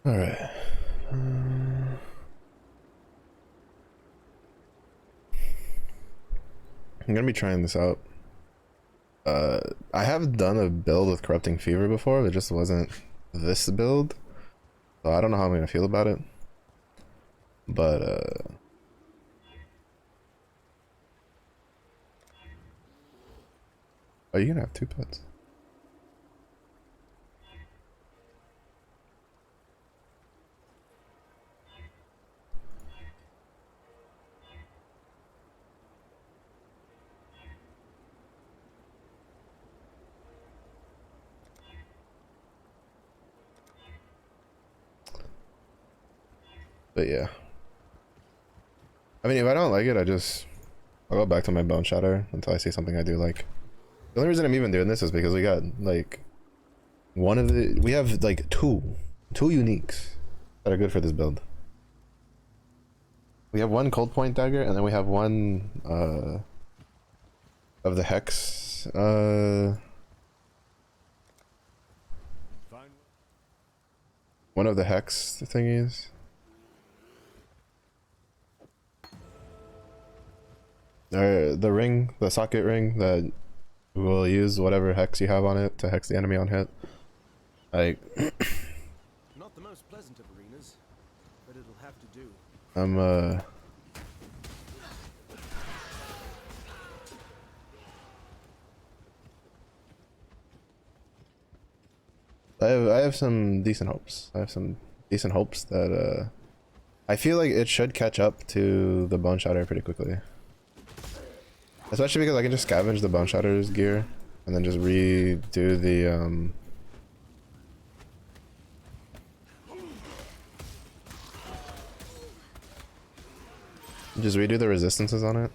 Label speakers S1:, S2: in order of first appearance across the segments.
S1: All right. I'm gonna be trying this out. I have done a build with Corrupting Fever before, but it just wasn't this build. So I don't know how I'm gonna feel about it. But oh, you gonna have two pets. But yeah. I mean, if I don't like it, I'll go back to my Bone Shatter until I see something I do like. The only reason I'm even doing this is because we got like we have like two uniques that are good for this build. We have one Cold Point Dagger, and then we have one of the Hex one of the Hex thingies. The ring, the socket ring that will use whatever hex you have on it to hex the enemy on hit. Like,
S2: not the most pleasant of arenas, but it'll have to do.
S1: I have some decent hopes. I have some decent hopes that I feel like it should catch up to the Bone Shatter pretty quickly. Especially because I can just scavenge the Bone Shatter's gear and then just redo the just redo the resistances on it.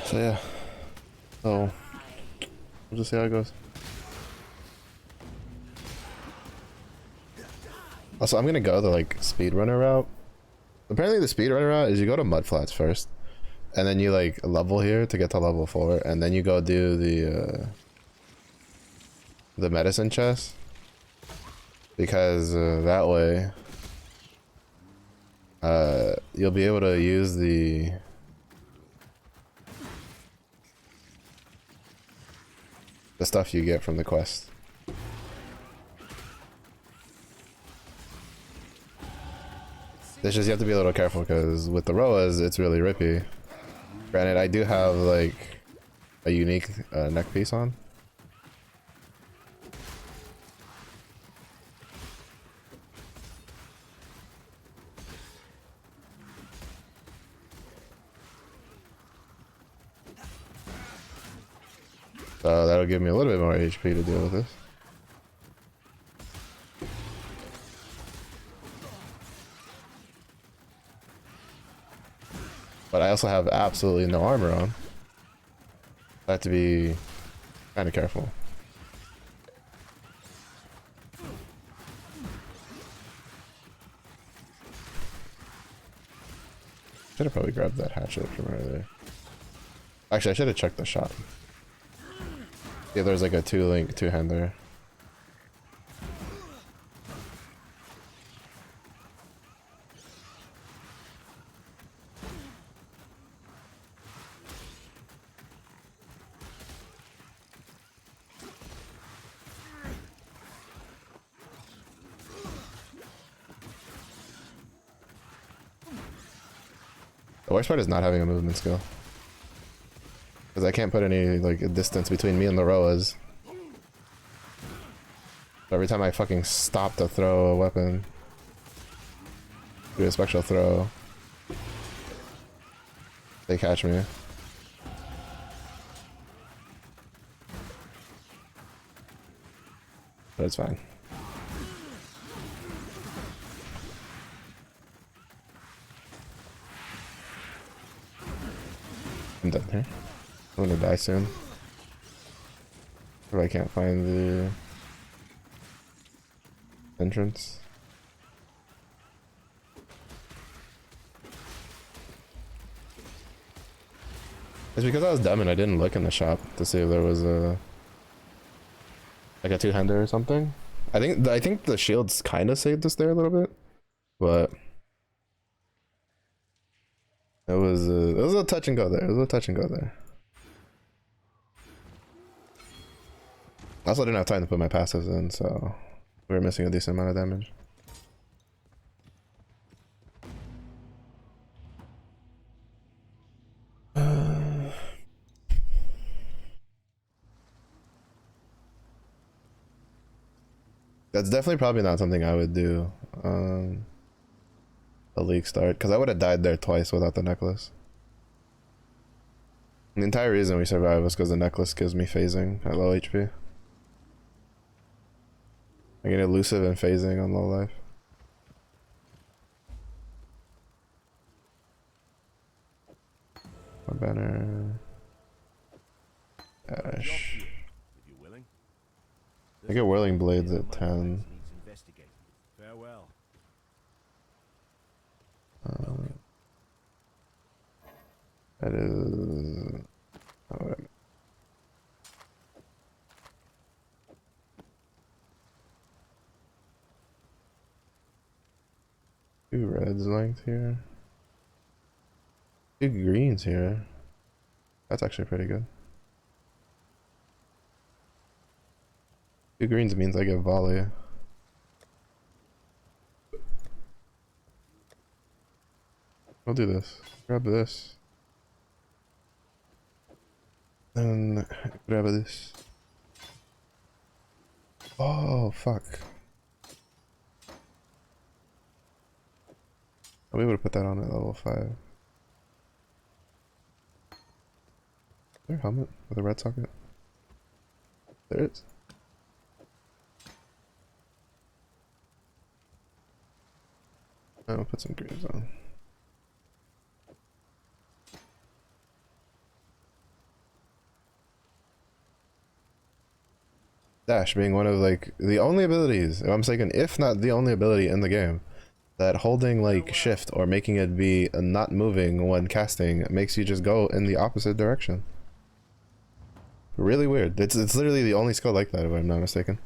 S1: So yeah, so we'll just see how it goes. Also, I'm gonna go the like speedrunner route. Apparently, the speedrunner route is you go to Mudflats first, and then you like level here to get to level 4, and then you go do the medicine chest, because that way you'll be able to use the stuff you get from the quest. It's just you have to be a little careful because with the Roas it's really rippy. Granted, I do have like a unique neck piece on. So that'll give me a little bit more HP to deal with this. But I also have absolutely no armor on. I have to be kind of careful. Should have probably grabbed that hatchet from earlier. Actually, I should have checked the shot. Yeah, there's like a two-hand there. The worst part is not having a movement skill. Because I can't put any like distance between me and the Roas. Every time I fucking stop to throw a weapon, do a spectral throw, they catch me. But it's fine. I'm done here. I'm gonna die soon. If I can't find the entrance. It's because I was dumb and I didn't look in the shop to see if there was a like a two-hander or something. I think the shields kind of saved us there a little bit, but it was a touch and go there. It was a touch and go there. I also didn't have time to put my passives in, so we were missing a decent amount of damage. That's definitely probably not something I would do. The league start, because I would have died there twice without the necklace. The entire reason we survive was because the necklace gives me phasing at low HP. I get elusive and phasing on low life. My banner. Dash. I get whirling blades at 10.
S2: Farewell.
S1: That is. Oh, wait. Two reds length here. Two greens here. That's actually pretty good. Two greens means I get volley. I'll do this. Grab this. And grab this. Oh, fuck. I'll be able to put that on at level 5. Is there a helmet with a red socket? There it is. I'll put some greens on. Dash being one of like the only abilities, I'm saying if not the only ability in the game, that holding like shift or making it be not moving when casting makes you just go in the opposite direction. Really weird. It's literally the only skill like that if I'm not mistaken.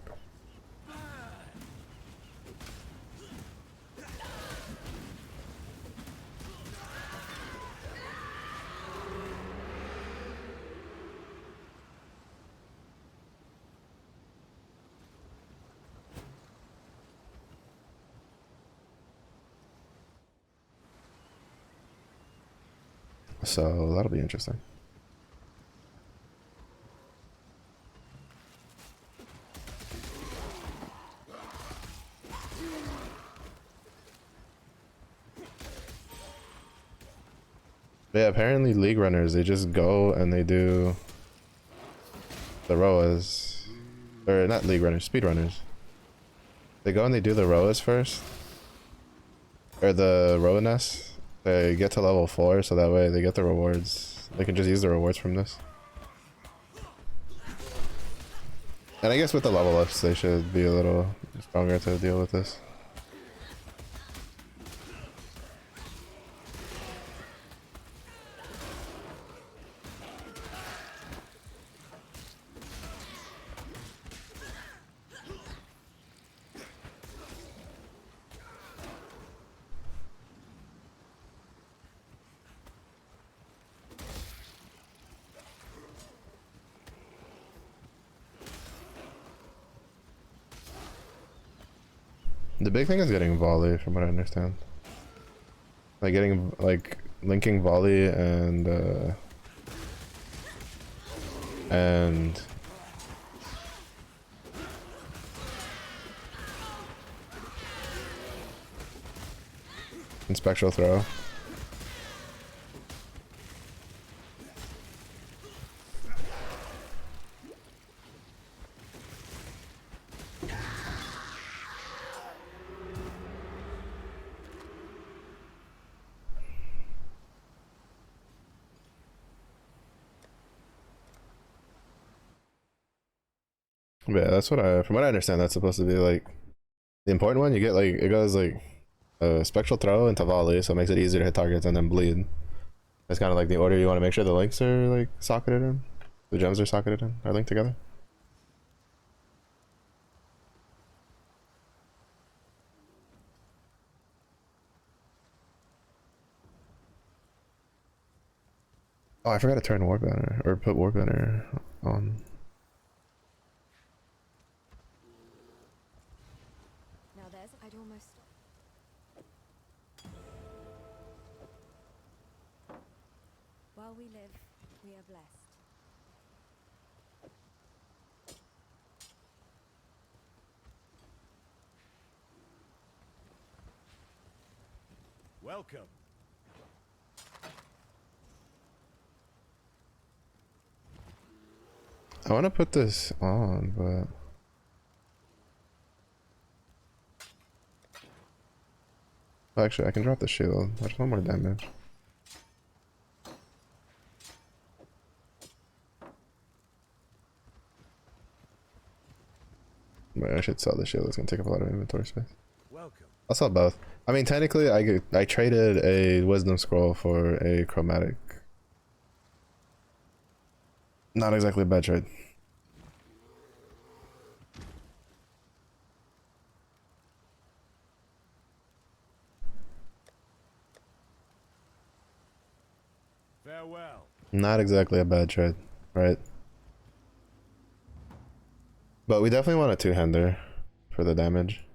S1: So that'll be interesting. But yeah, apparently league runners, they just go and they do the ROAs. Or not league runners, speed runners. They go and they do the ROAs first. Or the ROA nests. They get to level 4 so that way they get the rewards. They can just use the rewards from this. And I guess with the level ups they should be a little stronger to deal with this. The big thing is getting volley, from what I understand. Like getting, like, linking volley and and spectral throw. Yeah, that's what from what I understand, that's supposed to be like the important one. You get like, it goes like spectral throw into volley, so it makes it easier to hit targets, and then bleed. That's kind of like the order you want to make sure the links are like socketed in. The gems are socketed in, are linked together. Oh, I forgot to turn War Banner, or put War Banner on.
S3: Now there's I'd almost while we live, we are blessed.
S2: Welcome.
S1: I want to put this on, but actually, I can drop the shield. I just want more damage. But I should sell the shield. It's gonna take up a lot of inventory space.
S2: Welcome.
S1: I'll sell both. I mean, technically, I traded a Wisdom Scroll for a Chromatic. Not exactly a bad trade.
S2: Farewell.
S1: Not exactly a bad trade, right? But we definitely want a two-hander for the damage.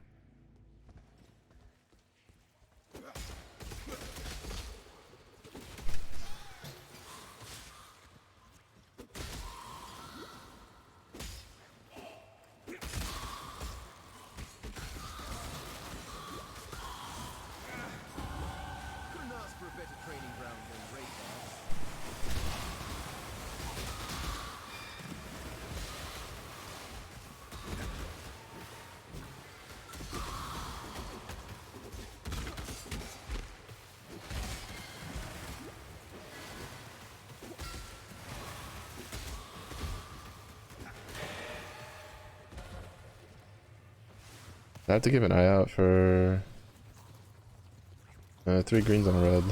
S2: Couldn't ask for a better training ground than Raid.
S1: I have to keep an eye out for 3 greens and a red.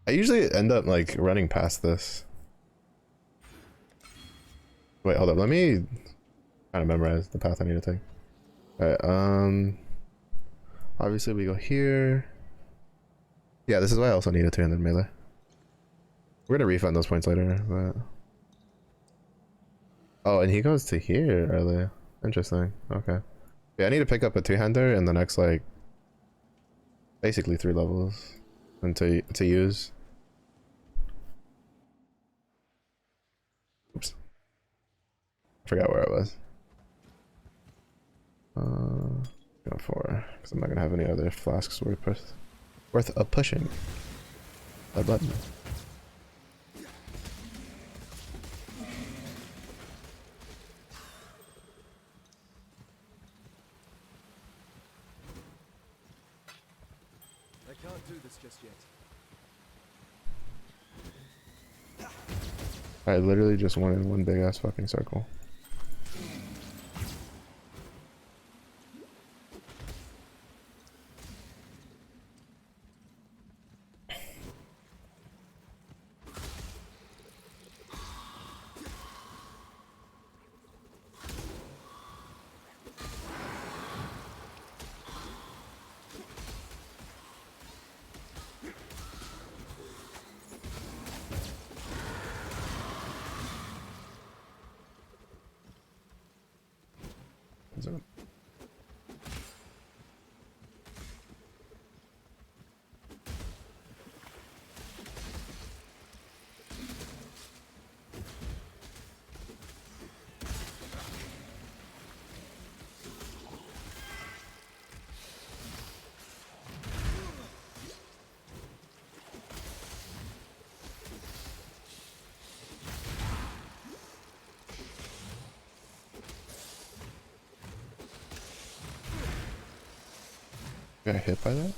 S1: I usually end up like running past this. Wait, hold up. Let me kind of memorize the path I need to take. Alright, obviously we go here. Yeah, this is why I also need a 200 melee. We're gonna refund those points later, but... Oh, and he goes to here early. Interesting. Okay. Yeah, I need to pick up a two-hander in the next, like... basically 3 levels. And to use. Oops. I forgot where I was. Go for, because I'm not gonna have any other flasks worth a pushing a button.
S2: I can't do this just yet.
S1: I literally just went in one big ass fucking circle. Isn't it? Got hit by that?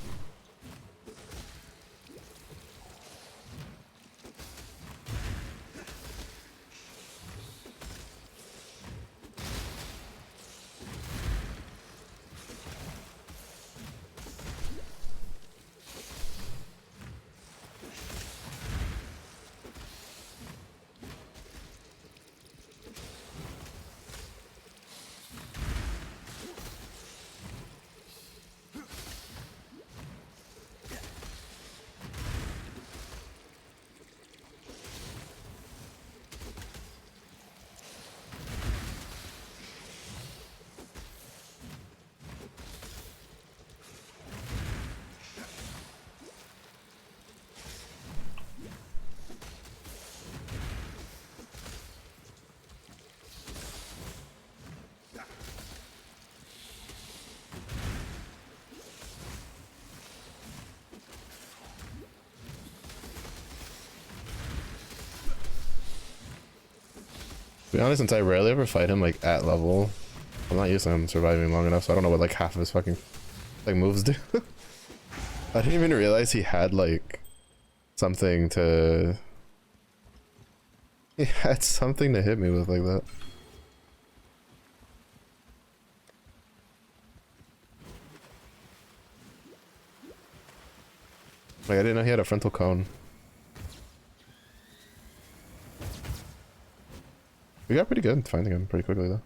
S1: To be honest, since I rarely ever fight him like at level, I'm not used to him surviving long enough, so I don't know what like half of his fucking like moves do. I didn't even realize he had like something to. He had something to hit me with like that. Like I didn't know he had a frontal cone. We got pretty good finding him pretty quickly though.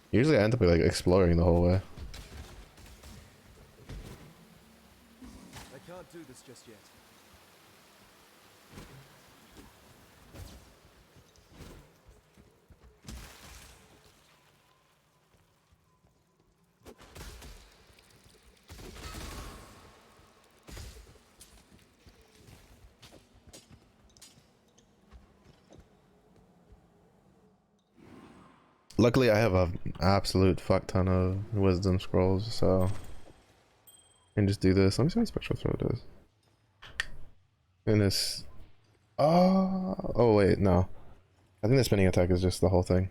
S1: Usually I end up like exploring the whole way.
S2: I can't do this just yet.
S1: Luckily I have an absolute fuck ton of wisdom scrolls, so I can just do this. Let me see what spectral throw does. And this oh wait, no. I think the spinning attack is just the whole thing.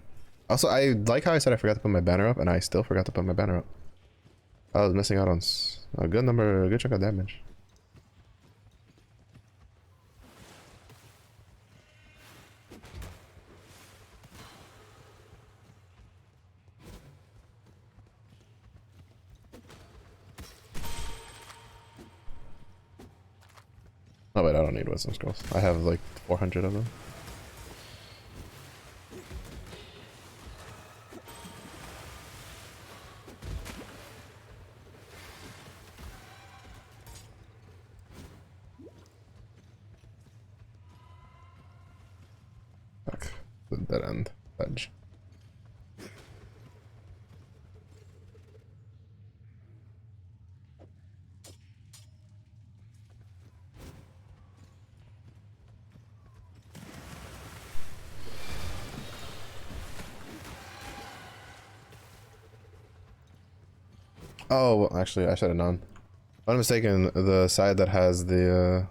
S1: Also, I like how I said I forgot to put my banner up, and I still forgot to put my banner up. I was missing out on a good chunk of damage. Oh wait, I don't need wisdom scrolls. I have like 400 of them. Fuck. The dead end. Edge. Oh, well, actually, I should have known. If I'm mistaken, the side that has the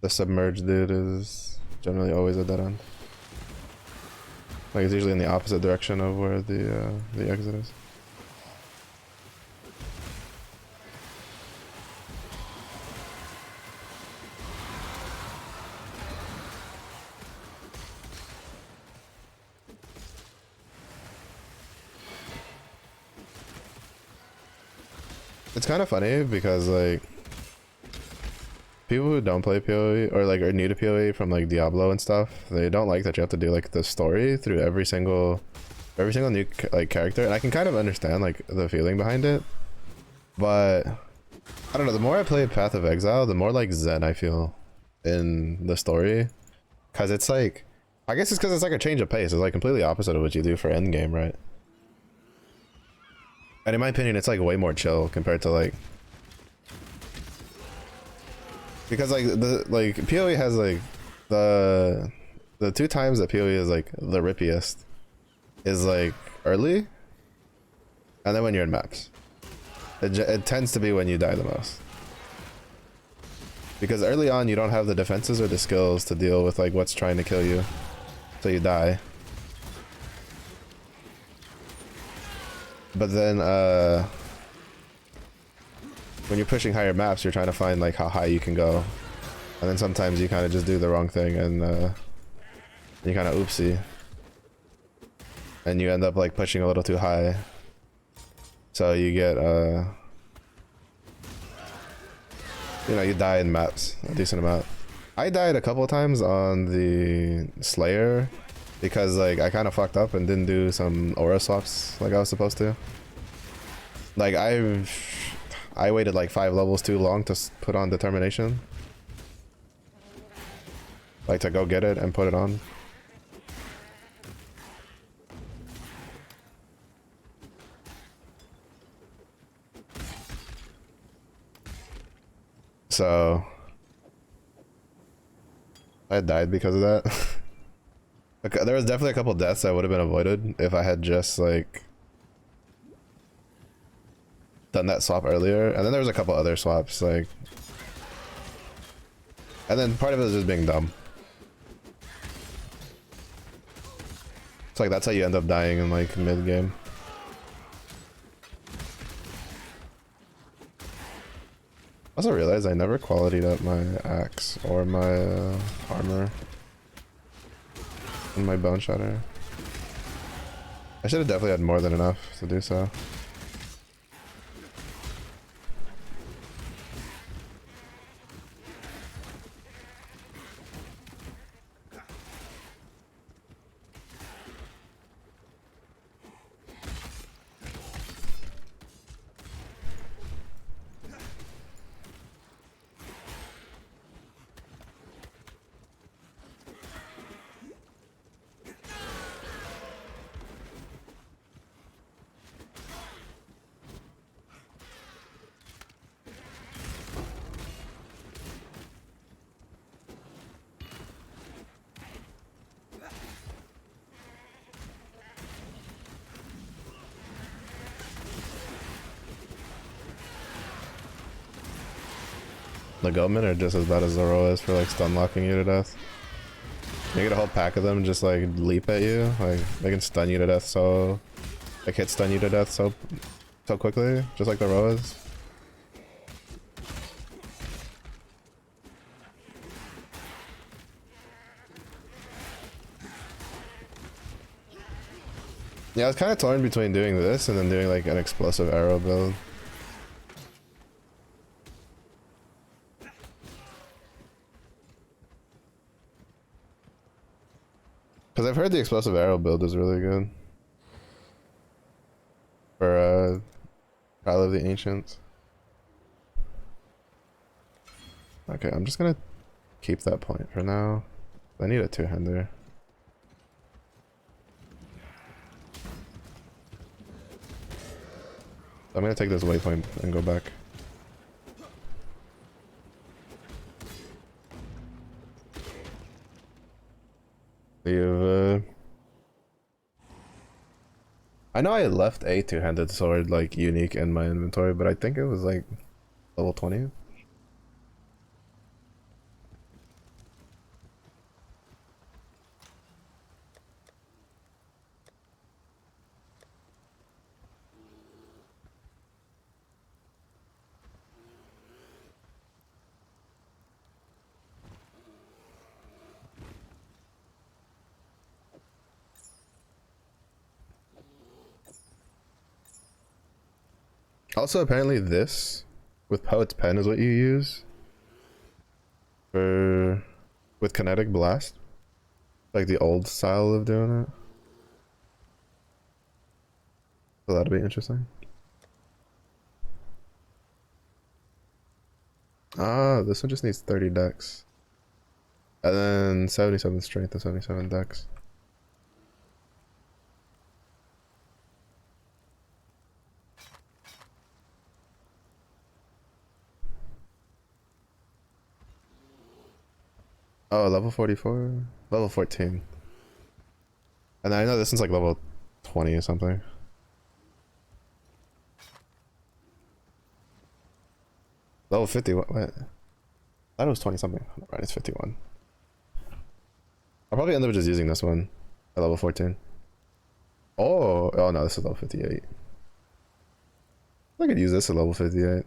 S1: submerged dude is generally always a dead end. Like it's usually in the opposite direction of where the exit is. It's kind of funny because like people who don't play PoE or like are new to PoE from like Diablo and stuff, they don't like that you have to do like the story through every single new like character, and I can kind of understand like the feeling behind it, but I don't know, the more I play Path of Exile, the more like zen I feel in the story, because it's like, I guess it's because it's like a change of pace. It's like completely opposite of what you do for endgame, right? And in my opinion, it's like way more chill compared to like, because like PoE has like the 2 times that PoE is like the rippiest is like early, and then when you're in maps. It tends to be when you die the most. Because early on you don't have the defenses or the skills to deal with like what's trying to kill you. So you die. But then when you're pushing higher maps, you're trying to find like how high you can go. And then sometimes you kind of just do the wrong thing and you kind of oopsie. And you end up like pushing a little too high. So you get you know, you die in maps a decent amount. I died a couple of times on the Slayer because like I kind of fucked up and didn't do some aura swaps like I was supposed to. Like I waited like 5 levels too long to put on Determination. Like to go get it and put it on. So I died because of that. Okay, there was definitely a couple deaths that would have been avoided if I had just like done that swap earlier. And then there was a couple other swaps like, and then part of it was just being dumb. It's like that's how you end up dying in like mid game. I also realized I never qualityed up my axe or my armor and my bone shatter. I should have definitely had more than enough to do so. The Goatmen are just as bad as Zoro is for like stun locking you to death. You get a whole pack of them just like leap at you, like they can stun you to death so, like hit stun you to death so quickly, just like the Roas. Yeah, I was kind of torn between doing this and then doing like an explosive arrow build. Because I've heard the explosive arrow build is really good. For Trial of the Ancients. Okay, I'm just gonna keep that point for now. I need a 2-hander. I'm gonna take this waypoint and go back. I know I left a 2-handed sword like unique in my inventory, but I think it was like level 20. Also, apparently this with Poet's Pen is what you use for with Kinetic Blast, like the old style of doing it. So that'll be interesting. Ah, this one just needs 30 dex. And then 77 strength and 77 dex. Oh, level 44? Level 14. And I know this one's like level 20 or something. Level 50, what? I thought it was 20 something. Right, it's 51. I'll probably end up just using this one at level 14. Oh no, this is level 58. I could use this at level 58.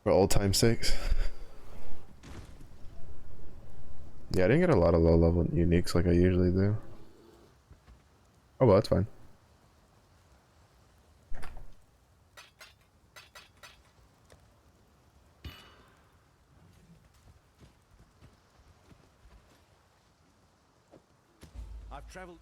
S1: For old time's sakes. Yeah, I didn't get a lot of low level uniques like I usually do. Oh well, that's fine.
S2: I've traveled.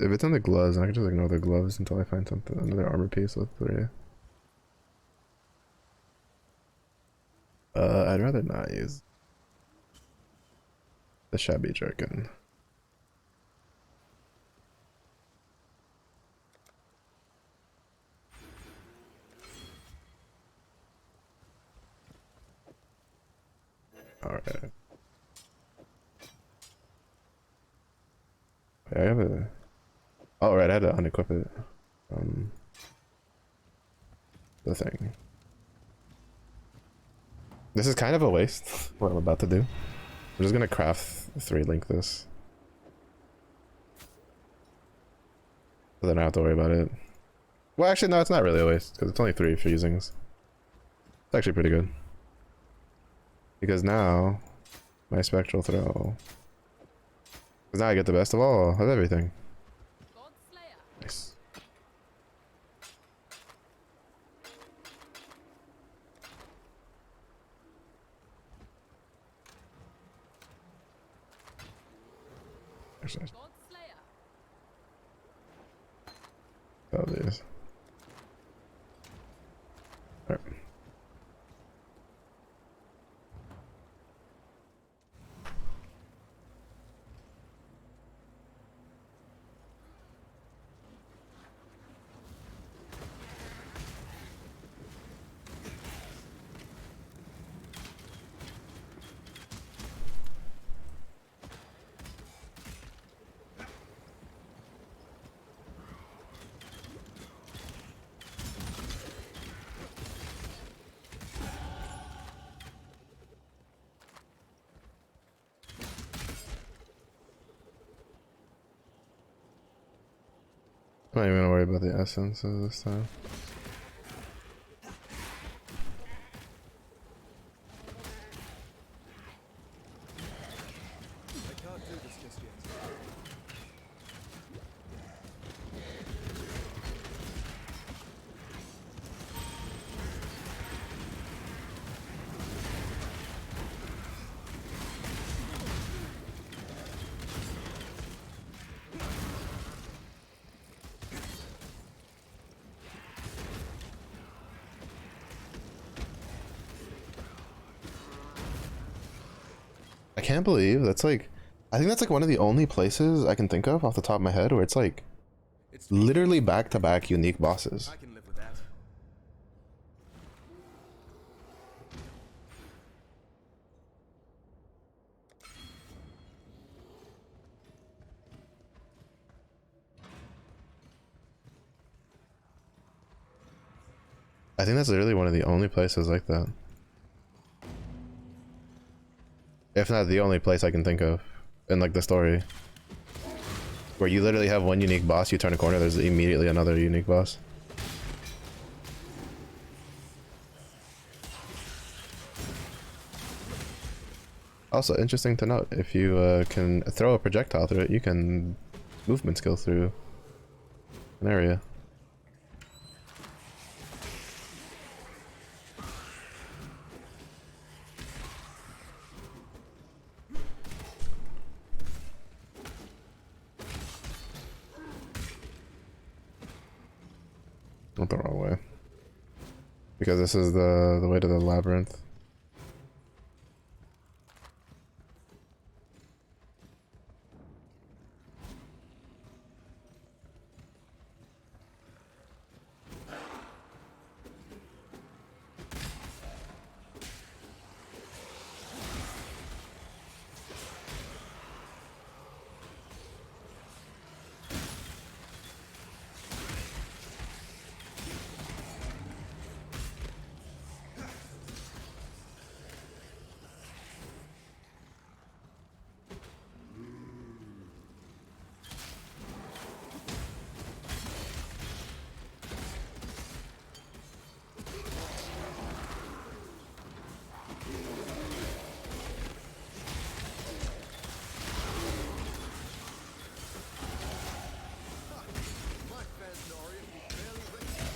S1: If it's on the gloves, I can just ignore the gloves until I find something, another armor piece with 3. I'd rather not use the shabby jerkin. Alright. I have a... Oh, right, I had to unequip it. The thing. This is kind of a waste, what I'm about to do. I'm just gonna craft 3 link this. So then I don't have to worry about it. Well, actually, no, it's not really a waste, because it's only 3 fusings. It's actually pretty good. Because now, my spectral throw. Because now I get the best of all, of everything. Nice. Actually, oh, these. Alright. I'm not even gonna worry about the essences this time.
S2: I can't do this just yet.
S1: I can't believe that's like, I think that's like one of the only places I can think of off the top of my head where it's like
S2: It's
S1: literally back-to-back unique bosses.
S2: I can live with that.
S1: I think that's literally one of the only places like that. If not the only place I can think of in like the story. Where you literally have one unique boss, you turn a corner, there's immediately another unique boss. Also, interesting to note, if you can throw a projectile through it, you can movement skill through an area. Not the wrong way. Because this is the way to the labyrinth.
S2: My Phantorian will barely recognize.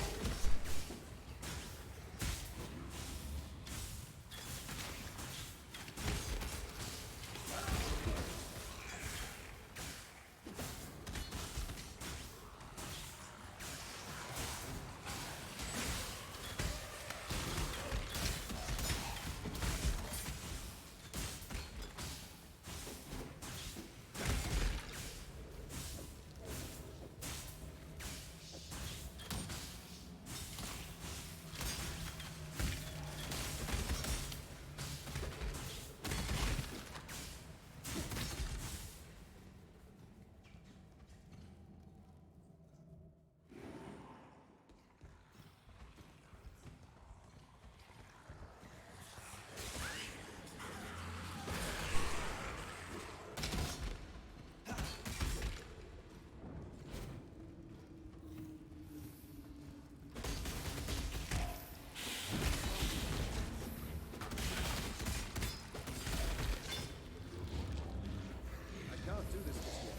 S2: I can't do this just yet.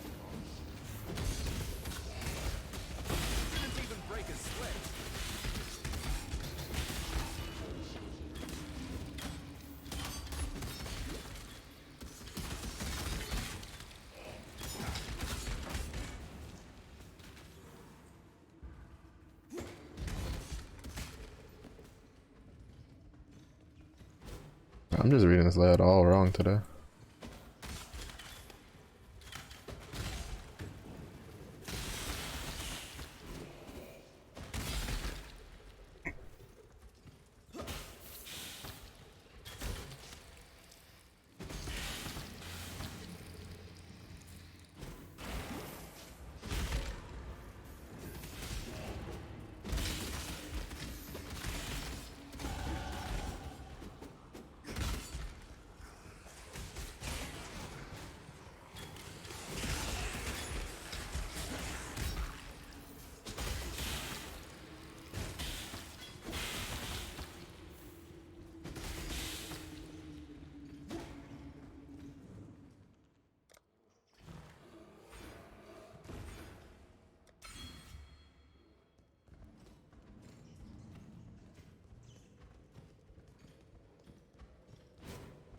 S2: Didn't even break a sweat.
S1: I'm just reading this layout all wrong today.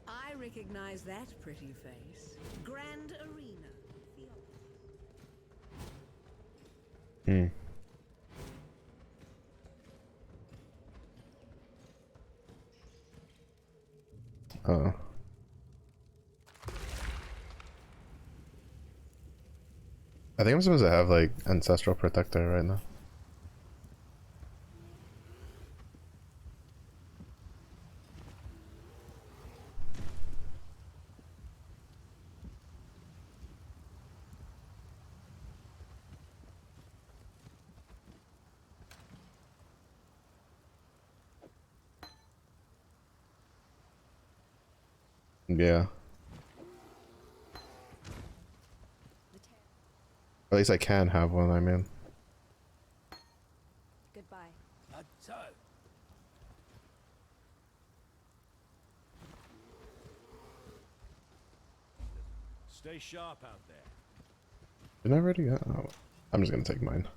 S4: I recognize that pretty face. Grand Arena.
S1: Hmm. Uh. I think I'm supposed to have like Ancestral Protector right now. Yeah. At least I can have one, I mean.
S3: Goodbye.
S2: Stay sharp out there.
S1: Did I already go? Oh, I'm just gonna take mine.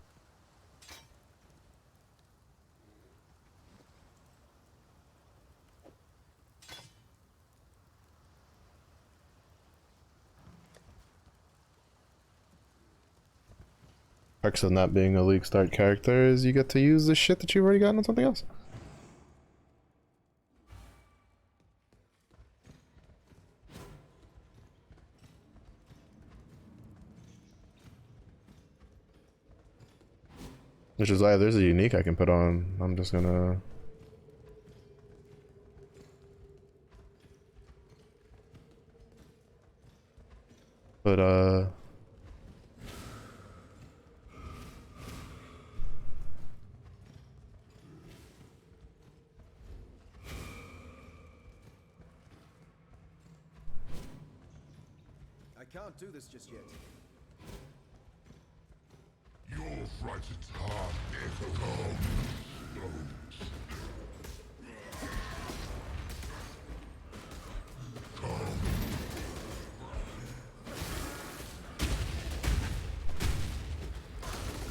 S1: Perks of not being a league start character is you get to use the shit that you've already gotten on something else. Which is why if there's a unique I can put on, I'm just gonna... But,
S2: I can't do this just yet.
S5: Your frightened heart never comes.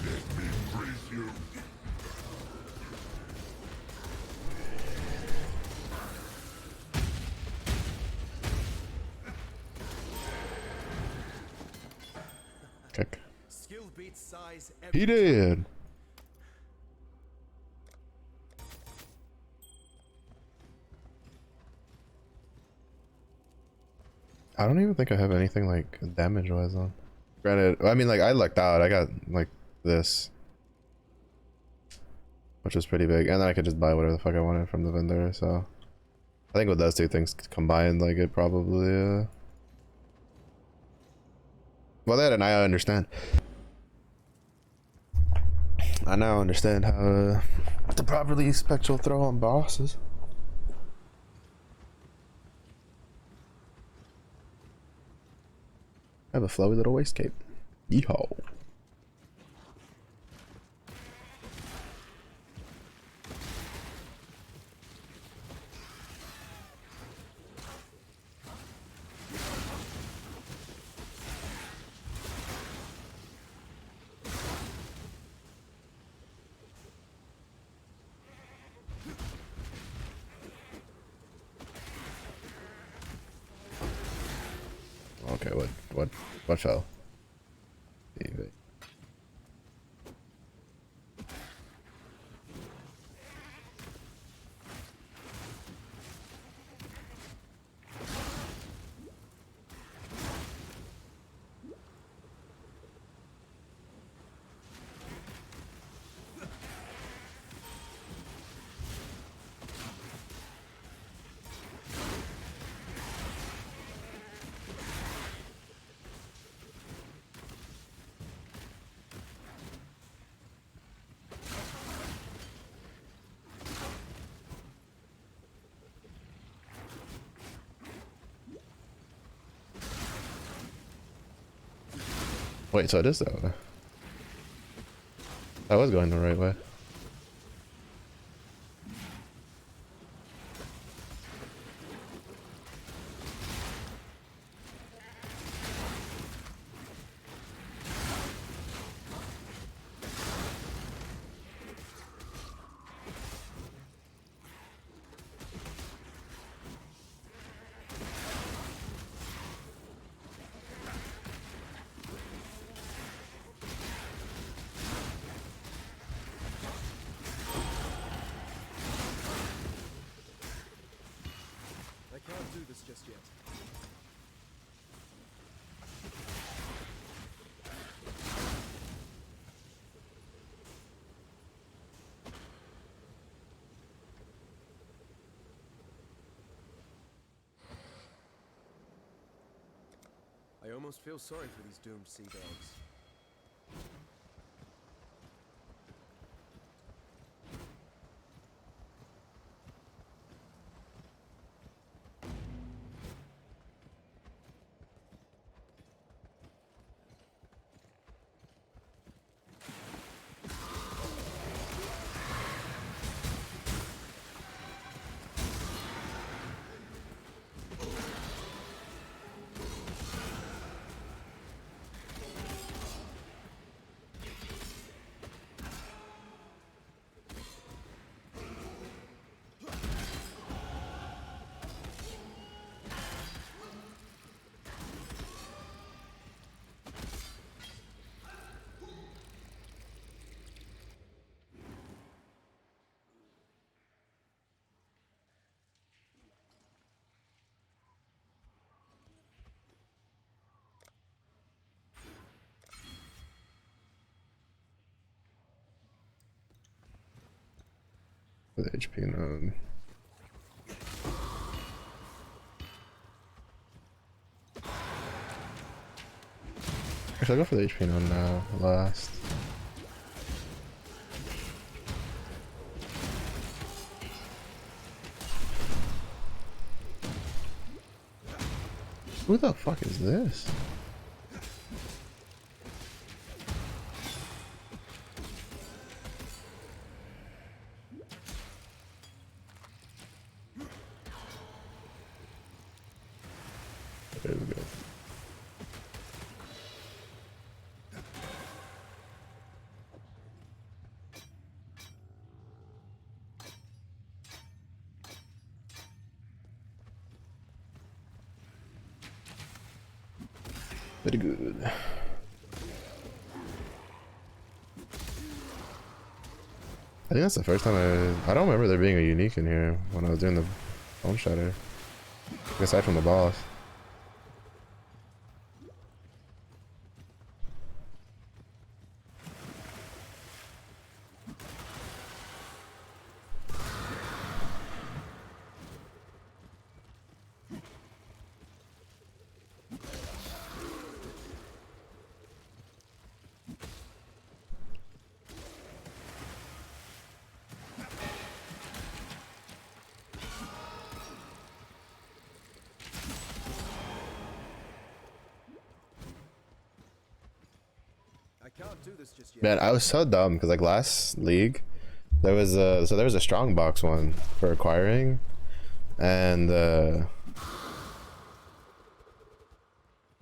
S5: Let me praise you.
S1: kick.
S2: Skill beats size
S1: He
S2: every
S1: did! I don't even think I have anything like damage wise on. Granted, I mean like I lucked out. I got like this. Which was pretty big. And then I could just buy whatever the fuck I wanted from the vendor, so. I think with those two things combined, like it probably well that and I understand. I now understand how to properly spectral throw on bosses. I have a flowy little waist cape. Yeehaw. Okay, what fell? Wait. Wait, so it is that way. I was going the right way.
S2: I can't do this just yet. I almost feel sorry for these doomed sea dogs.
S1: for the HP node. Actually, I'll go for the HP node now, last. Who the fuck is this? There we go. Very good. I think that's the first time I don't remember there being a unique in here when I was doing the bone shatter. Aside from the boss.
S2: I can't do this just yet.
S1: Man, I was so dumb because like last league there was a strong box one for acquiring, and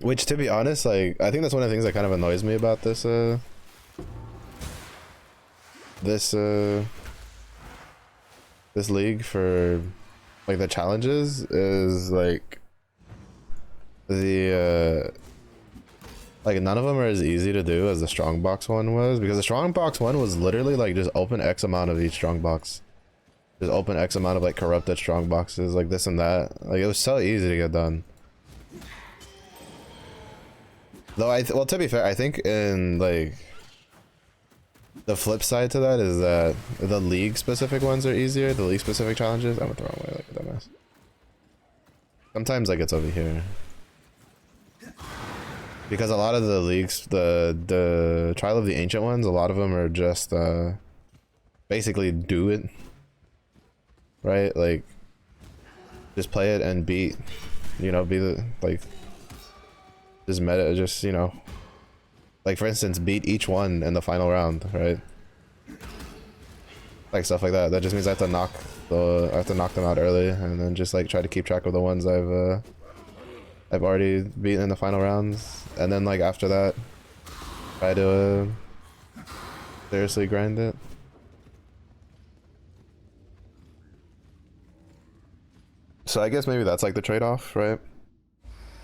S1: which, to be honest, like I think that's one of the things that kind of annoys me about this this league for like the challenges is like the like none of them are as easy to do as the strong box one was, because the strong box one was literally like just open X amount of each strong box, just open X amount of like corrupted strong boxes, like this and that. Like it was so easy to get done. Though well, to be fair, I think in like the flip side to that is that the league specific ones are easier. The league specific challenges. I went the wrong way, like a dumbass. Sometimes like it's over here. Because a lot of the leagues, the Trial of the Ancient ones, a lot of them are just basically do it, right? Like just play it and beat, you know, be the like just meta, just, you know, like for instance, beat each one in the final round, right? Like stuff like that. That just means I have to knock them out early, and then just like try to keep track of the ones I've already beaten in the final rounds, and then like after that try to seriously grind it. So I guess maybe that's like the trade-off, right?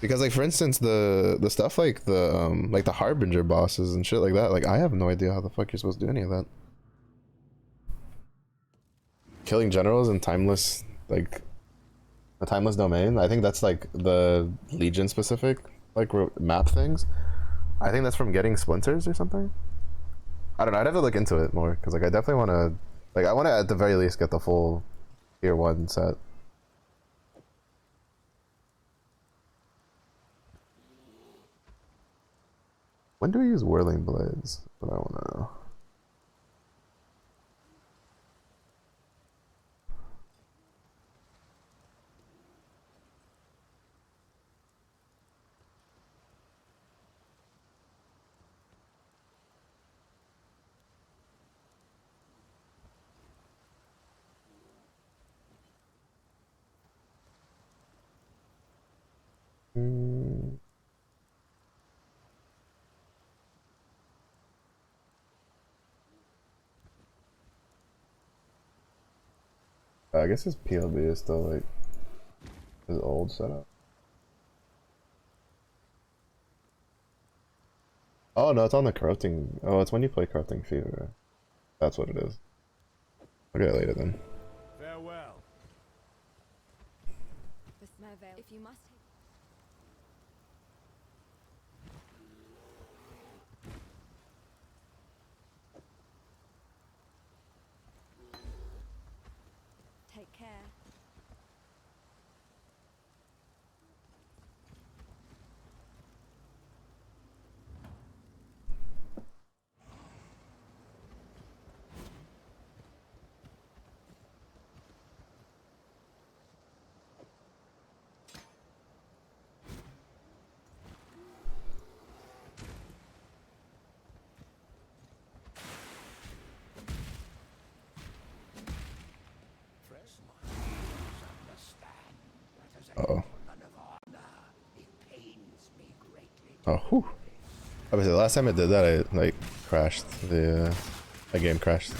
S1: Because like for instance the stuff like the Harbinger bosses and shit like that, like I have no idea how the fuck you're supposed to do any of that. Killing generals in timeless, like a timeless domain, I think that's like the Legion specific like map things. I think that's from getting splinters or something. I don't know, I'd have to look into it more, because like I definitely want to, like I want to at the very least get the full tier 1 set. When do we use Whirling Blades? But I want to know. I guess his PLB is still like his old setup. Oh no, it's on the corrupting. Oh, it's when you play Corrupting Fever. That's what it is. I'll get it later then.
S2: Farewell.
S3: With my veil, if you must.
S1: Oh, whew. Obviously, the last time it did that, I like crashed the game crashed.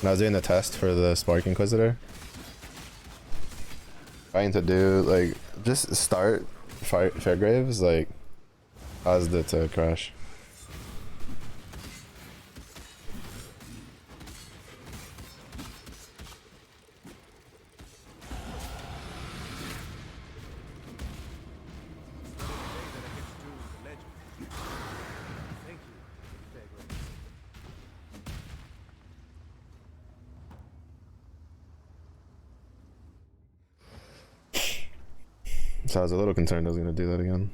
S1: When I was doing the test for the Spark Inquisitor, trying to do like just start Fairgraves, like caused it to crash. So I was a little concerned I was gonna do that again.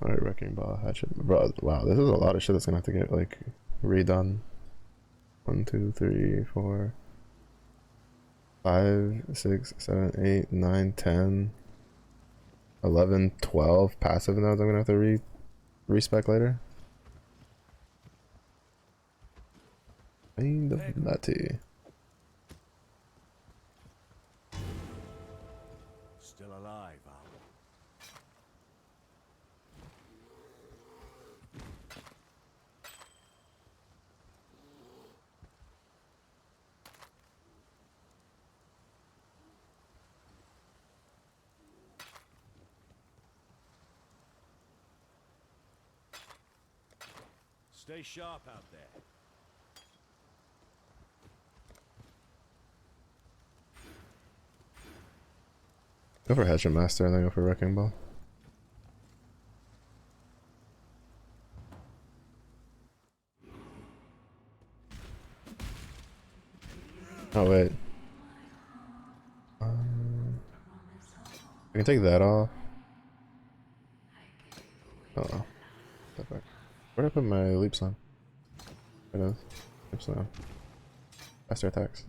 S1: Alright, Wrecking Ball, Hatchet. Bro, wow, this is a lot of shit that's gonna have to get like redone. 1, 2, 3, 4, 5, 6, 7, 8, 9, 10, 11, 12 passive nodes I'm gonna have to respec later. Kind of nutty.
S2: Still alive, Owl. Stay sharp out there.
S1: Go for Hatchet Master and then go for Wrecking Ball. Oh wait. I can take that off. Oh. Where did I put my leap slam? There it is. Leap slam. Faster attacks.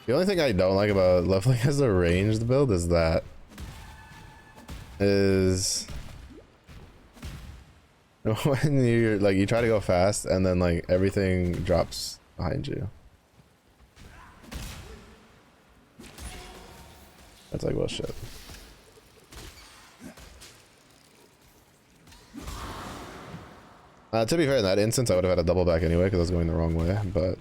S1: The only thing I don't like about leveling as a ranged build is that when you like you try to go fast and then like everything drops behind you. That's like, well, shit. To be fair, in that instance, I would have had a double back anyway because I was going the wrong way, but.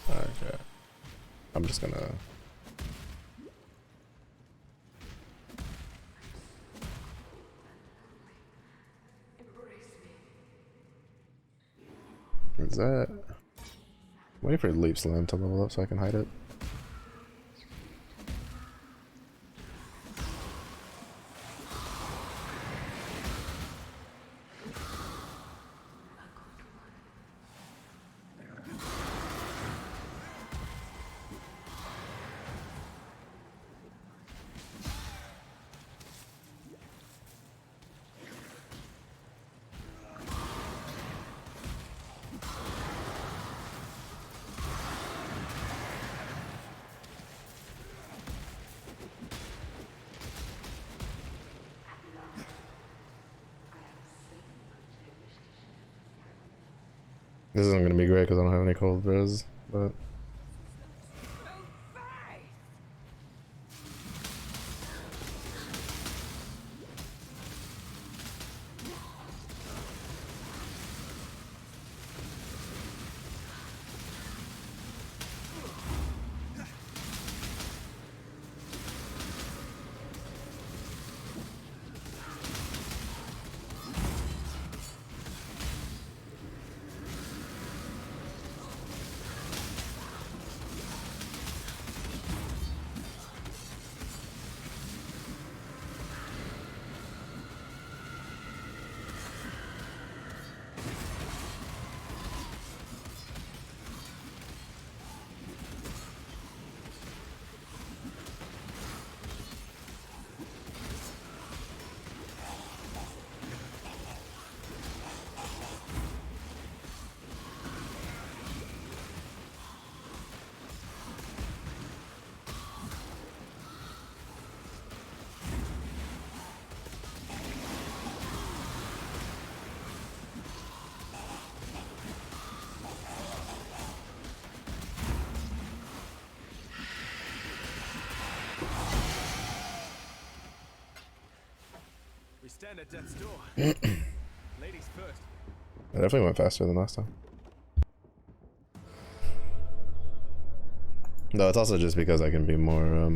S1: Okay. I'm just gonna. Is that? I'm waiting for Leap Slam to level up so I can hide it. This isn't gonna be great because I don't have any cold res, but.
S2: stand at death's door. Ladies first.
S1: I definitely went faster than last time. No, it's also just because I can be more,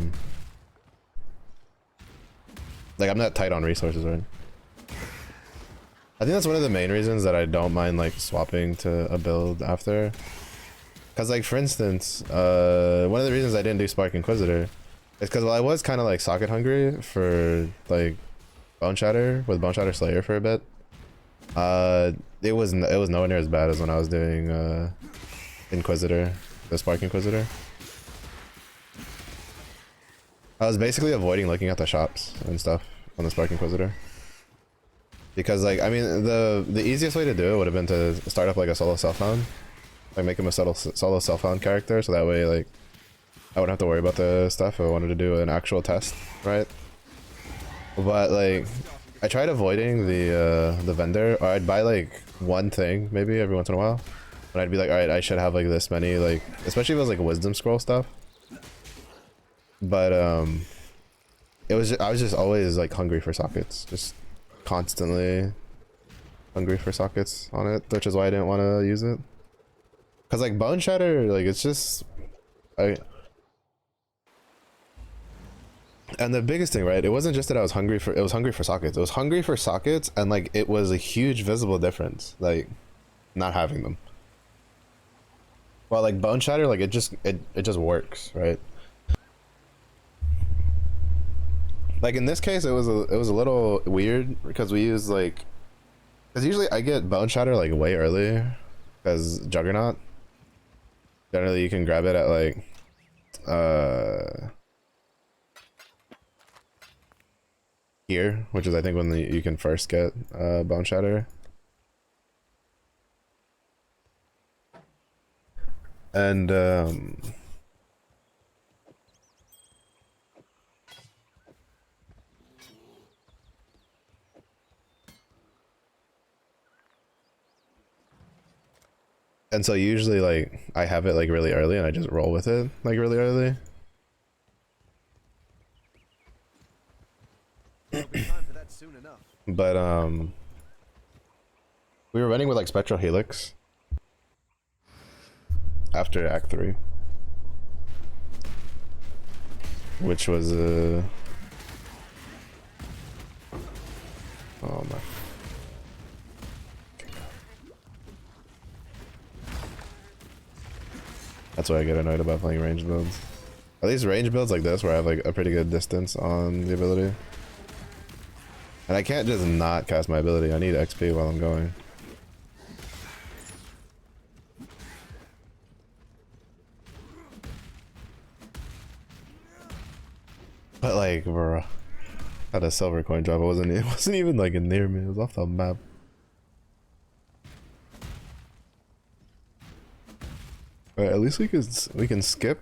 S1: like, I'm not tight on resources, right? I think that's one of the main reasons that I don't mind, like, swapping to a build after. Because, like, for instance, one of the reasons I didn't do Spark Inquisitor is because, well, I was kind of, like, socket hungry for, like, Bone Shatter, with Bone Shatter Slayer for a bit. It was nowhere near as bad as when I was doing, Inquisitor, the Spark Inquisitor. I was basically avoiding looking at the shops and stuff on the Spark Inquisitor. Because, like, I mean, the easiest way to do it would have been to start up, like, a solo self-found. Like, make him a solo self-found character, so that way, like, I wouldn't have to worry about the stuff if I wanted to do an actual test, right? But, like, I tried avoiding the vendor, or I'd buy, like, one thing, maybe, every once in a while. And I'd be like, alright, I should have, like, this many, like, especially if it was, like, wisdom scroll stuff. But, I was just always, like, hungry for sockets. Just constantly hungry for sockets on it, which is why I didn't want to use it. Because, like, Bone Shatter, like, it's just... And the biggest thing, right, it wasn't just that I was hungry for... It was hungry for sockets. It was hungry for sockets, and, like, it was a huge visible difference, like, not having them. Well, like, Bone Shatter, like, it just works, right? Like, in this case, it was a little weird, because we used, like... Because usually I get Bone Shatter, like, way early, because Juggernaut. Generally, you can grab it at, like, here, which is, I think, when you can first get Bone Shatter. And, and so usually, like, I have it, like, really early and I just roll with it, like, really early.
S2: There'll be time for that soon enough.
S1: But, we were running with, like, Spectral Helix after Act 3. Which was, oh my. That's why I get annoyed about playing ranged builds. At least range builds like this, where I have, like, a pretty good distance on the ability. And I can't just not cast my ability. I need XP while I'm going. But, like, bro, had a silver coin drop. It wasn't even, like, near me. It was off the map. Alright, at least we can skip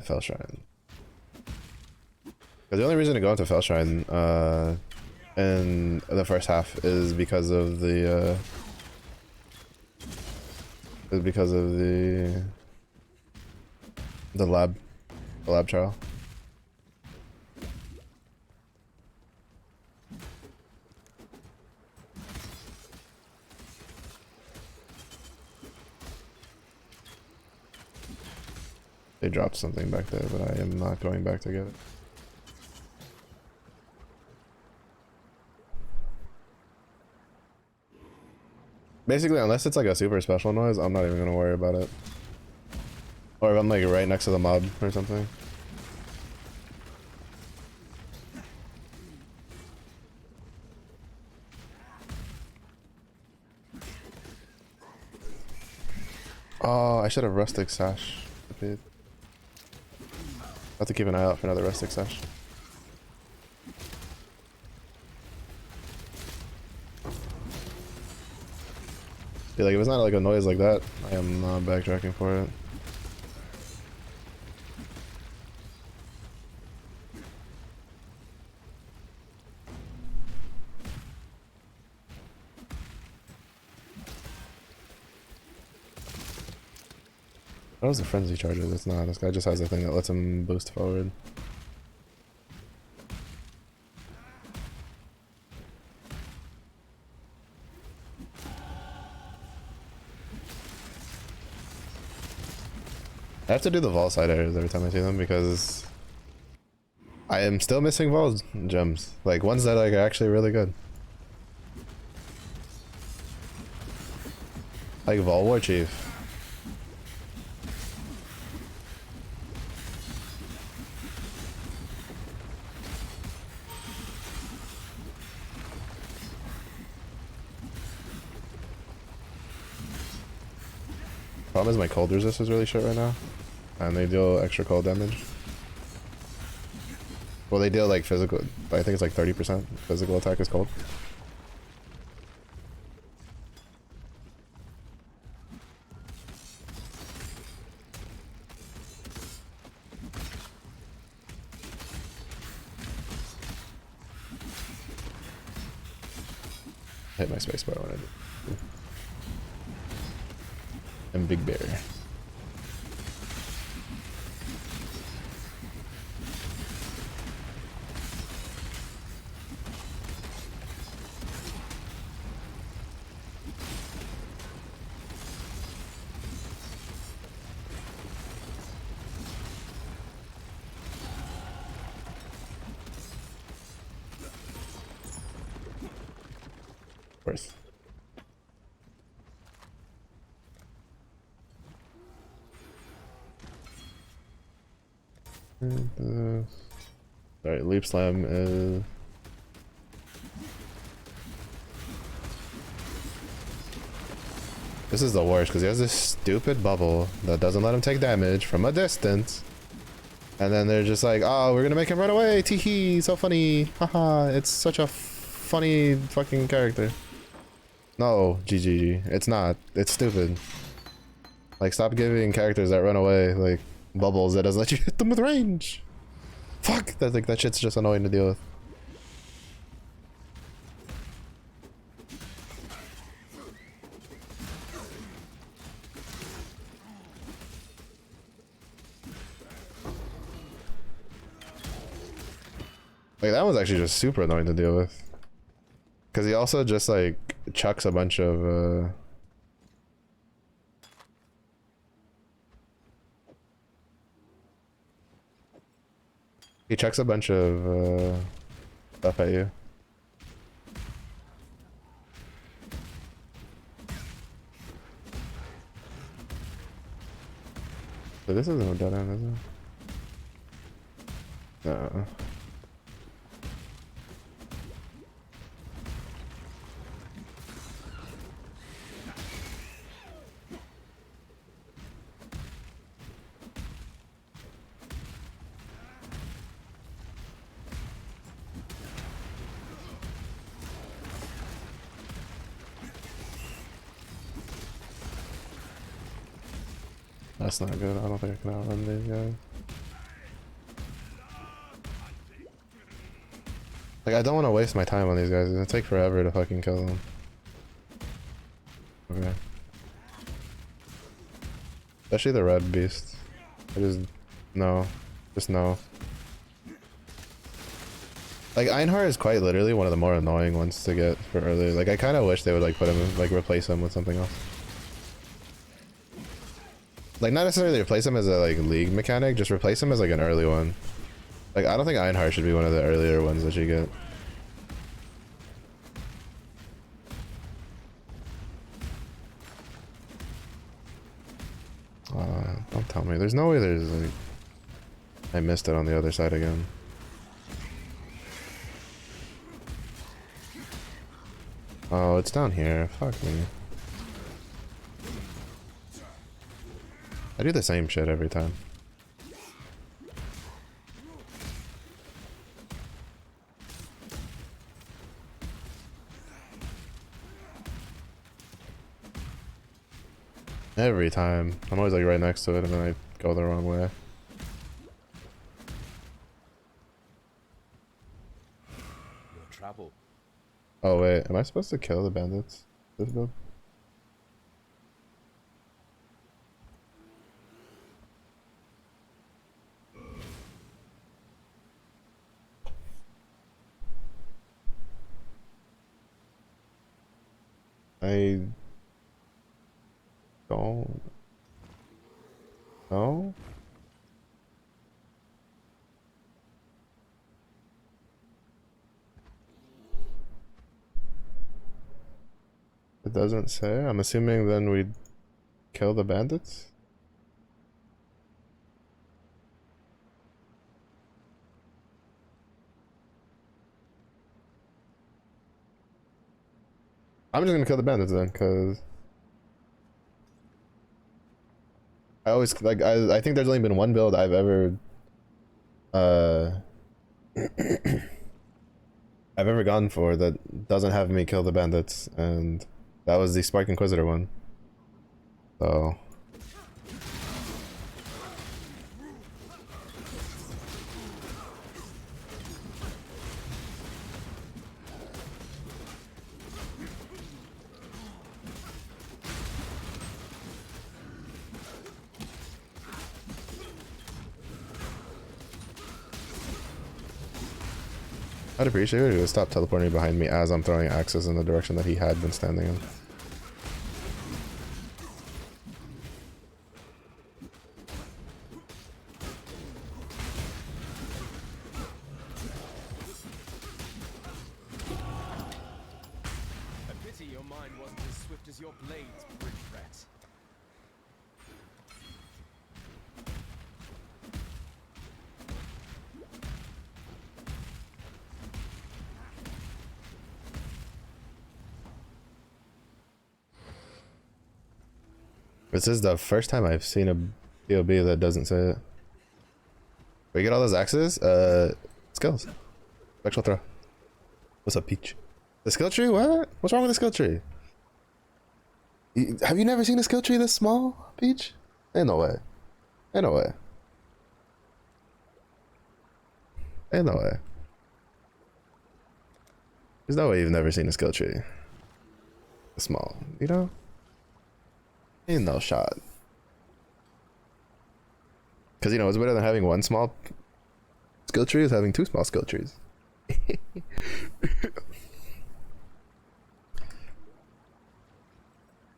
S1: Fell Shrine. Because the only reason to go into Fell Shrine in the first half is because of the lab trial. They dropped something back there, but I am not going back to get it. Basically, unless it's like a super special noise, I'm not even gonna worry about it. Or if I'm like right next to the mob or something. Oh, I should have Rustic Sash. I have to keep an eye out for another Rustic Sash. Yeah, like if it's not like a noise like that, I am not backtracking for it. That was the frenzy charger. That's not. This guy just has a thing that lets him boost forward. I have to do the Vol side areas every time I see them because I am still missing Vol gems. Like ones that like are actually really good. Like Vol War Chief. Problem is my cold resist is really short right now. And they deal extra cold damage. Well, they deal like physical, I think it's like 30% physical attack is cold. Hit my spacebar when I do. And Big Bear. Of course. Alright, Leap Slam is... This is the worst because he has this stupid bubble that doesn't let him take damage from a distance. And then they're just like, oh, we're gonna make him run away, teehee, so funny, haha, it's such a funny fucking character. No, GGG, it's not, it's stupid. Like, stop giving characters that run away, like, bubbles that doesn't let you hit them with range. Fuck, that, like, that shit's just annoying to deal with. Like, that one's actually just super annoying to deal with. Because he also just, like, chucks a bunch of, he chucks a bunch of, stuff at you. But this isn't a dead end, is it? No. That's not good. I don't think I can outrun these guys. Like, I don't want to waste my time on these guys. It's gonna take forever to fucking kill them. Okay. Especially the red beast. I just... no. Just no. Like, Einhar is quite literally one of the more annoying ones to get for early. Like, I kind of wish they would, like, put him, like, replace him with something else. Like, not necessarily replace him as a, like, league mechanic, just replace him as, like, an early one. Like, I don't think Einhar should be one of the earlier ones that you get. Don't tell me. There's no way there's, like... I missed it on the other side again. Oh, it's down here. Fuck me. I do the same shit every time. Every time. I'm always like right next to it and then I go the wrong way.
S2: Your travel.
S1: Oh wait, am I supposed to kill the bandits? This build? I don't know. doesn't say. I'm assuming then we'd kill the bandits. I'm just gonna kill the bandits then, cause I always like I think there's only been one build I've ever I've ever gone for that doesn't have me kill the bandits, and that was the Spark Inquisitor one. So I'd appreciate it if he would stop teleporting behind me as I'm throwing axes in the direction that he had been standing in.
S2: A pity your mind wasn't as swift as your blades, bridge rat.
S1: This is the first time I've seen a POB that doesn't say it. Where you get all those axes? Skills. Spectral throw. What's up, Peach? The skill tree? What? What's wrong with the skill tree? Have you never seen a skill tree this small, Peach? Ain't no way. Ain't no way. Ain't no way. There's no way you've never seen a skill tree this small, you know? Ain't no shot. Because, you know, it's better than having one small skill tree is having two small skill trees.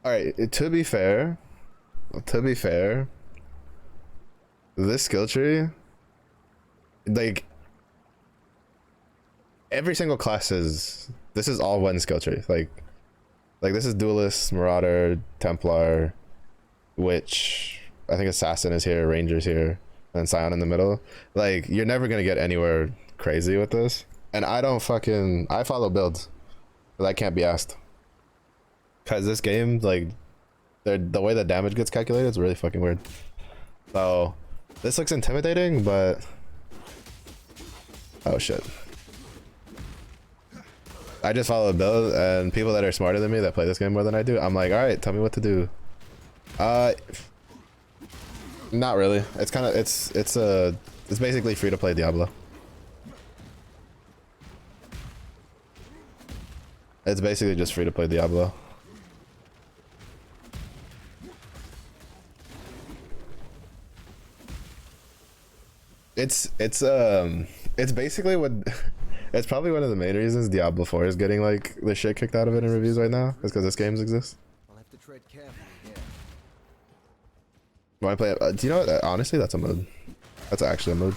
S1: Alright, to be fair, this skill tree, like, every single class this is all one skill tree. Like this is Duelist, Marauder, Templar, Witch, I think Assassin is here, Ranger's here, and then Scion in the middle. Like, you're never gonna get anywhere crazy with this. And I follow builds, but I can't be asked. Cause this game, like, the way the damage gets calculated is really fucking weird. So, this looks intimidating, but... Oh shit. I just follow a build, and people that are smarter than me that play this game more than I do, I'm like, alright, tell me what to do. Not really. It's kind of, it's basically free to play Diablo. It's basically just free to play Diablo. It's basically what it's probably one of the main reasons Diablo 4 is getting like the shit kicked out of it in reviews right now, is because this game exists.
S2: I'll have to tread carefully here.
S1: Want to play it? Do you know what? Honestly, that's a mode. That's actually a mode.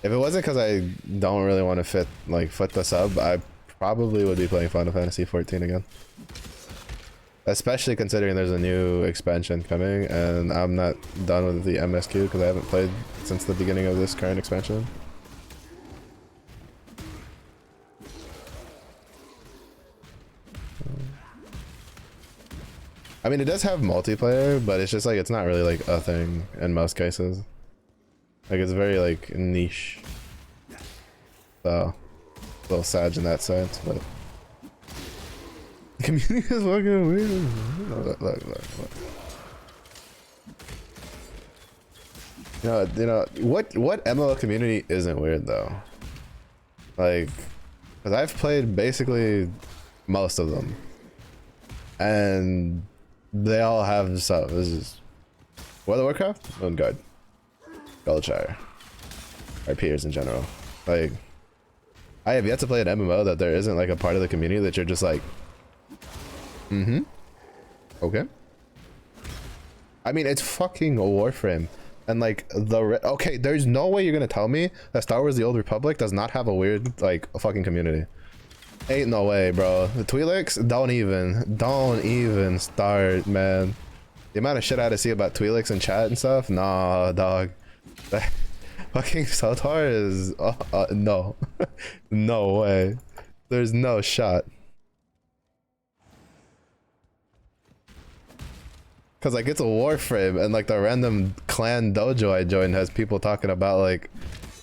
S1: If it wasn't because I don't really want to foot the sub, I probably would be playing Final Fantasy 14 again. Especially considering there's a new expansion coming, and I'm not done with the MSQ because I haven't played since the beginning of this current expansion. I mean, it does have multiplayer, but it's just like, it's not really like a thing in most cases. Like, it's very like niche. So, a little sad in that sense, but the community is fucking weird. Look. You know what MMO community isn't weird though? Like, because I've played basically most of them, and they all have stuff. This is World of Warcraft, Moonguard, Goldshire, our peers in general. Like, I have yet to play an MMO that there isn't like a part of the community that you're just like, okay. I mean, it's fucking Warframe, and like okay, there's no way you're gonna tell me that Star Wars: The Old Republic does not have a weird like fucking community. Ain't no way, bro. The Twi'leks, don't even start, man. The amount of shit I had to see about Twi'leks in chat and stuff, nah, dog. Fucking Sotar is no, no way. There's no shot. Cause like it's a Warframe, and like the random clan dojo I joined has people talking about like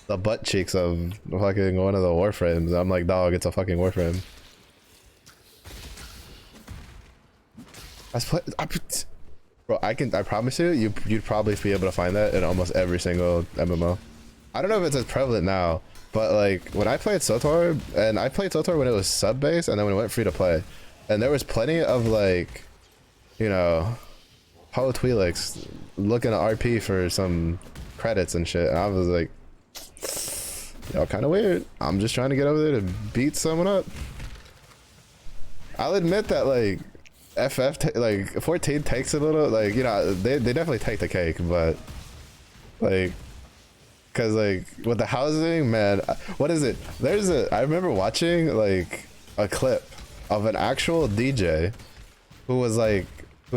S1: the butt cheeks of fucking one of the Warframes. I'm like, dog, it's a fucking Warframe. Bro, I promise you, you'd probably be able to find that in almost every single MMO. I don't know if it's as prevalent now, but like when I played SOTOR, and I played SOTOR when it was sub-based and then when it went free to play, and there was plenty of like, you know, Poe Twi'leks looking at RP for some credits and shit, and I was like, y'all kind of weird. I'm just trying to get over there to beat someone up. I'll admit that like like 14 takes a little, like, you know, they definitely take the cake, but like, cause like with the housing, man, what is it? I remember watching like a clip of an actual DJ who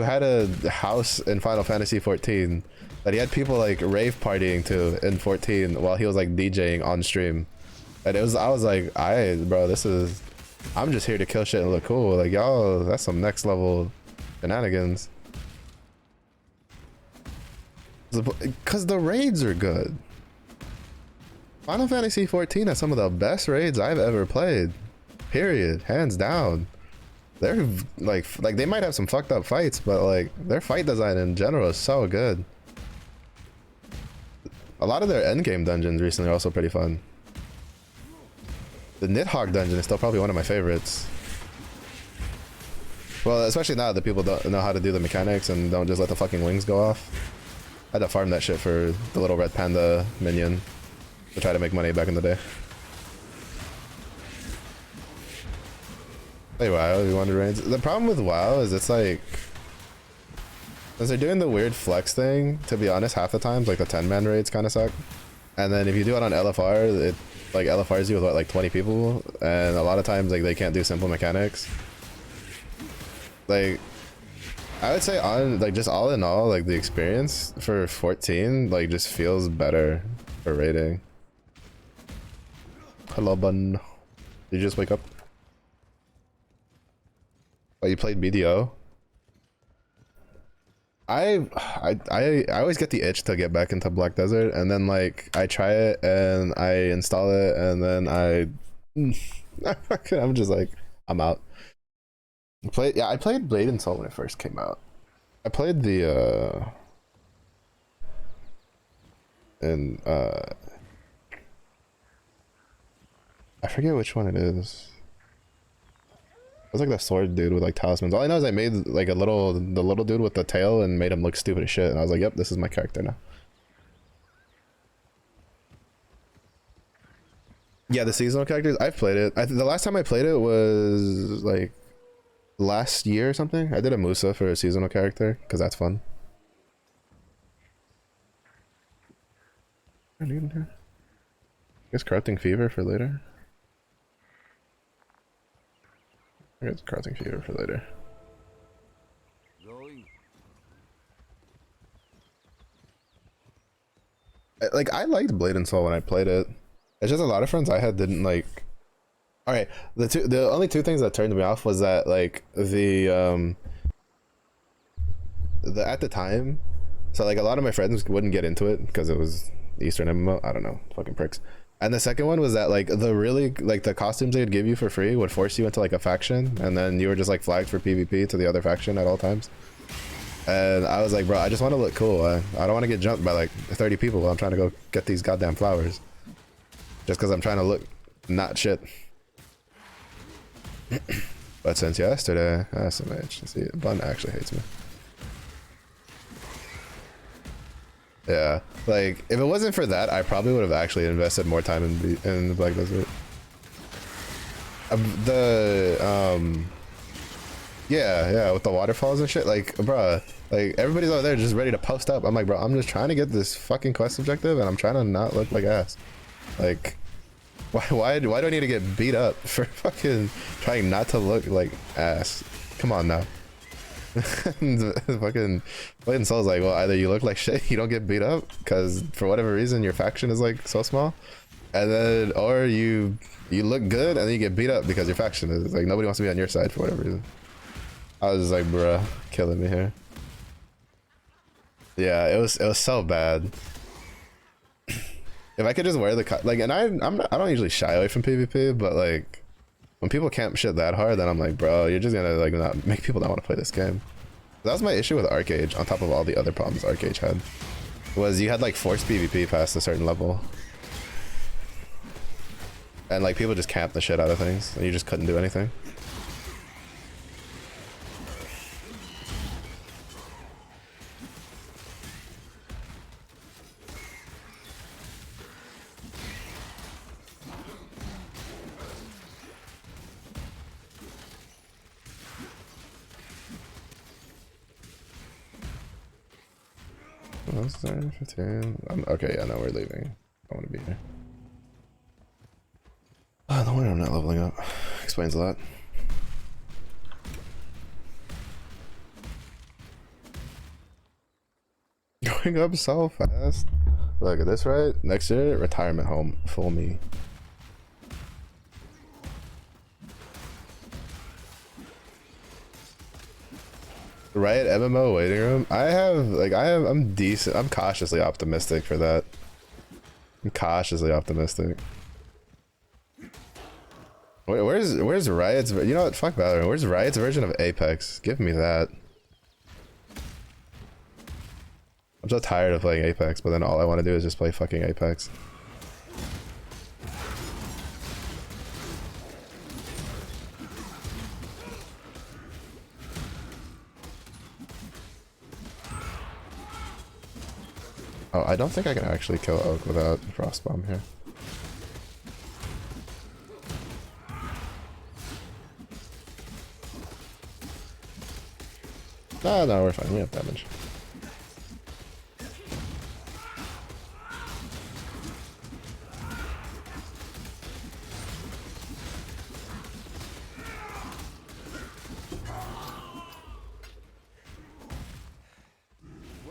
S1: had a house in Final Fantasy 14 that he had people like rave partying to in 14 while he was like DJing on stream, and I was like, bro, I'm just here to kill shit and look cool. Like, y'all, that's some next level shenanigans. Cause the raids are good. Final Fantasy 14 has some of the best raids I've ever played. Period. Hands down. They're like they might have some fucked up fights, but like their fight design in general is so good. A lot of their endgame dungeons recently are also pretty fun. The Nidhogg dungeon is still probably one of my favorites. Well, especially now that people don't know how to do the mechanics and don't just let the fucking wings go off. I had to farm that shit for the little red panda minion to try to make money back in the day. Hey, WoW, you wanted raids? The problem with WoW is it's like, as they're doing the weird flex thing, to be honest, half the times like the 10-man raids kind of suck. And then if you do it on LFR, it like LFRs you with what, like 20 people, and a lot of times like they can't do simple mechanics. Like, I would say on like just all in all, like the experience for 14 like just feels better for raiding. Hello, bun. Did you just wake up? Oh, you played BDO? I always get the itch to get back into Black Desert, and then like I try it and I install it, and then I'm just like, I'm out. I played Blade and Soul when it first came out. I played the I forget which one it is. It was like the sword dude with like talismans. All I know is I made like the little dude with the tail and made him look stupid as shit, and I was like, yep, this is my character now. Yeah, the seasonal characters, I've played it. The last time I played it was like last year or something. I did a Musa for a seasonal character because that's fun. I guess Corrupting Fever for later. I guess Corrupting Fever for later. Like, I liked Blade and Soul when I played it. It's just a lot of friends I had didn't like. All right, the only two things that turned me off was that like the at the time, so like a lot of my friends wouldn't get into it because it was Eastern MMO. I don't know, fucking pricks. And the second one was that like the costumes they'd give you for free would force you into like a faction, and then you were just like flagged for PvP to the other faction at all times. And I was like, bro, I just want to look cool. I don't want to get jumped by like 30 people while I'm trying to go get these goddamn flowers. Just because I'm trying to look not shit. But since yesterday, SMH, see, Bun actually hates me. Yeah, like if it wasn't for that, I probably would have actually invested more time in the Black Desert. Yeah, with the waterfalls and shit, like, bruh, like everybody's over there just ready to post up. I'm like, bro, I'm just trying to get this fucking quest objective, and I'm trying to not look like ass. Like, Why do I need to get beat up for fucking trying not to look like ass? Come on now. Fucking Blade Soul's like, well, either you look like shit, you don't get beat up, because for whatever reason your faction is like so small, and then or you look good and then you get beat up because your faction is like nobody wants to be on your side for whatever reason. I was just like, bruh, killing me here. Yeah, it was so bad. If I could just wear the like, and I don't usually shy away from PvP, but like when people camp shit that hard, then I'm like, bro, you're just gonna like not make people not want to play this game. That was my issue with Arcade, on top of all the other problems Arcade had, was you had like forced PvP past a certain level, and like people just camped the shit out of things, and you just couldn't do anything. What's there? 15. Okay, yeah, no, we're leaving. I want to be here. Oh, no wonder I'm not leveling up. Explains a lot. Going up so fast. Look at this, right? Next year, retirement home. Full me. Right, MMO waiting room. I'm decent. I'm cautiously optimistic for that. I'm cautiously optimistic. Where's Riot's? You know what? Fuck Valorant. Where's Riot's version of Apex? Give me that. I'm so tired of playing Apex, but then all I want to do is just play fucking Apex. Oh, I don't think I can actually kill Oak without Frostbomb here. No, we're fine. We have damage.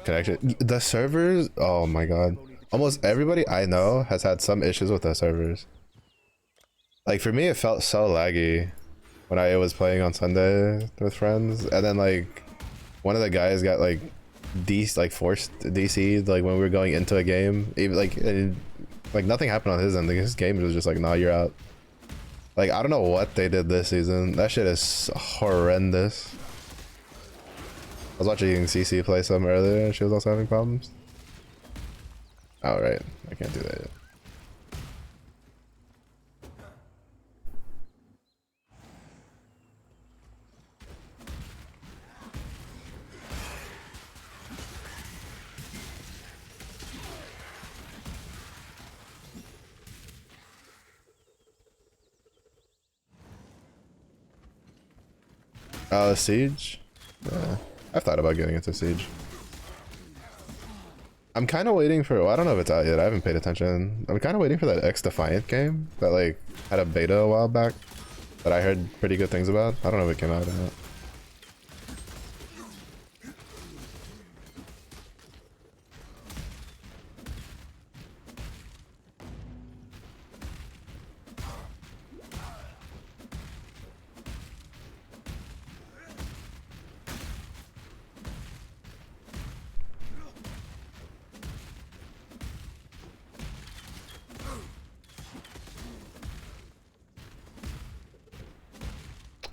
S1: Connection. The servers, oh my god. Almost everybody I know has had some issues with the servers. Like for me, it felt so laggy when I was playing on Sunday with friends, and then like one of the guys got like forced DC'd like when we were going into a game. Even like nothing happened on his end. Like, his game was just like, nah, you're out. Like I don't know what they did this season. That shit is horrendous. I was watching CC play some earlier and she was also having problems. Oh, right. I can't do that yet. Siege? Yeah. I've thought about getting into Siege. I'm kind of waiting for, well, I don't know if it's out yet, I haven't paid attention. I'm kind of waiting for that X-Defiant game that like had a beta a while back that I heard pretty good things about. I don't know if it came out or not.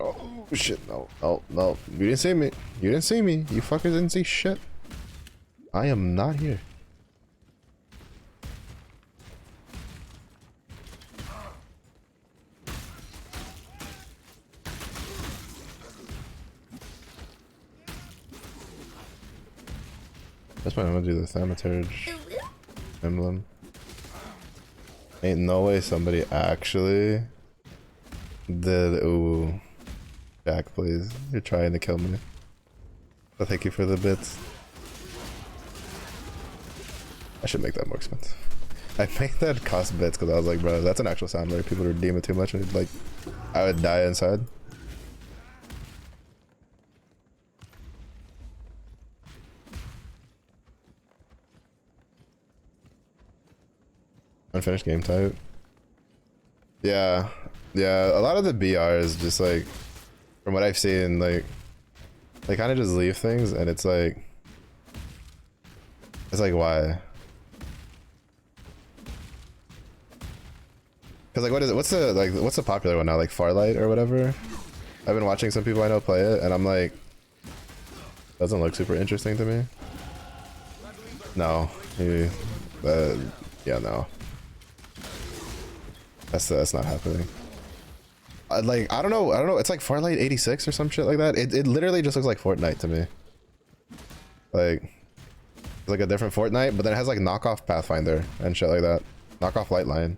S1: Oh shit, no. You didn't see me. You didn't see me. You fuckers didn't see shit. I am not here. That's why I'm gonna do the Thaumaturge emblem. Ain't no way somebody actually did. Ooh. Jack, please. You're trying to kill me. But thank you for the bits. I should make that more expensive. I made that cost bits because I was like, bro, that's an actual sound where people redeem it too much and like I would die inside. Unfinished game type. Yeah. Yeah, a lot of the BR is just like, from what I've seen, like, they kind of just leave things and it's like why? Cause like what is it? What's the popular one now? Like Farlight or whatever? I've been watching some people I know play it and I'm like, doesn't look super interesting to me. No. Yeah, no. That's not happening. Like I don't know. It's like Farlight 86 or some shit like that. It literally just looks like Fortnite to me. Like it's like a different Fortnite, but then it has like knockoff Pathfinder and shit like that. Knockoff Lightline.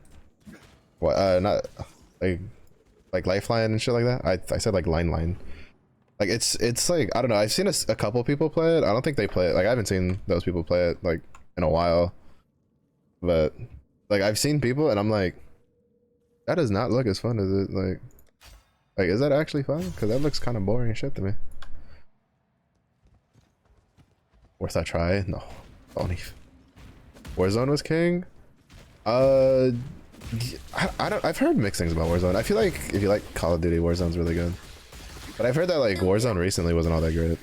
S1: What? Not like Lifeline and shit like that. I said like line. Like it's like I don't know. I've seen a couple people play it. I don't think they play it. Like I haven't seen those people play it like in a while. But like I've seen people and I'm like, that does not look as fun as it like is that actually fun? Because that looks kind of boring shit to me. Worth a try? No. Only Warzone was king. I don't. I've heard mixed things about Warzone. I feel like if you like Call of Duty, Warzone's really good. But I've heard that like Warzone recently wasn't all that great.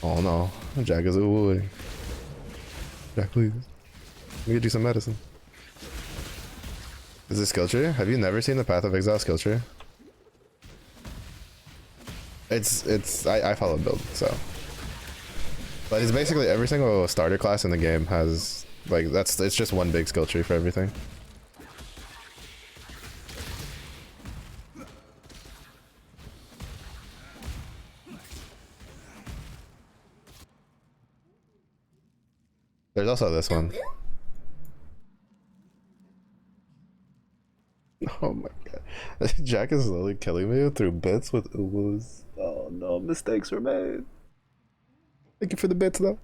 S1: Oh no, Jack is ooh. Jack, please. Let me get you some medicine. Is this skill tree? Have you never seen the Path of Exile skill tree? I follow build, so. But it's basically every single starter class in the game has like it's just one big skill tree for everything. There's also this one. Oh my god. Jack is slowly killing me through bits with Uwus. Oh no, mistakes were made. Thank you for the bits though.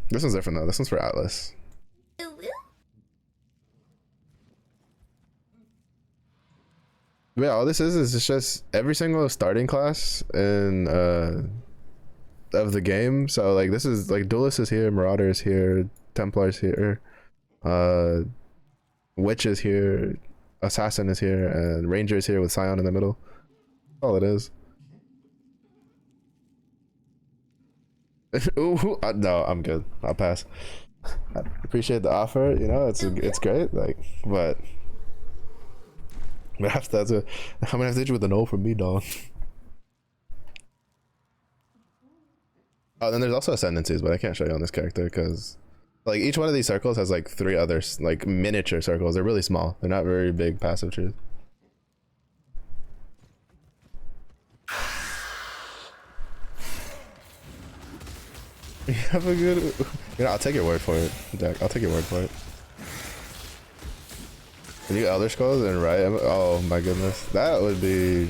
S1: This one's different though. This one's for Atlas. Yeah, all this is it's just every single starting class in of the game. So like this is like Duelist is here, Marauder is here, Templar's here, Witch is here, Assassin is here, and Ranger is here with Scion in the middle. That's all it is. Ooh, no, I'm good. I'll pass. I appreciate the offer. You know, it's great. Like, but after that, I'm gonna have to hit you with a no from me, dog. Oh, then there's also ascendancies, but I can't show you on this character because, like, each one of these circles has like 3 others, like miniature circles. They're really small. They're not very big passive trees. You have a good. You know, I'll take your word for it, Jack. I'll take your word for it. Can you Elder Scrolls and Riot? Oh my goodness, that would be.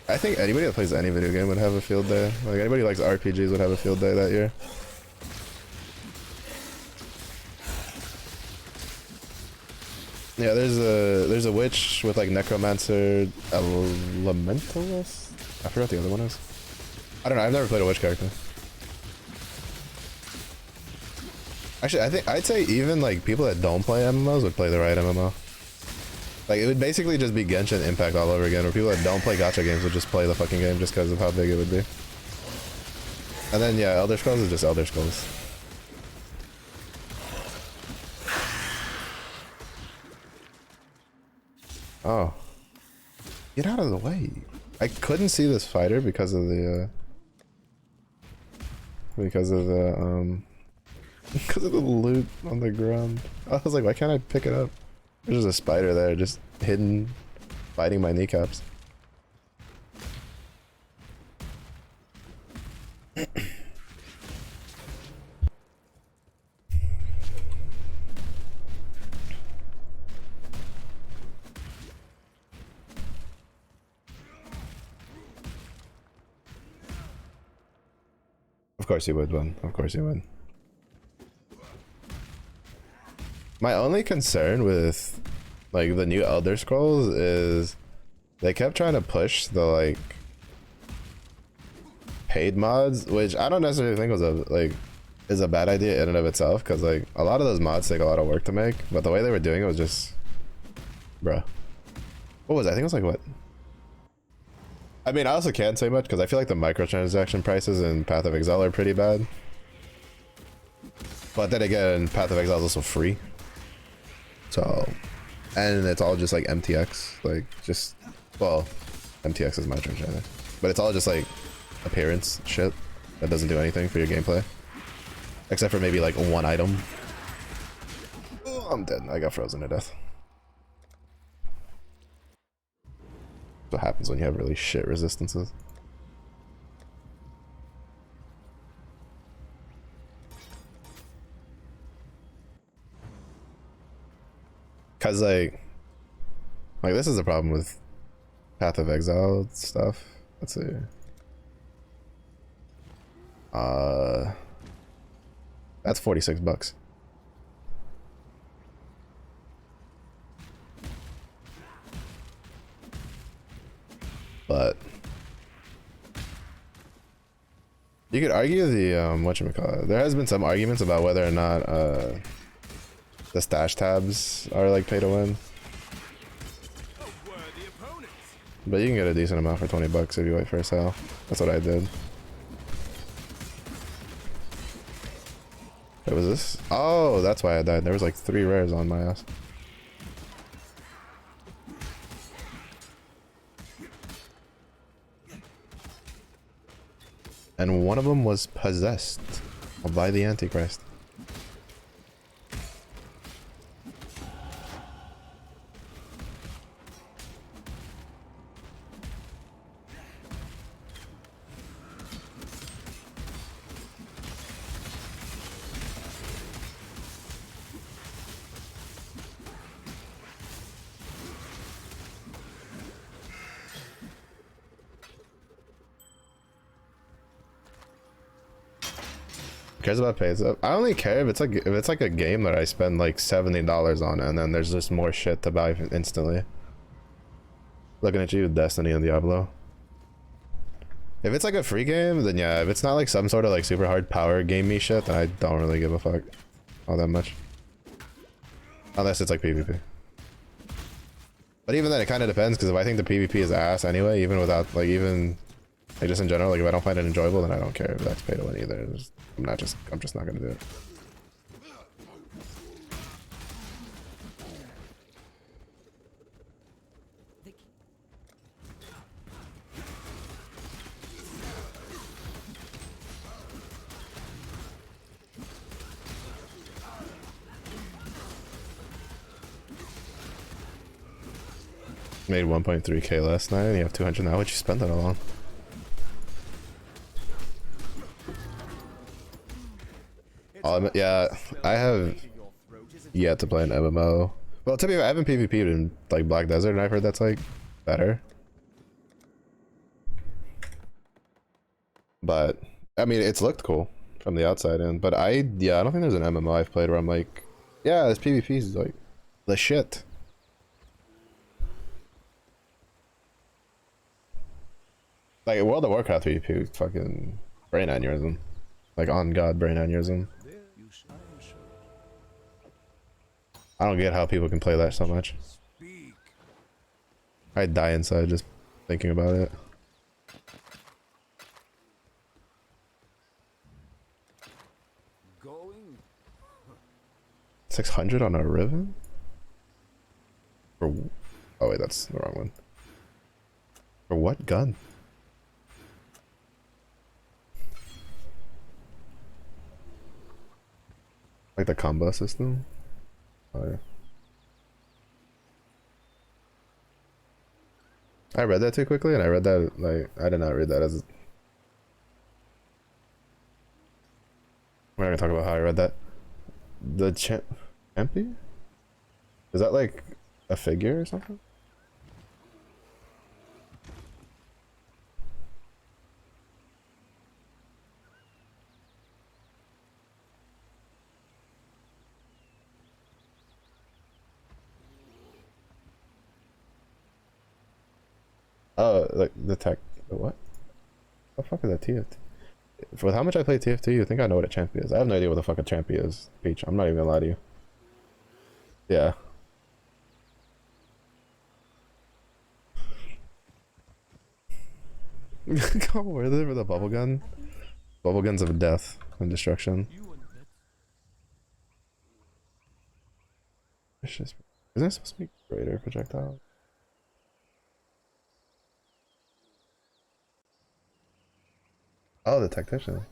S1: I think anybody that plays any video game would have a field day. Like anybody who likes RPGs would have a field day that year. Yeah, there's a witch with like necromancer, elementalist. I forgot the other one is. I don't know. I've never played a witch character. Actually, I'd say even like people that don't play MMOs would play the right MMO. Like it would basically just be Genshin Impact all over again, where people that don't play gacha games would just play the fucking game just because of how big it would be. And then yeah, Elder Scrolls is just Elder Scrolls. Oh. Get out of the way. I couldn't see this fighter because of the because of the loot on the ground. I was like, why can't I pick it up? There's just a spider there, just hidden, biting my kneecaps. Of course you would, win. Of course you would. My only concern with like the new Elder Scrolls is they kept trying to push the like paid mods, which I don't necessarily think was is a bad idea in and of itself, because like a lot of those mods take a lot of work to make, but the way they were doing it was just, bruh. What was it? I think it was like what? I mean, I also can't say much because I feel like the microtransaction prices in Path of Exile are pretty bad. But then again, Path of Exile is also free. So, and it's all just like MTX, like just, well, MTX is microtransaction, but it's all just like appearance shit that doesn't do anything for your gameplay. Except for maybe like one item. Oh, I'm dead. I got frozen to death. What happens when you have really shit resistances. Cause like this is the problem with Path of Exile stuff. Let's see. That's $46. But you could argue the whatchamacallit. There has been some arguments about whether or not the stash tabs are like pay to win. But you can get a decent amount for $20 if you wait for a sale. That's what I did. What was this? Oh, that's why I died. There was like 3 rares on my ass. And one of them was possessed by the Antichrist. Cares about pays up. I only care if it's like a game that I spend like $70 on and then there's just more shit to buy instantly. Looking at you, Destiny and Diablo. If it's like a free game, then yeah. If it's not like some sort of like super hard power gamey shit, then I don't really give a fuck all that much. Unless it's like PvP. But even then, it kind of depends, because if I think the PvP is ass anyway, even without like like just in general, like if I don't find it enjoyable, then I don't care if that's pay to win either. I'm just not gonna do it. Made 1.3k last night and you have 200 now. What'd you spend that all on? Yeah, I have yet to play an MMO. Well, to be fair, I haven't PvP'd in like Black Desert, and I've heard that's like better. But I mean, it's looked cool from the outside in. But I don't think there's an MMO I've played where I'm like, yeah, this PvP is like the shit. Like World of Warcraft PvP, fucking brain aneurysm. Like on God, brain aneurysm. I don't get how people can play that so much. I'd die inside just thinking about it. 600 on a Riven? For, oh wait, that's the wrong one. For what gun? Like the combo system? Oh yeah. I read that too quickly, and I read that like I did not read that as. We're not gonna talk about how I read that. The Champy? Is that like a figure or something? Oh, like the tech. What? What the fuck is that TFT? With how much I play TFT, you think I know what a champ is? I have no idea what the fuck a champ is, Peach. I'm not even gonna lie to you. Yeah. Go where they for the bubble gun? Bubble guns of death and destruction. It's just, isn't it supposed to be greater projectile? Oh, the tactician.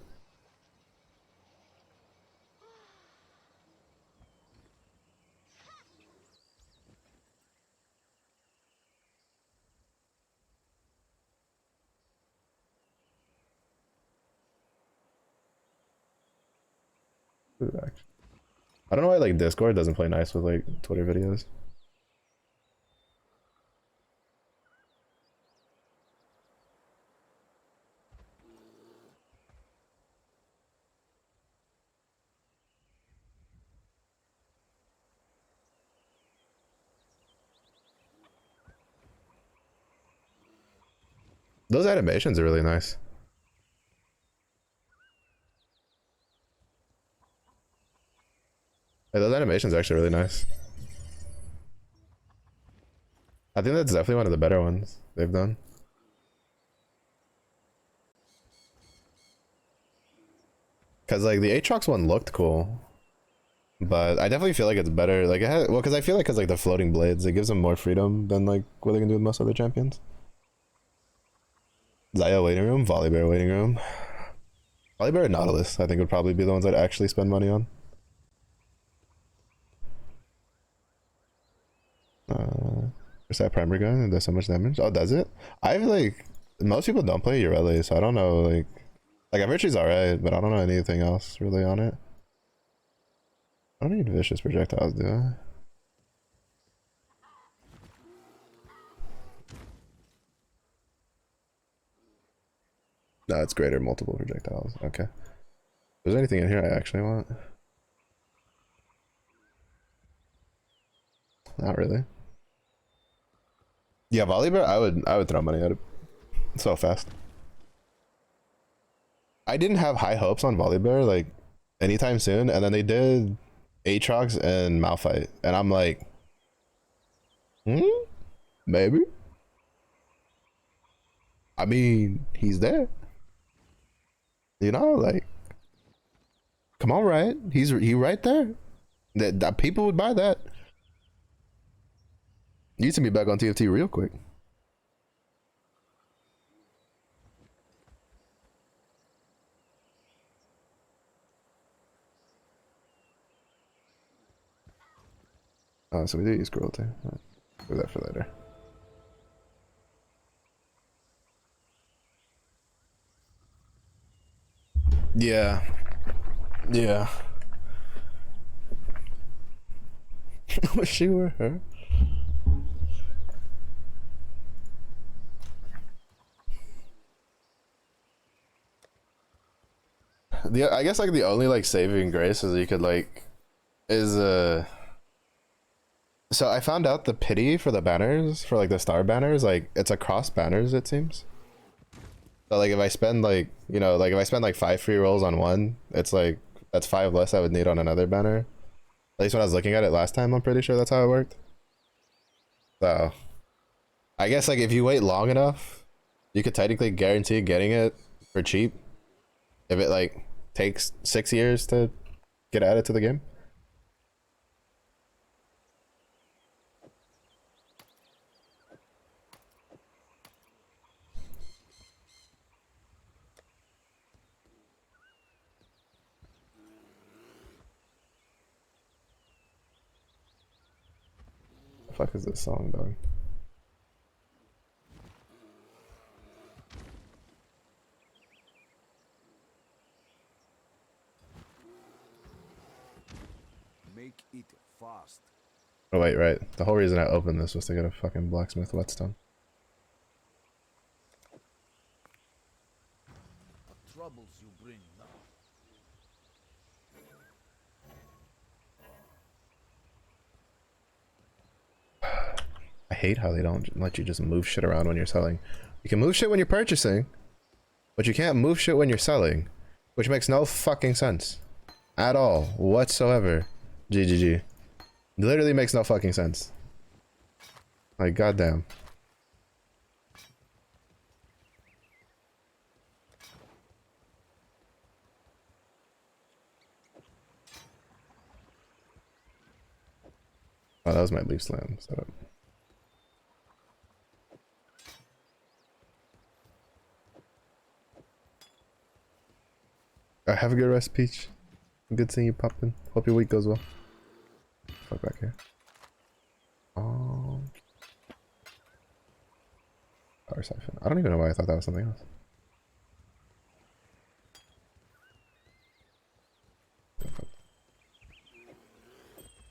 S1: I don't know why like Discord doesn't play nice with like Twitter videos. Those animations are really nice. Yeah, those animations are actually really nice. I think that's definitely one of the better ones they've done. Cause like the Aatrox one looked cool, but I definitely feel like it's better. Like it has, well, cause I feel like cause like the floating blades, it gives them more freedom than like what they can do with most other champions. Xayah waiting room, Volibear waiting room. Volibear and Nautilus, I think would probably be the ones I'd actually spend money on. Where's that primer gun? It does so much damage. Oh, does it? I feel like most people don't play Urele, so I don't know. Like Avirtue's alright, but I don't know anything else really on it. I don't need vicious projectiles, do I? No, it's greater multiple projectiles. Okay. Is there anything in here I actually want? Not really. Yeah, Volibear, I would throw money at it so fast. I didn't have high hopes on Volibear like anytime soon, and then they did Aatrox and Malphite, and I'm like, maybe. I mean, he's there. You know, like, come on, right? He right there. That people would buy that. You used to be back on TFT real quick. Oh, so we do use cruelty. Do that for later. Yeah. Yeah. Wish she were her. I guess like the only like saving grace is you could like is so I found out the pity for the banners for like the star banners, like it's across banners it seems. So like if I spend like, you know, like if I spend like 5 free rolls on one, it's like that's 5 less I would need on another banner. At least when I was looking at it last time, I'm pretty sure that's how it worked. So I guess like if you wait long enough, you could technically guarantee getting it for cheap. If it like takes 6 years to get added to the game. The fuck is this song, dog?
S2: Make it fast.
S1: Oh wait, right. The whole reason I opened this was to get a fucking blacksmith whetstone.
S2: The troubles you bring now.
S1: I hate how they don't let you just move shit around when you're selling. You can move shit when you're purchasing, but you can't move shit when you're selling, which makes no fucking sense at all whatsoever. GGG. It literally makes no fucking sense. Like, goddamn. Oh, that was my leaf slam setup. Have a good rest, Peach. Good seeing you pop in. Hope your week goes well. Fuck back here. Oh. Power siphon. I don't even know why I thought that was something else.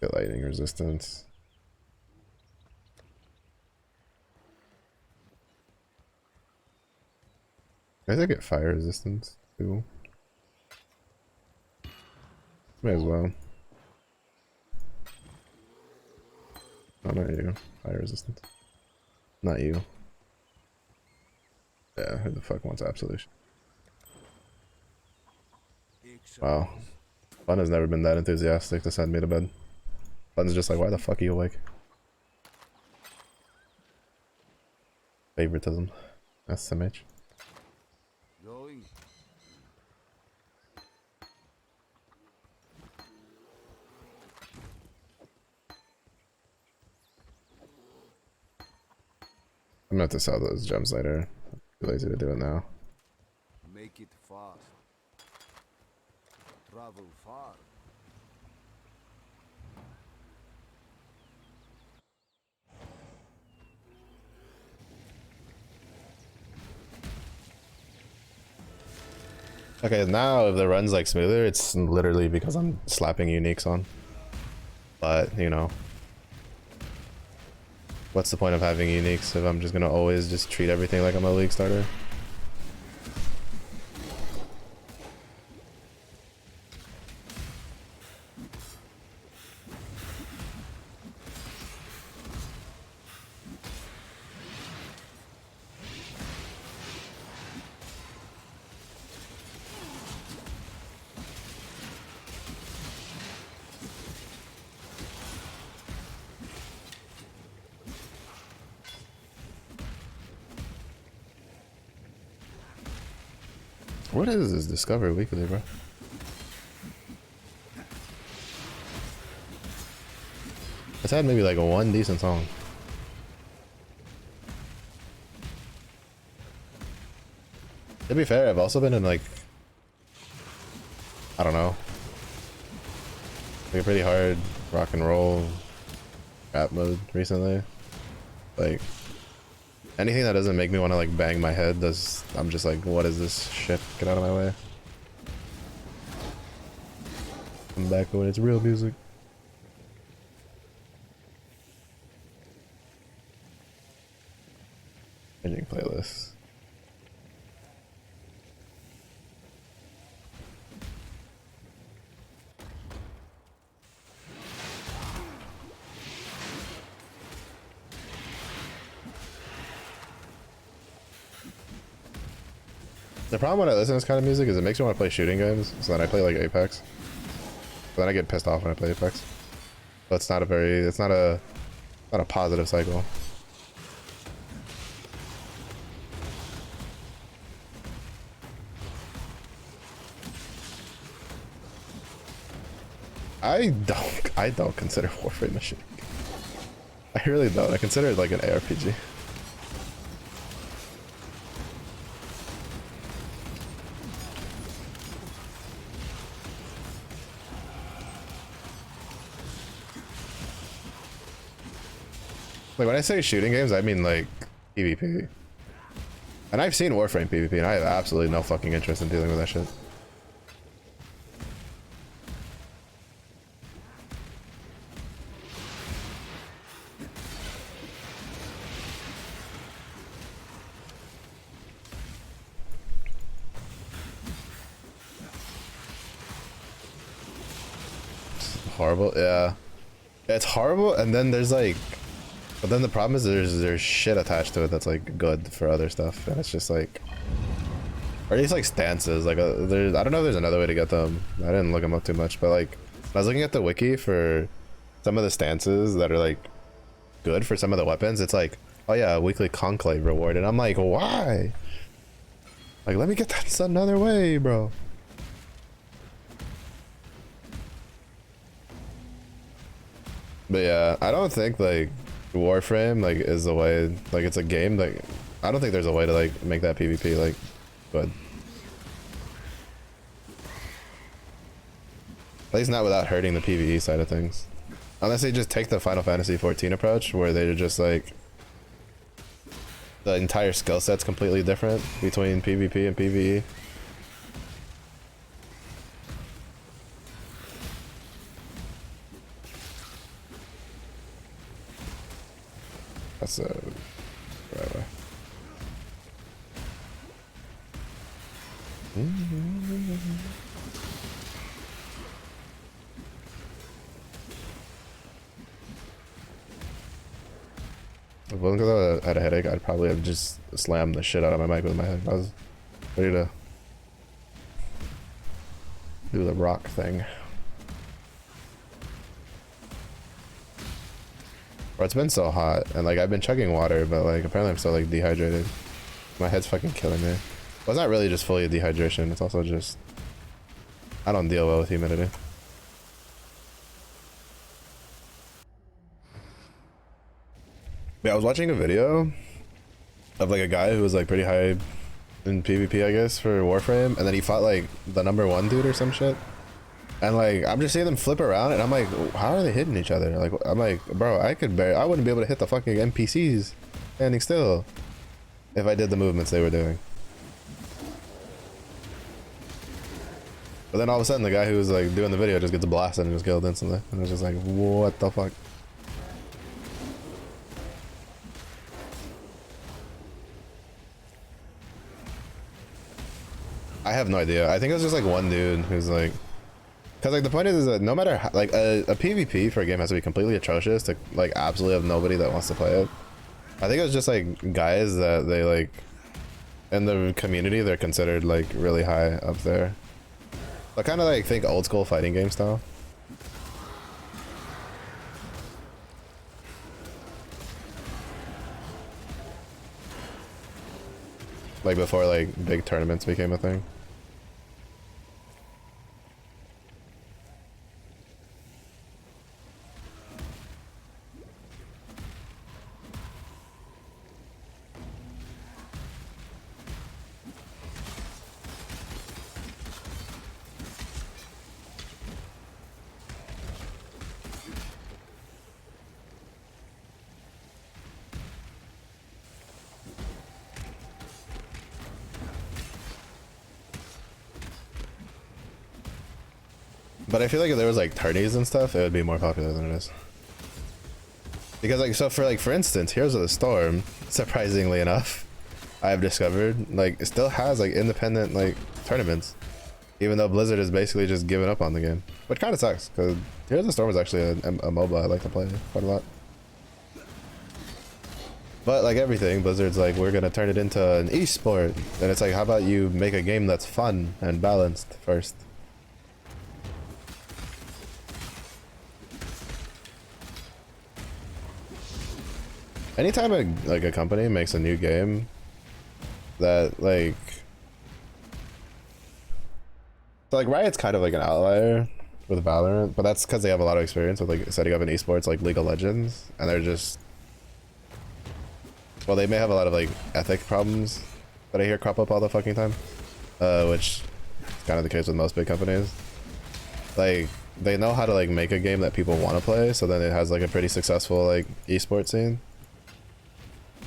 S1: Get lightning resistance. I think I get fire resistance too. May as well. Oh, not you. Fire resistance. Not you. Yeah, who the fuck wants absolution? Wow. Fun has never been that enthusiastic to send me to bed. Fun's just like, why the fuck are you awake? Favoritism. SMH.
S2: Going.
S1: I'm gonna have to sell those gems later. I'm too lazy to do it now.
S2: Make it fast. Travel far.
S1: Okay, now if the run's like smoother, it's literally because I'm slapping uniques on. But, you know. What's the point of having uniques if I'm just gonna always just treat everything like I'm a league starter? What is this Discover Weekly, bro? It's had maybe like one decent song. To be fair, I've also been in like, I don't know, like a pretty hard rock and roll rap mode recently. Like, anything that doesn't make me want to like bang my head does. I'm just like, what is this shit? Get out of my way. Come back when it's real music. Changing playlists. The problem when I listen to this kind of music is it makes me want to play shooting games, so then I play like Apex. But then I get pissed off when I play Apex. So it's not a very, it's not a positive cycle. I don't consider Warframe a shooting game. I really don't. I consider it like an ARPG. Like when I say shooting games, I mean like PvP. And I've seen Warframe PvP and I have absolutely no fucking interest in dealing with that shit. It's horrible, yeah. It's horrible, and then there's like But then the problem is there's shit attached to it that's like good for other stuff, and it's just like, or at least like stances. Like there's, I don't know if there's another way to get them. I didn't look them up too much, but like I was looking at the wiki for some of the stances that are like good for some of the weapons. It's like, oh yeah, a weekly conclave reward, and I'm like, why? Like, let me get that another way, bro. But yeah, I don't think like Warframe like is the way. Like it's a game. Like I don't think there's a way to like make that PvP like good. At least not without hurting the PvE side of things. Unless they just take the Final Fantasy XIV approach, where they're just like the entire skill set's completely different between PvP and PvE. That's a right way. If it wasn't because I had a headache, I'd probably have just slammed the shit out of my mic with my head. I was ready to do the rock thing. Bro, it's been so hot, and like I've been chugging water, but like apparently I'm still like dehydrated. My head's fucking killing me. Well, it's not really just fully dehydration, it's also just I don't deal well with humidity. Yeah, I was watching a video of like a guy who was like pretty high in PvP, I guess, for Warframe, and then he fought like the #1 dude or some shit. And like I'm just seeing them flip around, and I'm like, how are they hitting each other? Like I'm like, bro, I wouldn't be able to hit the fucking NPCs standing still if I did the movements they were doing. But then all of a sudden, the guy who was like doing the video just gets blasted and just killed instantly, and I was just like, what the fuck? I have no idea. I think it was just like one dude who's like, because like the point is that no matter how, like a PvP for a game has to be completely atrocious to like absolutely have nobody that wants to play it. I think it was just like guys that they like in the community, they're considered like really high up there. I kind of like think old school fighting game style. Like before like big tournaments became a thing. But I feel like if there was like tourneys and stuff, it would be more popular than it is. Because like, so for instance, Heroes of the Storm, surprisingly enough, I've discovered like it still has like independent like tournaments, even though Blizzard has basically just given up on the game, which kind of sucks because Heroes of the Storm is actually a MOBA I like to play quite a lot. But like everything, Blizzard's like, we're gonna turn it into an esport, and it's like, how about you make a game that's fun and balanced first? Anytime a company makes a new game that like, so like Riot's kind of like an outlier with Valorant, but that's because they have a lot of experience with like setting up an esports like League of Legends, and they're just, well, they may have a lot of like ethic problems that I hear crop up all the fucking time, which is kind of the case with most big companies. Like they know how to like make a game that people want to play, so then it has like a pretty successful like esports scene.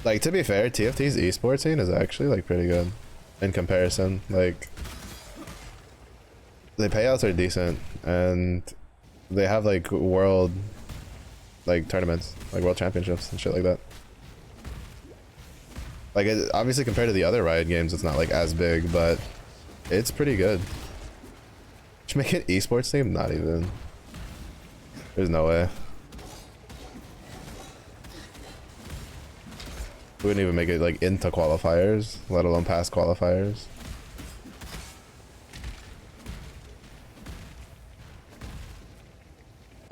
S1: Like, to be fair, TFT's esports scene is actually like pretty good in comparison. Like, the payouts are decent, and they have like world like tournaments, like world championships and shit like that. Like, obviously compared to the other Riot games, it's not like as big, but it's pretty good. Should make it esports team? Not even. There's no way. We wouldn't even make it like into qualifiers, let alone past qualifiers.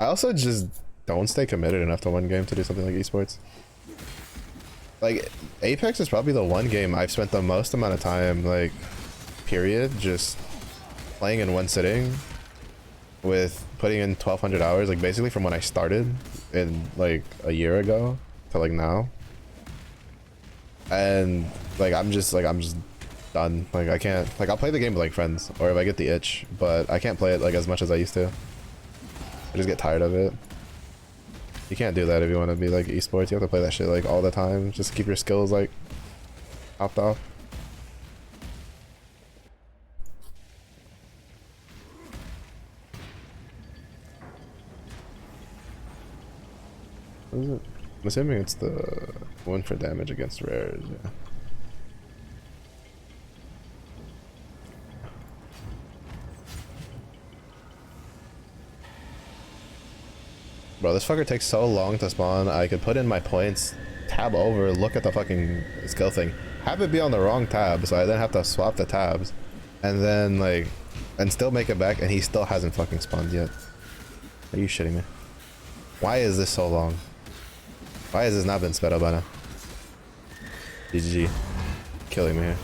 S1: I also just don't stay committed enough to one game to do something like esports. Like, Apex is probably the one game I've spent the most amount of time, like, period, just playing in one sitting with putting in 1,200 hours, like, basically from when I started in, like, a year ago to, like, now. And, like, I'm just done. Like, I can't, like, I'll play the game with, like, friends, or if I get the itch, but I can't play it, like, as much as I used to. I just get tired of it. You can't do that if you want to be like esports. You have to play that shit like all the time just to keep your skills like topped off. What is it? I'm assuming it's the one for damage against rares. Yeah. Bro, this fucker takes so long to spawn. I could put in my points, tab over, look at the fucking skill thing, have it be on the wrong tab, so I then have to swap the tabs, and then like, and still make it back, and he still hasn't fucking spawned yet. Are you shitting me? Why is this so long? Why has this not been sped up by now? GG. Killing me here.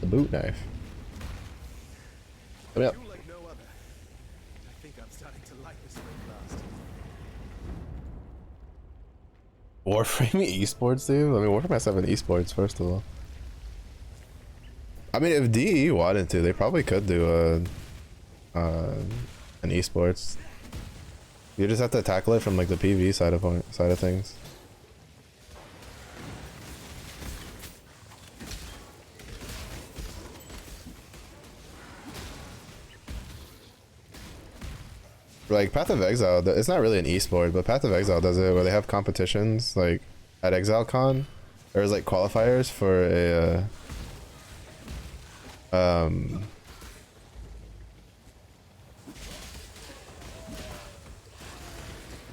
S1: Boot knife. Let me up.
S2: You like no other. I think I'm starting to like this ring blast.
S1: Warframe esports, dude? I mean, Warframe has to have an esports, first of all. I mean, if DE wanted to, they probably could do an esports. You just have to tackle it from like the PV side of things. Like Path of Exile, it's not really an esport, but Path of Exile does it where they have competitions like at ExileCon, or like qualifiers for a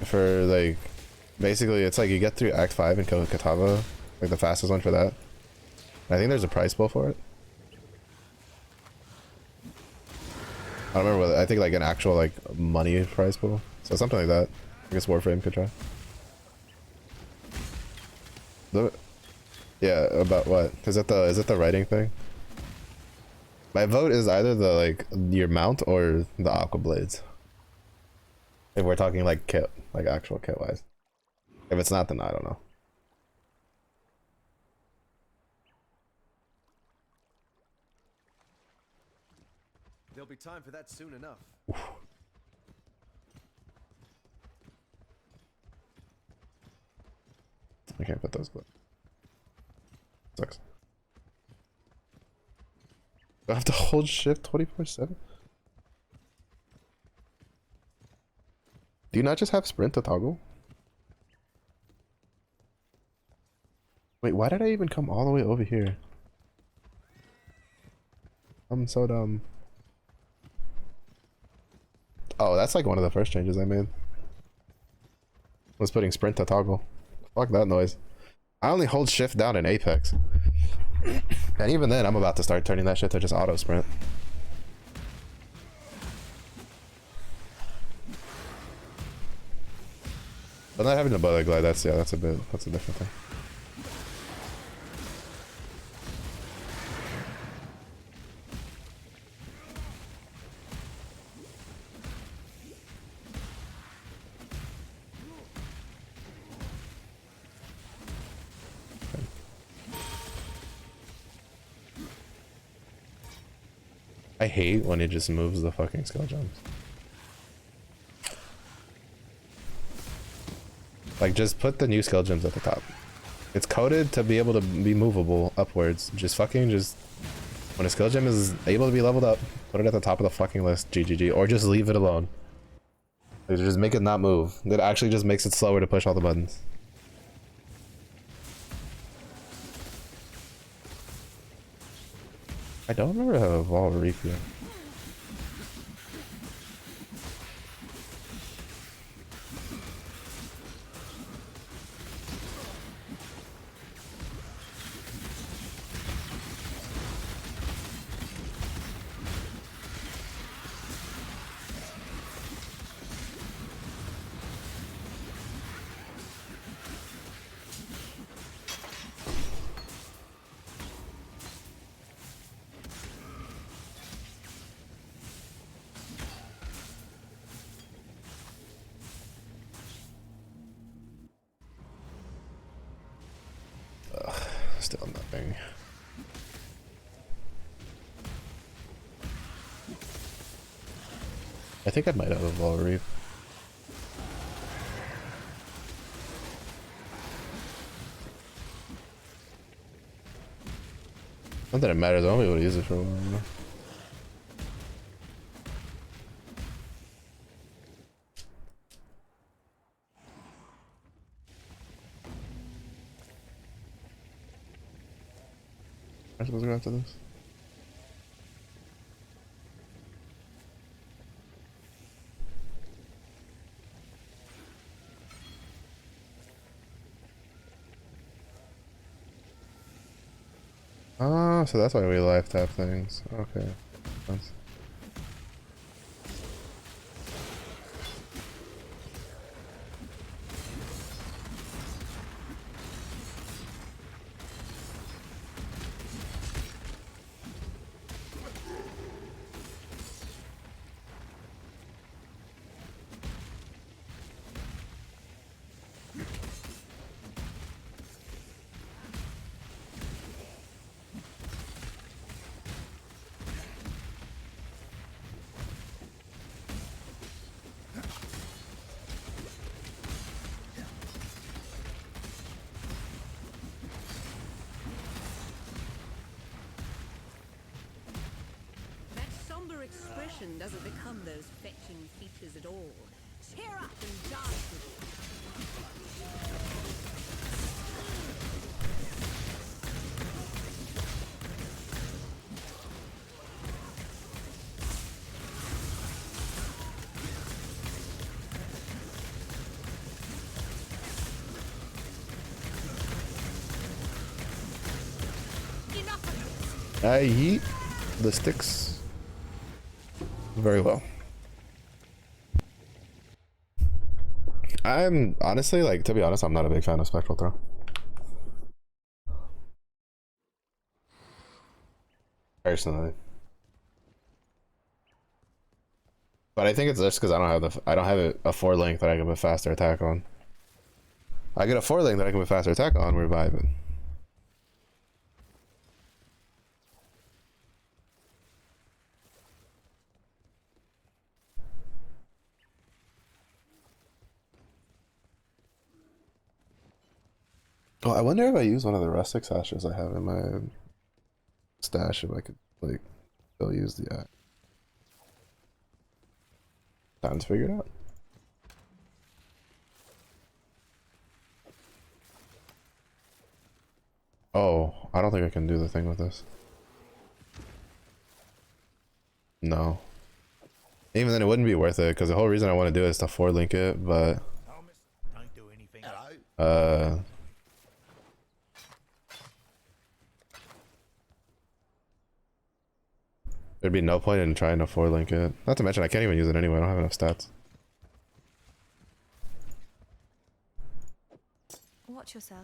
S1: for like basically it's like you get through Act 5 and kill Katava, like the fastest one for that. I think there's a prize pool for it. I don't remember what, I think like an actual like money prize pool. So something like that. I guess Warframe could try. Yeah, about what? Is it the writing thing? My vote is either the like your mount or the Aqua Blades. If we're talking like kit, like actual kit wise. If it's not, then I don't know.
S2: There'll be time for that soon enough.
S1: I can't put those, but sucks. Do I have to hold shift 24/7? Do you not just have sprint to toggle? Wait, why did I even come all the way over here? I'm so dumb. Oh, that's like one of the first changes I made. Was putting sprint to toggle. Fuck that noise. I only hold shift down in Apex. And even then, I'm about to start turning that shit to just auto sprint. But not having the bullet glide, that's a different thing. I hate when it just moves the fucking skill jumps. Like, just put the new skill gems at the top. It's coded to be able to be movable upwards. Just fucking just when a skill gem is able to be leveled up, put it at the top of the fucking list, GGG, or just leave it alone. Like, just make it not move. That actually just makes it slower to push all the buttons. I don't remember how to evolve Reef yet. Still nothing. I think I might have evolved Reef. Not that it matters, I won't be able to use it for a while. Am I supposed to go after this? Ah, so that's why we life tap things. Okay. That's...
S4: That somber expression doesn't become those fetching features at all. Tear up and dance with it. Enough of it.
S1: I eat the sticks very well. I'm honestly, like, to be honest, I'm not a big fan of Spectral Throw. Personally. But I think it's just because I don't have a 4 link that I can put faster attack on. I get a 4 link that I can put faster attack on, we're vibing. Oh, I wonder if I use one of the rustic sashes I have in my stash, if I could, like, still use the time to figure it out. Oh, I don't think I can do the thing with this. No. Even then, it wouldn't be worth it, because the whole reason I want to do it is to 4 link it, but...
S5: Don't do anything.
S1: There'd be no point in trying to 4 link it. Not to mention, I can't even use it anyway, I don't have enough stats.
S3: Watch yourself.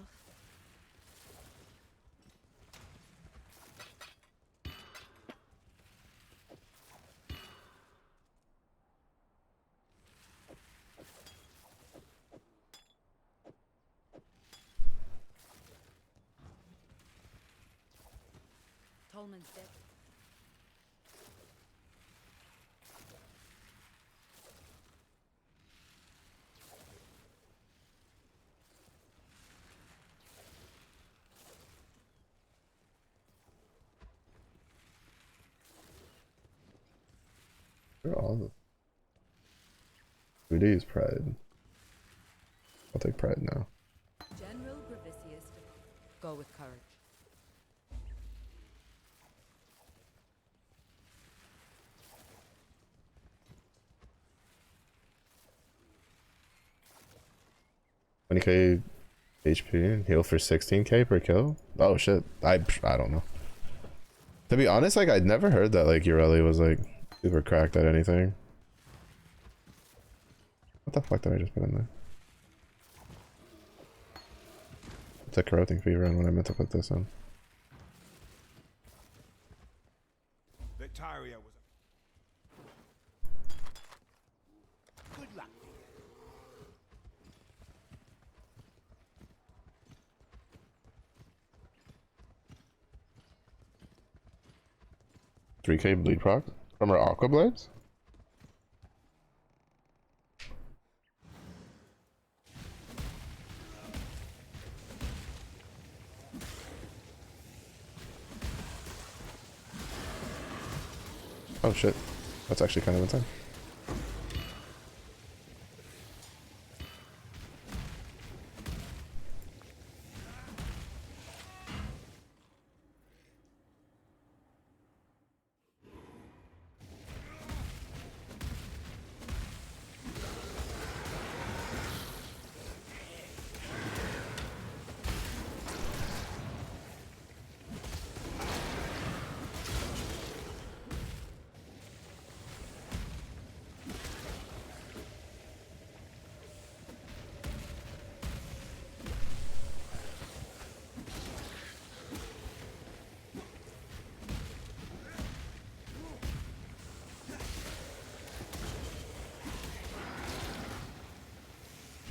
S4: Tolman's dead.
S1: for all of it. Use pride. I'll take pride now.
S4: General Bravisius. Go with courage.
S1: $20k HP, heal for 16k per kill. Oh shit, I don't know. To be honest, like I'd never heard that like Ureli was like super cracked at anything. What the fuck did I just put in there? It's a corrupting fever and when I meant to put this in.
S5: Victaria was a... Good luck.
S1: 3k bleed proc from her aqua blades? Oh shit, that's actually kind of insane.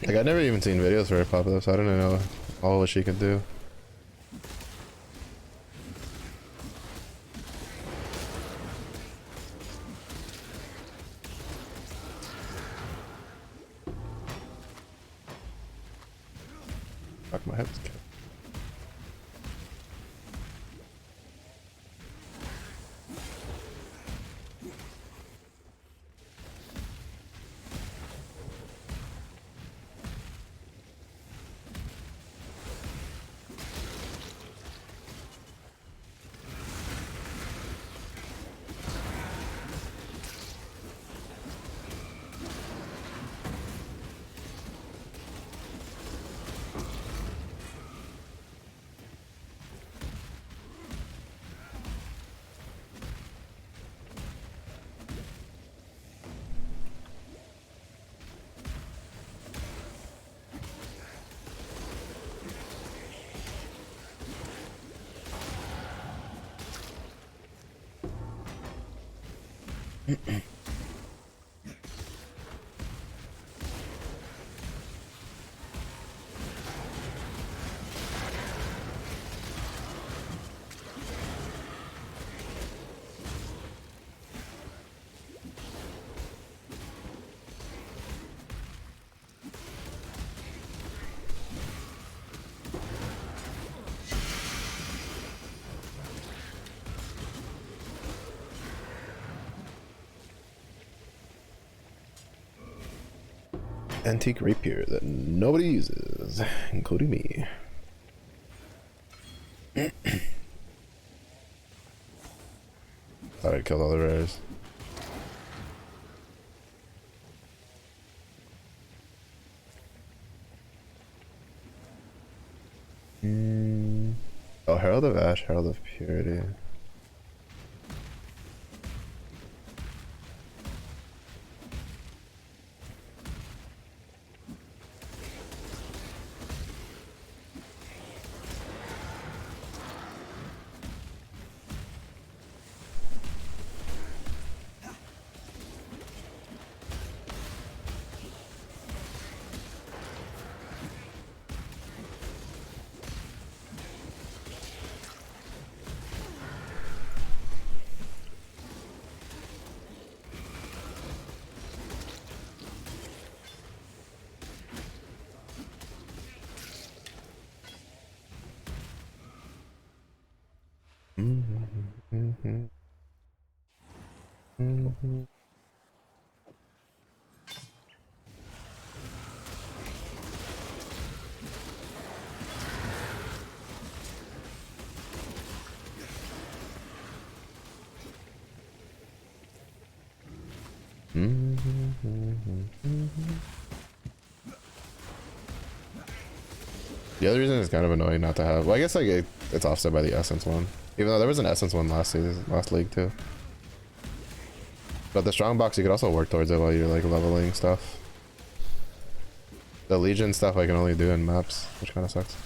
S1: Like I'd never even seen videos for her pop up, so I don't know all what she could do. Fuck, my head's kicked. Antique rapier that nobody uses, including me. Thought I'd killed all the rares. Oh, Herald of Ash, Herald of Purity. The other reason is kind of annoying not to have. Well, I guess like it's offset by the essence one, even though there was an essence one last season, last league too. But the strong box you could also work towards it while you're like leveling stuff. The Legion stuff I can only do in maps, which kind of sucks.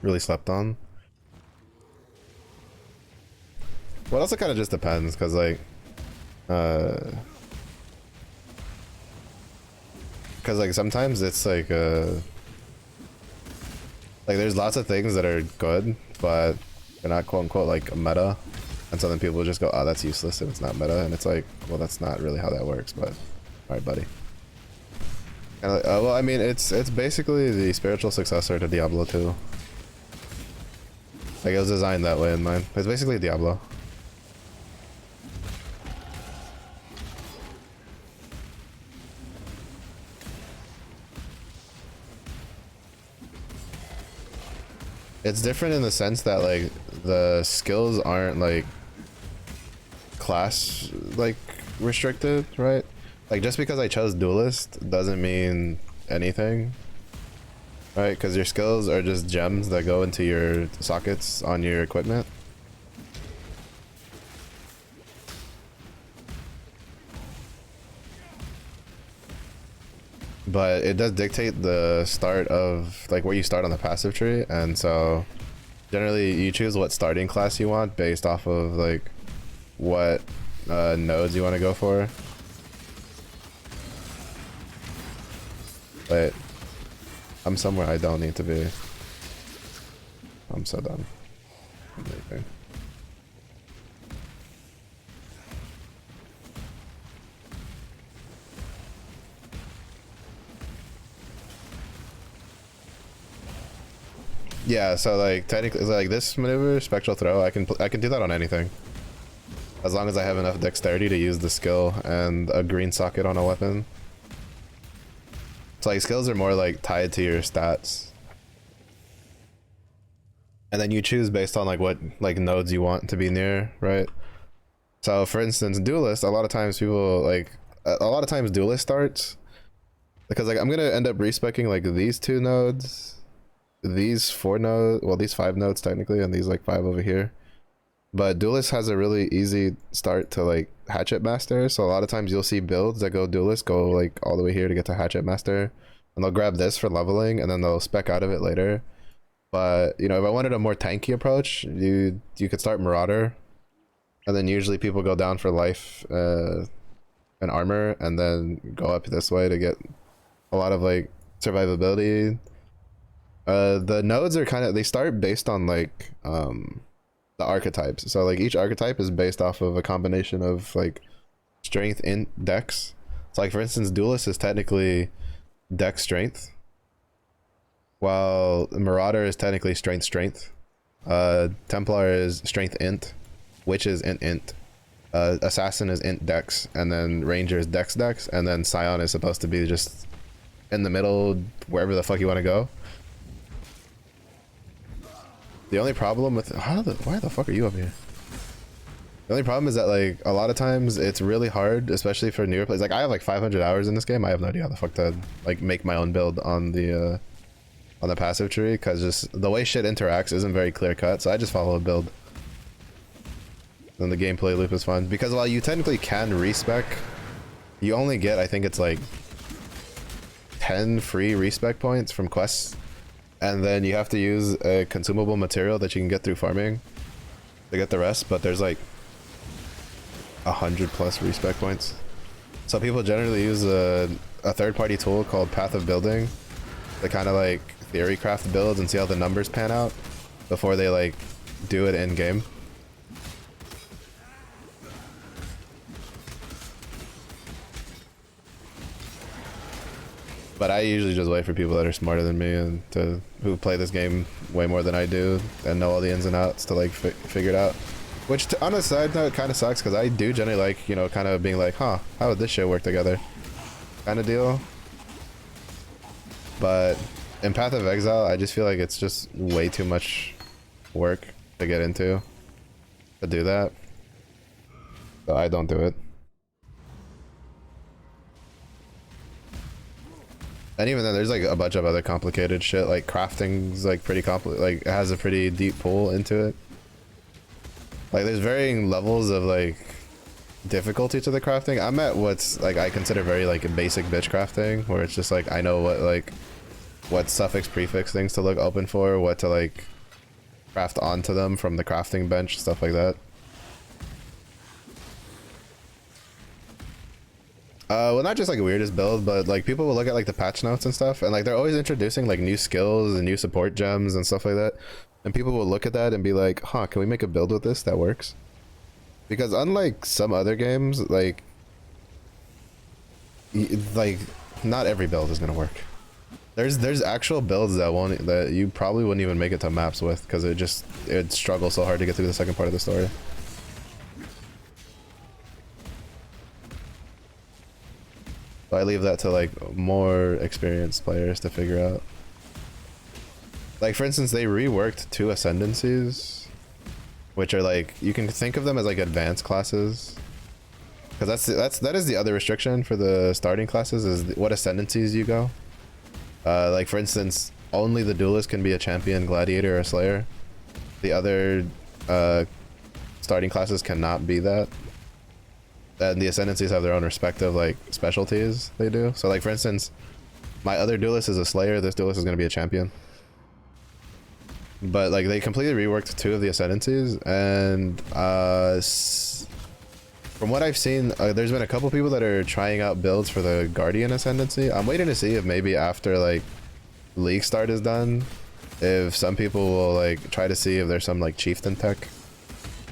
S1: Really slept on. Well, also kind of just depends, because like sometimes it's like there's lots of things that are good, but they're not quote unquote like meta, and so then people just go, oh, that's useless if it's not meta, and it's like, well, that's not really how that works. But all right, buddy. And well, I mean, it's basically the spiritual successor to Diablo 2. Like, it was designed that way in mind. It's basically Diablo. It's different in the sense that like the skills aren't like class like restricted, right? Like just because I chose duelist doesn't mean anything, right? Because your skills are just gems that go into your sockets on your equipment. But it does dictate the start of like where you start on the passive tree, and so generally you choose what starting class you want based off of like what nodes you want to go for. But I'm somewhere I don't need to be. I'm so done. Amazing. Yeah, so like technically, like this maneuver, spectral throw, I can do that on anything, as long as I have enough dexterity to use the skill and a green socket on a weapon. So like skills are more like tied to your stats, and then you choose based on like what like nodes you want to be near, right? So for instance, duelist, a lot of times duelist starts because like I'm gonna end up respecking like these 2 nodes, these 4 nodes, well these 5 nodes technically, and these like 5 over here. But duelist has a really easy start to like hatchet master, so a lot of times you'll see builds that go duelist go like all the way here to get to hatchet master, and they'll grab this for leveling and then they'll spec out of it later. But you know, if I wanted a more tanky approach, you could start marauder, and then usually people go down for life and armor, and then go up this way to get a lot of like survivability. The nodes are kind of, they start based on like the archetypes. So like each archetype is based off of a combination of like strength in dex. So like for instance, duelist is technically dex strength, while marauder is technically strength. Templar is strength int, witch is int, assassin is int dex, and then ranger is dex, and then scion is supposed to be just in the middle wherever the fuck you want to go. The only problem with why the fuck are you up here? The only problem is that like a lot of times it's really hard, especially for newer players. Like I have like 500 hours in this game. I have no idea how the fuck to like make my own build on the passive tree, because just the way shit interacts isn't very clear cut. So I just follow a build. Then the gameplay loop is fun because while you technically can respec, you only get, I think it's like 10 free respec points from quests. And then you have to use a consumable material that you can get through farming to get the rest, but there's like 100+ respec points. So people generally use a third-party tool called Path of Building to kind of like theory craft builds and see how the numbers pan out before they like do it in game. But I usually just wait for people that are smarter than me and who play this game way more than I do and know all the ins and outs to like figure it out. Which on a side note kind of sucks because I do generally like, you know, kind of being like, huh, how would this shit work together? Kind of deal. But in Path of Exile, I just feel like it's just way too much work to get into to do that. So I don't do it. And even then, there's like a bunch of other complicated shit. Like crafting's like pretty complicated. Like it has a pretty deep pull into it. Like there's varying levels of like difficulty to the crafting. I'm at what's like I consider very like basic bitch crafting, where it's just like I know what suffix prefix things to look open for, what to like craft onto them from the crafting bench, stuff like that. Well, not just like weirdest build, but like people will look at like the patch notes and stuff, and like they're always introducing like new skills and new support gems and stuff like that. And people will look at that and be like, huh, can we make a build with this that works? Because unlike some other games, like not every build is gonna work. There's actual builds that you probably wouldn't even make it to maps with because it struggles so hard to get through the second part of the story. So I leave that to like more experienced players to figure out. Like for instance, they reworked 2 ascendancies, which are like, you can think of them as like advanced classes, because that is the other restriction for the starting classes, is what ascendancies you go. Like for instance, only the duelist can be a champion, gladiator, or slayer. The other starting classes cannot be that. And the ascendancies have their own respective like specialties they do. So like for instance, my other duelist is a slayer, this duelist is going to be a champion. But like they completely reworked 2 of the ascendancies, and from what I've seen, there's been a couple people that are trying out builds for the Guardian ascendancy. I'm waiting to see if maybe after like League start is done, if some people will like try to see if there's some like chieftain tech,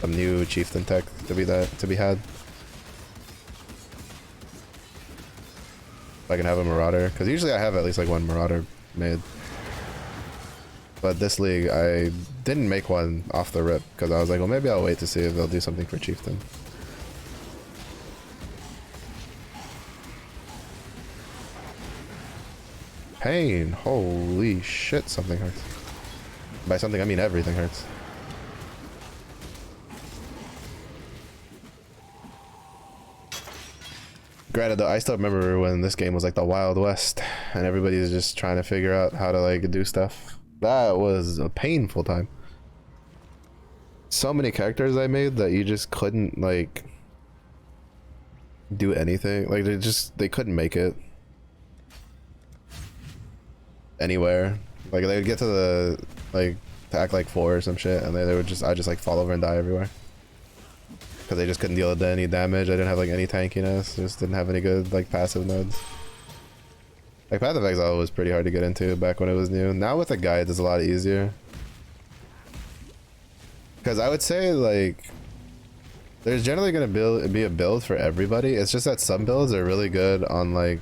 S1: some new chieftain tech to be had. If I can have a marauder, because usually I have at least like 1 marauder made. But this league, I didn't make one off the rip, because I was like, well, maybe I'll wait to see if they'll do something for chieftain. Pain, holy shit, something hurts. By something I mean everything hurts. Granted though, I still remember when this game was like the Wild West and everybody was just trying to figure out how to like do stuff. That was a painful time. So many characters I made that you just couldn't like do anything. Like they couldn't make it anywhere. Like they would get to the like to act like 4 or some shit, and they would just I just like fall over and die everywhere. Because they just couldn't deal with any damage. I didn't have like any tankiness. Just didn't have any good like passive nodes. Like Path of Exile was pretty hard to get into back when it was new. Now with a guide it's a lot easier. Because I would say like there's generally gonna be a build for everybody. It's just that some builds are really good on like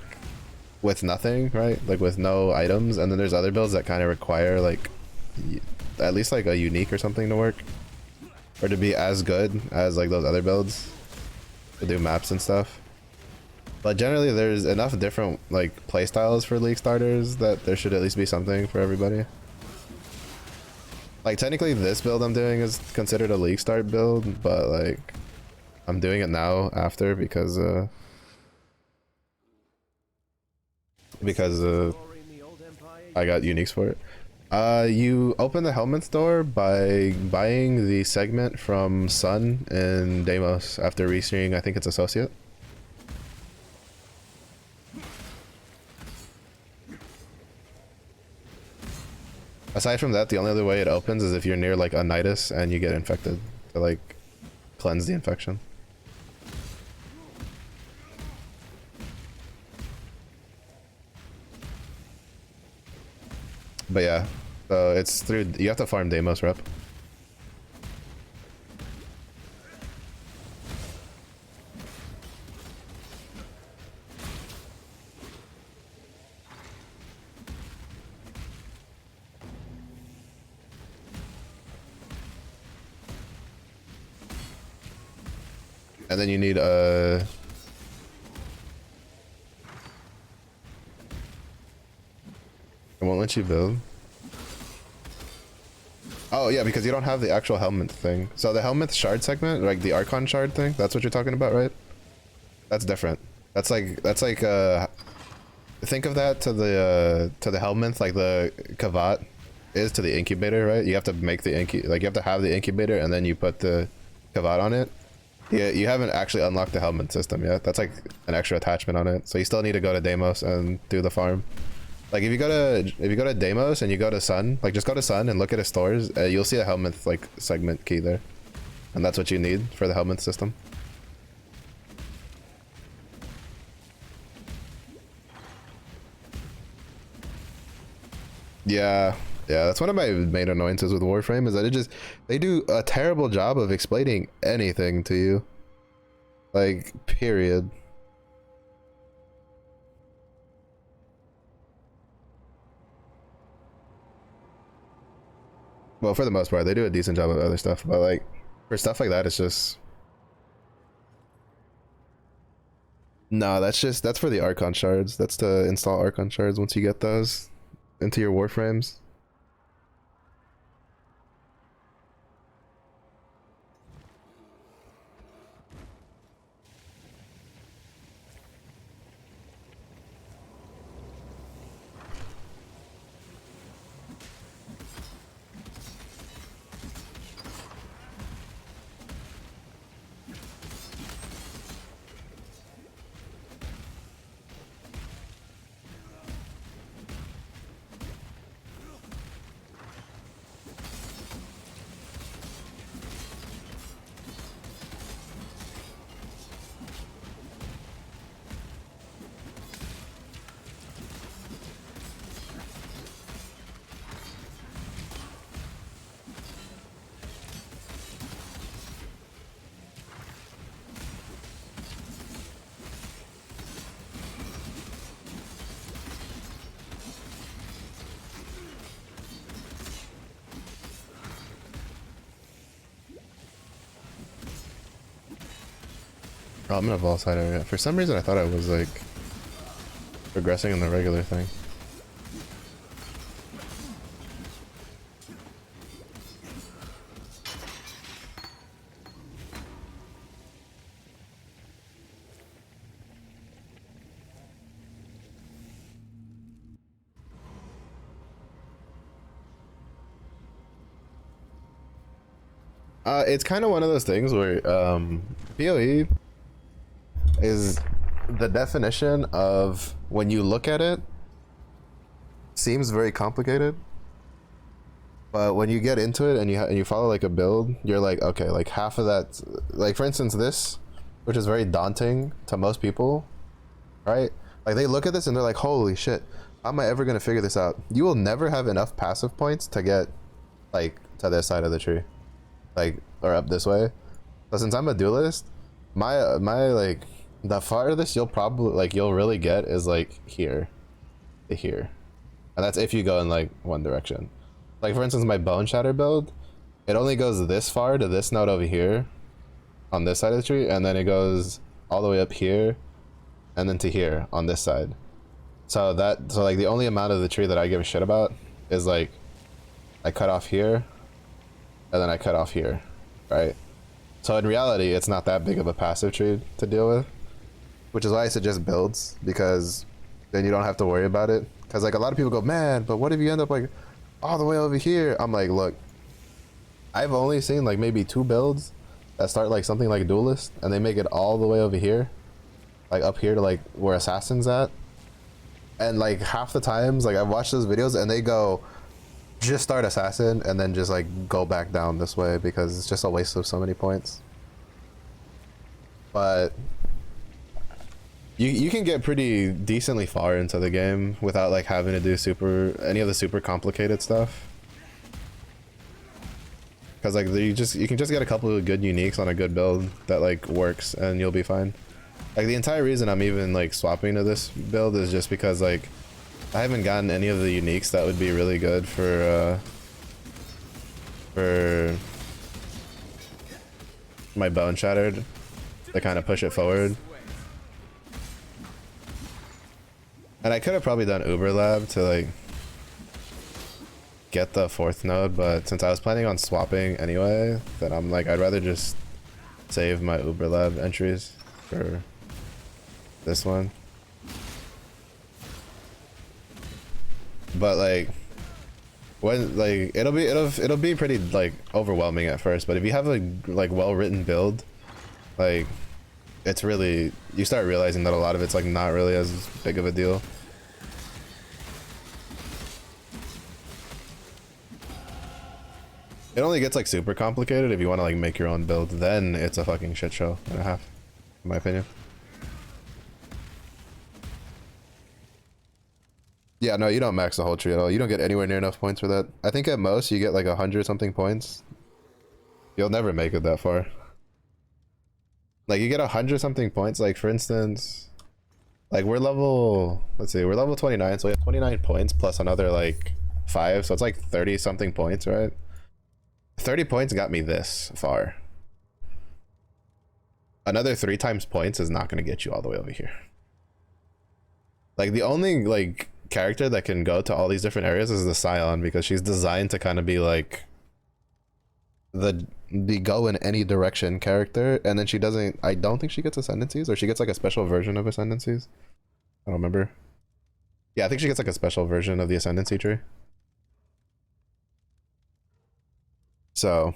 S1: with nothing, right? Like with no items, and then there's other builds that kind of require like at least like a unique or something to work. Or to be as good as like those other builds to do maps and stuff. But generally there's enough different like playstyles for League starters that there should at least be something for everybody. Like technically this build I'm doing is considered a League start build, but like I'm doing it now after because I got uniques for it. You open the Helminth door by buying the segment from Sun and Deimos after reseeing, I think it's Associate. Aside from that, the only other way it opens is if you're near like a Nidus and you get infected to like cleanse the infection. But yeah, so it's through, you have to farm Deimos rep. And then you need it won't let you build. Oh yeah, because you don't have the actual helmet thing. So the helmet shard segment, like the Archon shard thing, that's what you're talking about, right? That's different. That's like think of that to the helmet like the Kavat is to the incubator, right? You have to make the you have to have the incubator and then you put the Kavat on it. Yeah, you haven't actually unlocked the helmet system yet. That's like an extra attachment on it. So you still need to go to Deimos and do the farm. Like if you go to Deimos and you go to Sun, like just go to Sun and look at his stores, you'll see a helmet like segment key there, and that's what you need for the helmet system. Yeah, that's one of my main annoyances with Warframe is that they do a terrible job of explaining anything to you. Like, period. Well, for the most part, they do a decent job of other stuff, but like, for stuff like that, it's just... No, that's for the Archon shards. That's to install Archon shards once you get those into your Warframes. Oh, I'm in a Vol side area. For some reason I thought I was like progressing in the regular thing. It's kind of one of those things where PoE is the definition of when you look at it seems very complicated, but when you get into it and you follow like a build, you're like, okay, like half of that, like for instance this, which is very daunting to most people, right? Like they look at this and they're like, holy shit, how am I ever gonna figure this out? You will never have enough passive points to get like to this side of the tree, like, or up this way. But since I'm a duelist, my like the farthest you'll probably like you'll really get is like here to here, and that's if you go in like one direction. Like for instance my Bone Shatter build, it only goes this far to this node over here on this side of the tree, and then it goes all the way up here and then to here on this side. So like the only amount of the tree that I give a shit about is like I cut off here and then I cut off here, right? So in reality it's not that big of a passive tree to deal with, which is why I suggest builds, because then you don't have to worry about it. Because like a lot of people go, man, but what if you end up like all the way over here? I'm like, look, I've only seen like maybe 2 builds that start like something like Duelist and they make it all the way over here, like up here to like where Assassin's at. And like half the times, like I've watched those videos and they go, just start Assassin and then just like go back down this way because it's just a waste of so many points. But you can get pretty decently far into the game without like having to do any of the super complicated stuff. Cause like you can just get a couple of good uniques on a good build that like works and you'll be fine. Like the entire reason I'm even like swapping to this build is just because like I haven't gotten any of the uniques that would be really good for my Bone Shattered to kind of push it forward. And I could have probably done Uber Lab to like get the 4th node, but since I was planning on swapping anyway, then I'm like, I'd rather just save my Uber Lab entries for this one. But like when like it'll be pretty like overwhelming at first, but if you have a like well-written build, like it's really, you start realizing that a lot of it's like not really as big of a deal. It only gets like super complicated if you want to like make your own build, then it's a fucking shit show and a half, in my opinion. Yeah, no, you don't max the whole tree at all. You don't get anywhere near enough points for that. I think at most you get like 100 something points. You'll never make it that far. Like you get 100 something points, like for instance, like we're level, let's see, we're level 29, so we have 29 points plus another like 5, so it's like 30 something points, right? 30 points got me this far. Another 3 times points is not going to get you all the way over here. Like the only like character that can go to all these different areas is the Scion, because she's designed to kind of be like the go in any direction character, and then she doesn't, I don't think she gets ascendancies, or she gets like a special version of ascendancies. I don't remember. Yeah, I think she gets like a special version of the ascendancy tree. So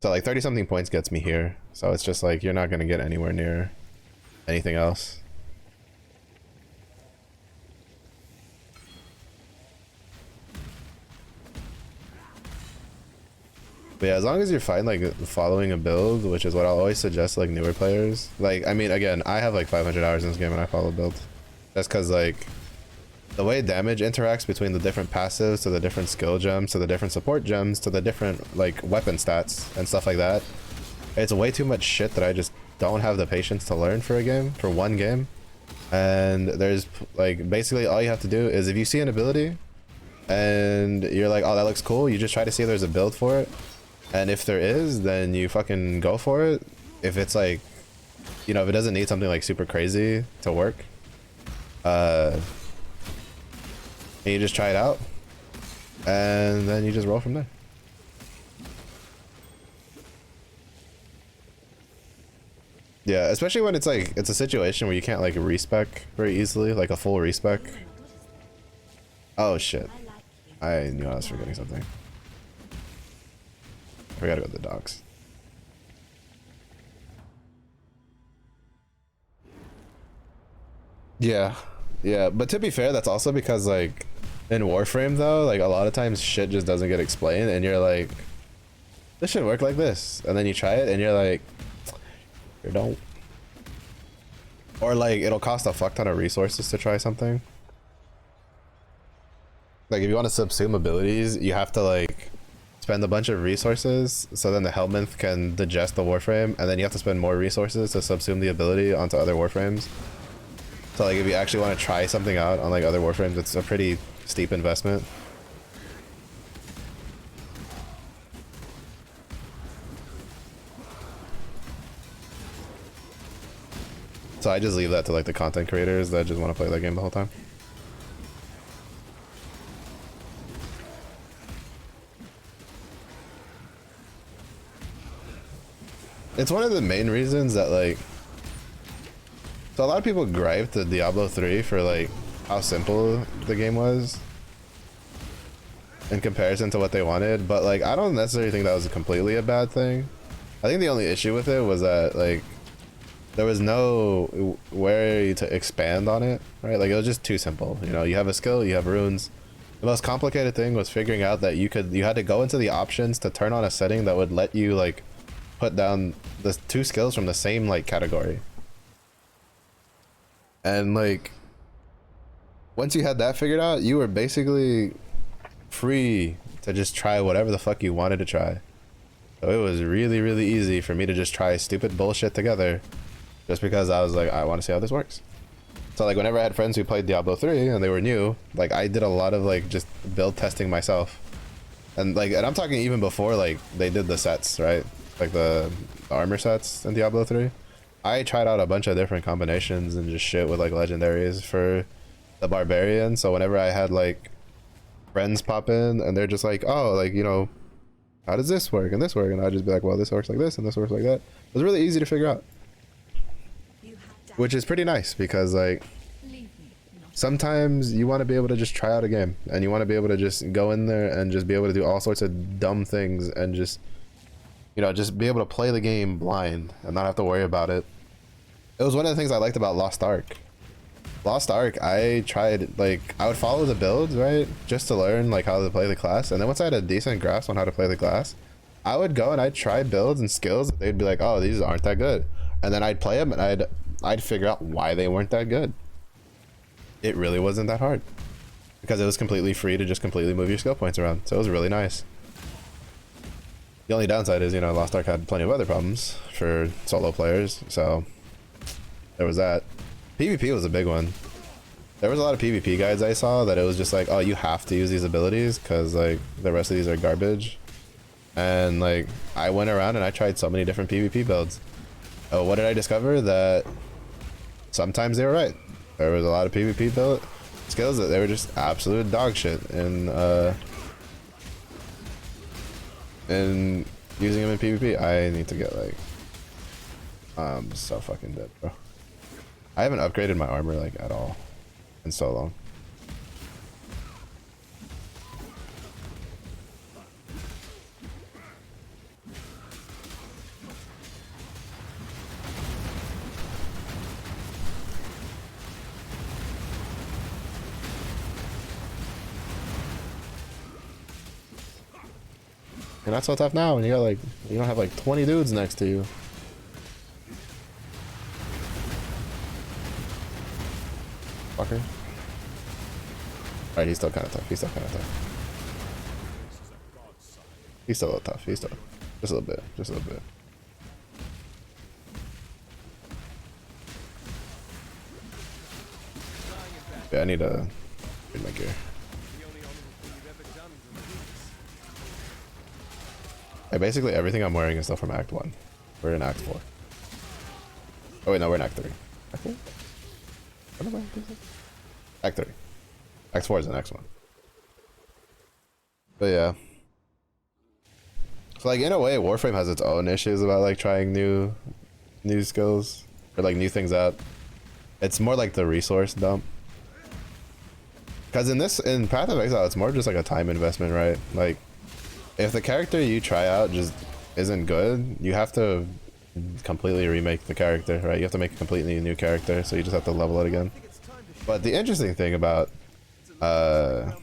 S1: like 30 something points gets me here. So it's just like, you're not going to get anywhere near anything else. But yeah, as long as you're fine like following a build, which is what I'll always suggest like newer players. Like, I mean, again, I have like 500 hours in this game and I follow build. That's because like the way damage interacts between the different passives to the different skill gems to the different support gems to the different like weapon stats and stuff like that, it's way too much shit that I just don't have the patience to learn for one game. And there's like basically all you have to do is, if you see an ability and you're like, oh, that looks cool, you just try to see if there's a build for it, and if there is, then you fucking go for it. If it's like, you know, if it doesn't need something like super crazy to work, and you just try it out, and then you just roll from there. Yeah, especially when it's like, it's a situation where you can't like respec very easily, like a full respec. Oh shit, I knew I was forgetting something. We gotta go to the docks. Yeah, yeah, but to be fair, that's also because like in Warframe though, like a lot of times shit just doesn't get explained, and you're like, this should work like this, and then you try it and you're like, you don't. Or like it'll cost a fuck ton of resources to try something. Like if you want to subsume abilities, you have to like spend a bunch of resources so then the Helminth can digest the Warframe, and then you have to spend more resources to subsume the ability onto other Warframes. So like if you actually want to try something out on like other Warframes, it's a pretty steep investment. So I just leave that to like the content creators that just want to play that game the whole time. It's one of the main reasons that like, so a lot of people griped at Diablo 3 for like how simple the game was in comparison to what they wanted, but like I don't necessarily think that was completely a bad thing. I think the only issue with it was that like there was no way to expand on it, right? Like it was just too simple. You know, you have a skill, you have runes. The most complicated thing was figuring out that you had to go into the options to turn on a setting that would let you like put down the 2 skills from the same like category. And like once you had that figured out, you were basically free to just try whatever the fuck you wanted to try. So it was really, really easy for me to just try stupid bullshit together just because I was like, I want to see how this works. So like whenever I had friends who played Diablo 3 and they were new, like I did a lot of like just build testing myself. And like, and I'm talking even before like they did the sets, right? Like the armor sets in Diablo 3. I tried out a bunch of different combinations and just shit with like legendaries for the barbarian. So whenever I had like friends pop in and they're just like, oh, like, you know, how does this work and this work? And I'd just be like, well, this works like this and this works like that. It was really easy to figure out, which is pretty nice because like sometimes you want to be able to just try out a game and you want to be able to just go in there and just be able to do all sorts of dumb things and just, you know, just be able to play the game blind and not have to worry about it. It was one of the things I liked about Lost Ark. Lost Ark, I tried, like, I would follow the builds, right? Just to learn, like, how to play the class. And then once I had a decent grasp on how to play the class, I would go and I'd try builds and skills. They'd be like, oh, these aren't that good. And then I'd play them and I'd figure out why they weren't that good. It really wasn't that hard. Because it was completely free to just completely move your skill points around. So it was really nice. The only downside is, you know, Lost Ark had plenty of other problems for solo players. So there was that. PvP was a big one. There was a lot of PvP guides I saw that it was just like, oh, you have to use these abilities because like the rest of these are garbage. And like I went around and I tried so many different PvP builds. Oh, what did I discover? That sometimes they were right. There was a lot of PvP build skills that they were just absolute dog shit and using them in PvP. I need to get like I'm so fucking dead, bro. I haven't upgraded my armor like at all in so long. You're not so tough now when you got like, you don't have like 20 dudes next to you. Fucker. Alright, he's still kind of tough. He's still kind of tough. He's still a little tough. He's still just a little bit. Just a little bit. Yeah, I need to read my gear. Yeah, basically everything I'm wearing is still from Act 1. We're in Act 4. Oh wait, no, we're in Act 3. Act 4? What am I doing? Act 3. Act 4 is the next one. But yeah. So like in a way, Warframe has its own issues about like trying new skills or like new things out. It's more like the resource dump. Because in Path of Exile, it's more just like a time investment, right? Like if the character you try out just isn't good, you have to completely remake the character, right? You have to make a completely new character, so you just have to level it again. But the interesting thing about Path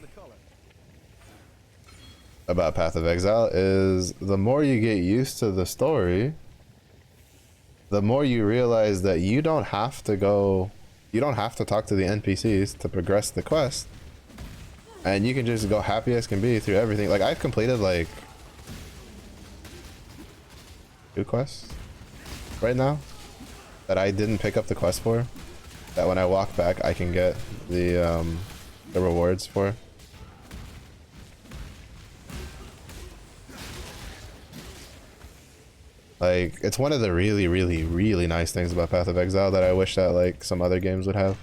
S1: of Exile is the more you get used to the story, the more you realize that you don't have to talk to the NPCs to progress the quest. And you can just go happy as can be through everything. Like I've completed like 2 quests right now that I didn't pick up the quest for, that when I walk back I can get the rewards for. Like it's one of the really nice things about Path of Exile that I wish that like some other games would have,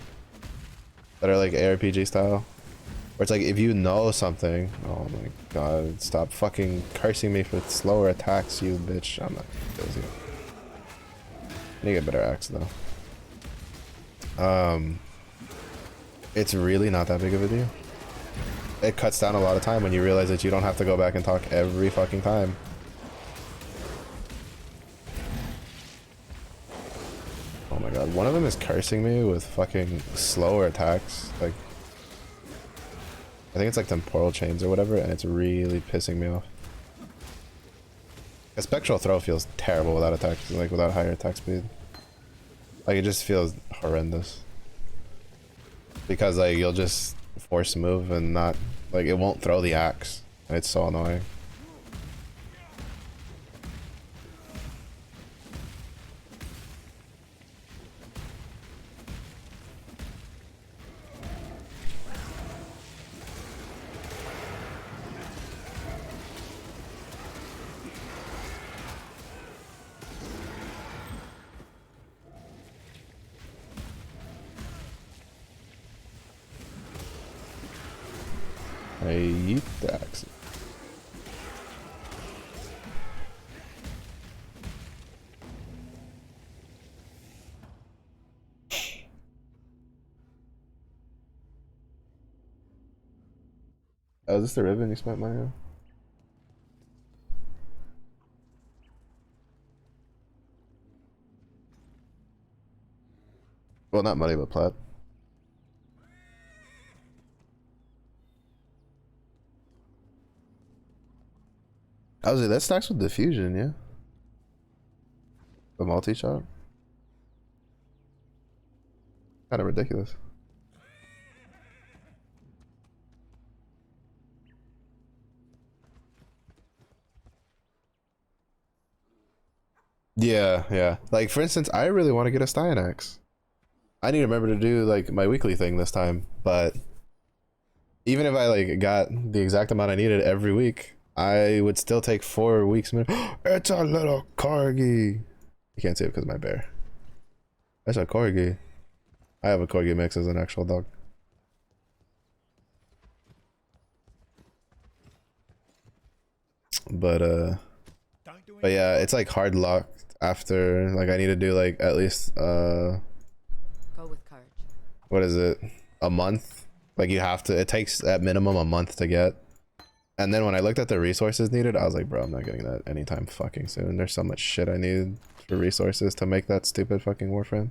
S1: that are like ARPG style, where it's like if you know something, oh my god, stop fucking cursing me for slower attacks, you bitch. I'm not gonna kill you. I need to get better axe though. It's really not that big of a deal. It cuts down a lot of time when you realize that you don't have to go back and talk every fucking time. Oh my god, one of them is cursing me with fucking slower attacks. Like, I think it's like temporal chains or whatever, and it's really pissing me off. A spectral throw feels terrible without attack, like without higher attack speed. Like it just feels horrendous. Because like you'll just force move and not, like it won't throw the axe. It's so annoying. yeet the axe. Oh, is this the ribbon you spent money on? Well, not money, but plat. I was like, that stacks with diffusion, yeah. The multi-shot. Kind of ridiculous. Yeah, yeah. Like for instance, I really want to get a Styanax. I need to remember to do like my weekly thing this time, but even if I like got the exact amount I needed every week, I would still take 4 weeks. It's a little corgi. You can't see it because of my bear. That's a corgi. I have a corgi mix as an actual dog. But yeah, it's like hard locked after like I need to do like at least
S4: Go with courage.
S1: what is it? A month? Like you have to, it takes at minimum a month to get. And then when I looked at the resources needed, I was like, bro, I'm not getting that anytime fucking soon. There's so much shit I need for resources to make that stupid fucking Warframe.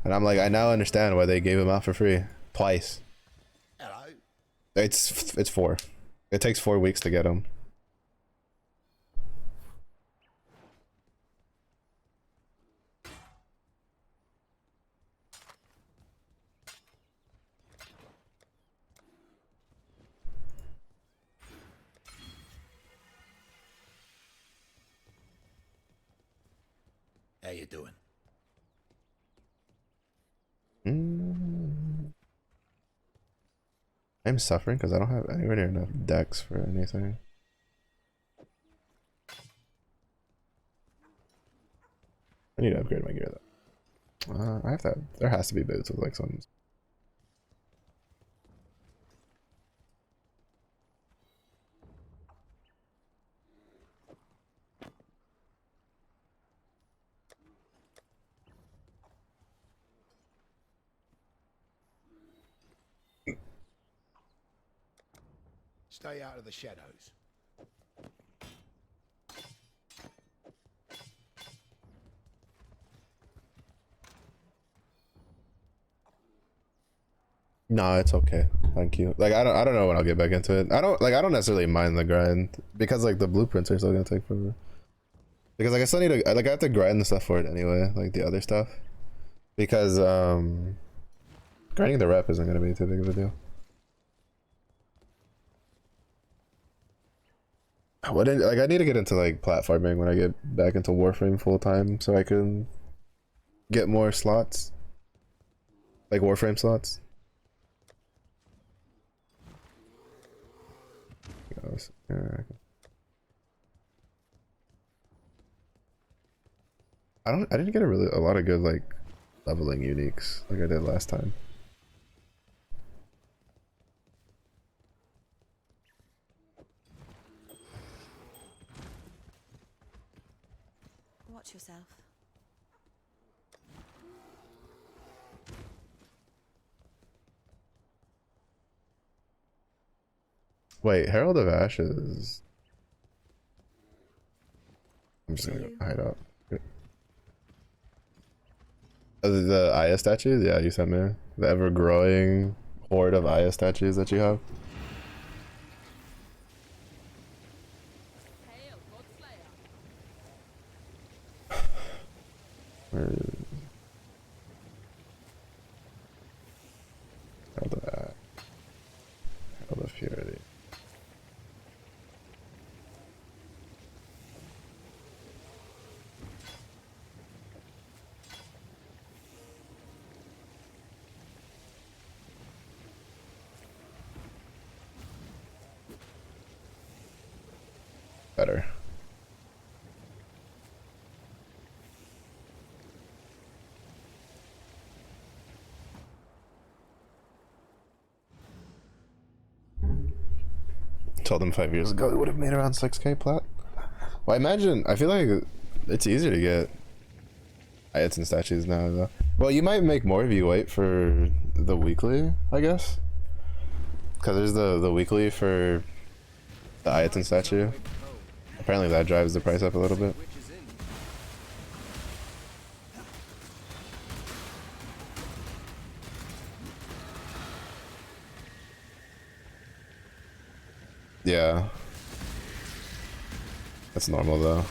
S1: And I'm like, I now understand why they gave him out for free. Twice.
S5: Hello.
S1: It's 4. It takes 4 weeks to get him.
S5: How you doing?
S1: I'm suffering because I don't have anywhere near enough decks for anything. I need to upgrade my gear though. I have to. There has to be boots with like some.
S5: Stay out of the shadows.
S1: No, it's okay. Thank you. Like I don't know when I'll get back into it. I don't necessarily mind the grind because like the blueprints are still gonna take forever. Because like I still need to like I have to grind the stuff for it anyway, like the other stuff. Because grinding the rep isn't gonna be too big of a deal. Like I need to get into like platforming when I get back into Warframe full time so I can get more slots. Like Warframe slots. Yeah. I didn't get a lot of good like leveling uniques like I did last time.
S3: Watch yourself.
S1: Wait, Herald of Ashes. I'm just gonna hide out. The Aya statues? Yeah, you sent me. The ever growing horde of Aya statues that you have. Where is Herald of Ash? Herald of Purity. Better. told him 5 years ago, it would have made around 6K plat. Well, I imagine, I feel like it's easier to get Ayatson statues now, though. Well, you might make more if you wait for the weekly, I guess. Because there's the weekly for the Ayatson statue. Apparently that drives the price up a little bit. Yeah. That's normal though.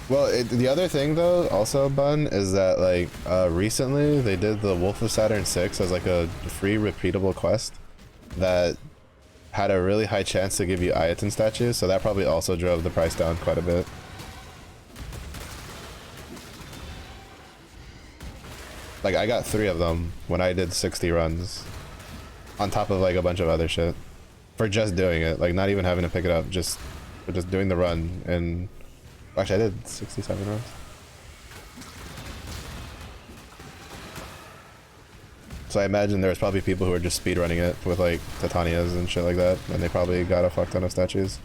S1: Well, the other thing though, also Bun, is that like recently they did the Wolf of Saturn 6 as like a free repeatable quest that had a really high chance to give you Ayatson statues, so that probably also drove the price down quite a bit. Like I got 3 of them when I did 60 runs, on top of like a bunch of other shit, for just doing it, like not even having to pick it up, just for just doing the run. And actually I did 67 runs. So I imagine there's probably people who are just speedrunning it with like Titanias and shit like that, and they probably got a fuck ton of statues.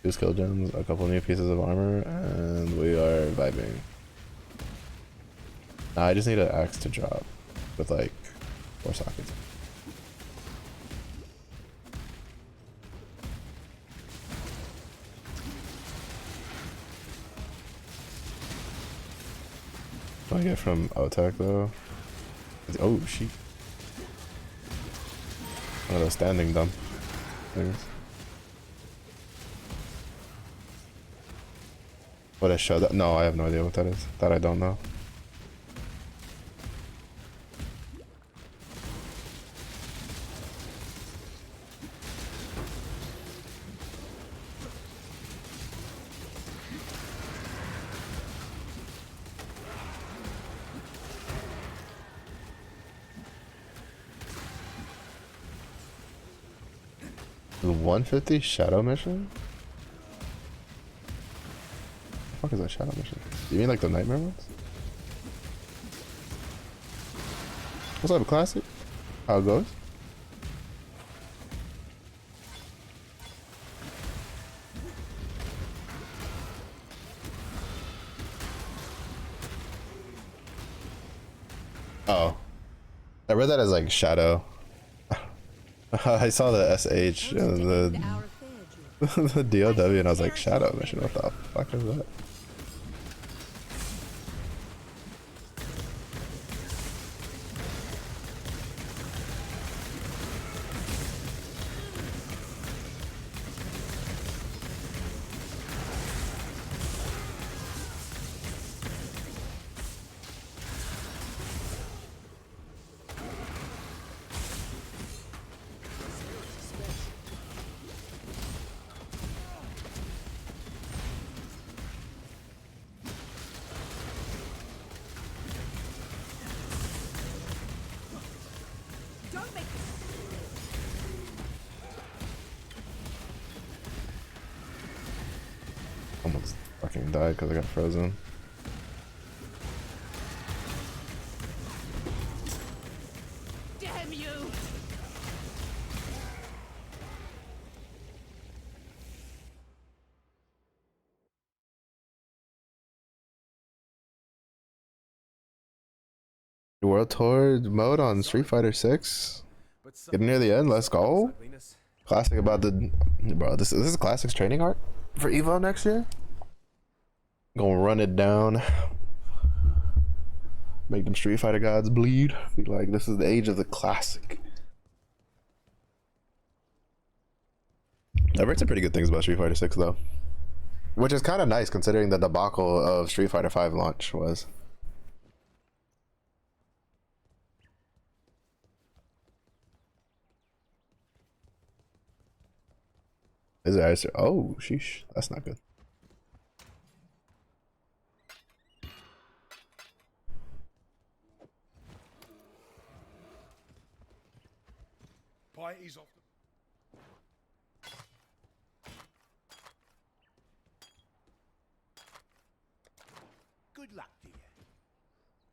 S1: Two skill gems, a couple new pieces of armor, and we are vibing. Now I just need an axe to drop with like 4 sockets. What do I get from Otek though? Oh shit. One of those standing dump things. What I showed that? No, I have no idea what that is. That I don't know. The 150 shadow mission? What the fuck is that shadow mission? You mean like the nightmare ones? What's up, classic? How it goes? Oh. I read that as like shadow. I saw the SH and the DOW and I was like, shadow mission, what the fuck is that? Almost fucking died because I got frozen.
S4: Damn you!
S1: World Tour mode on Street Fighter 6. Getting near the end, let's go. Classic about the bro. This is Classic's training arc for Evo next year. Gonna run it down. Make them Street Fighter gods bleed. Be like, this is the age of the Classic. I've heard some pretty good things about Street Fighter 6 though, which is kind of nice considering the debacle of Street Fighter 5 launch was. Is there? Oh, sheesh, that's not good.
S5: Party's off. Good luck to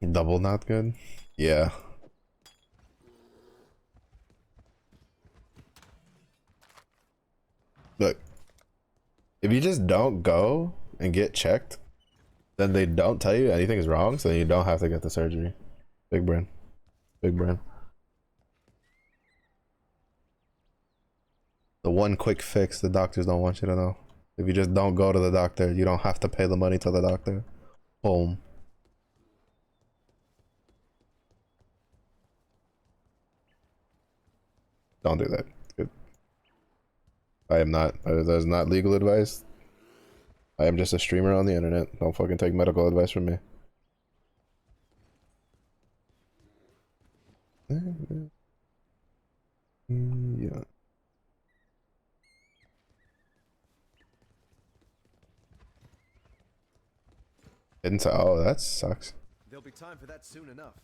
S5: you.
S1: Double not good. Yeah. Look, if you just don't go and get checked, then they don't tell you anything is wrong, so then you don't have to get the surgery. Big brain. Big brain. The one quick fix the doctors don't want you to know. If you just don't go to the doctor, you don't have to pay the money to the doctor. Boom. Don't do that. Good. I am not. That is not legal advice. I am just a streamer on the internet. Don't fucking take medical advice from me. Yeah. Didn't say. Oh, that sucks.
S2: There'll be time for that soon enough.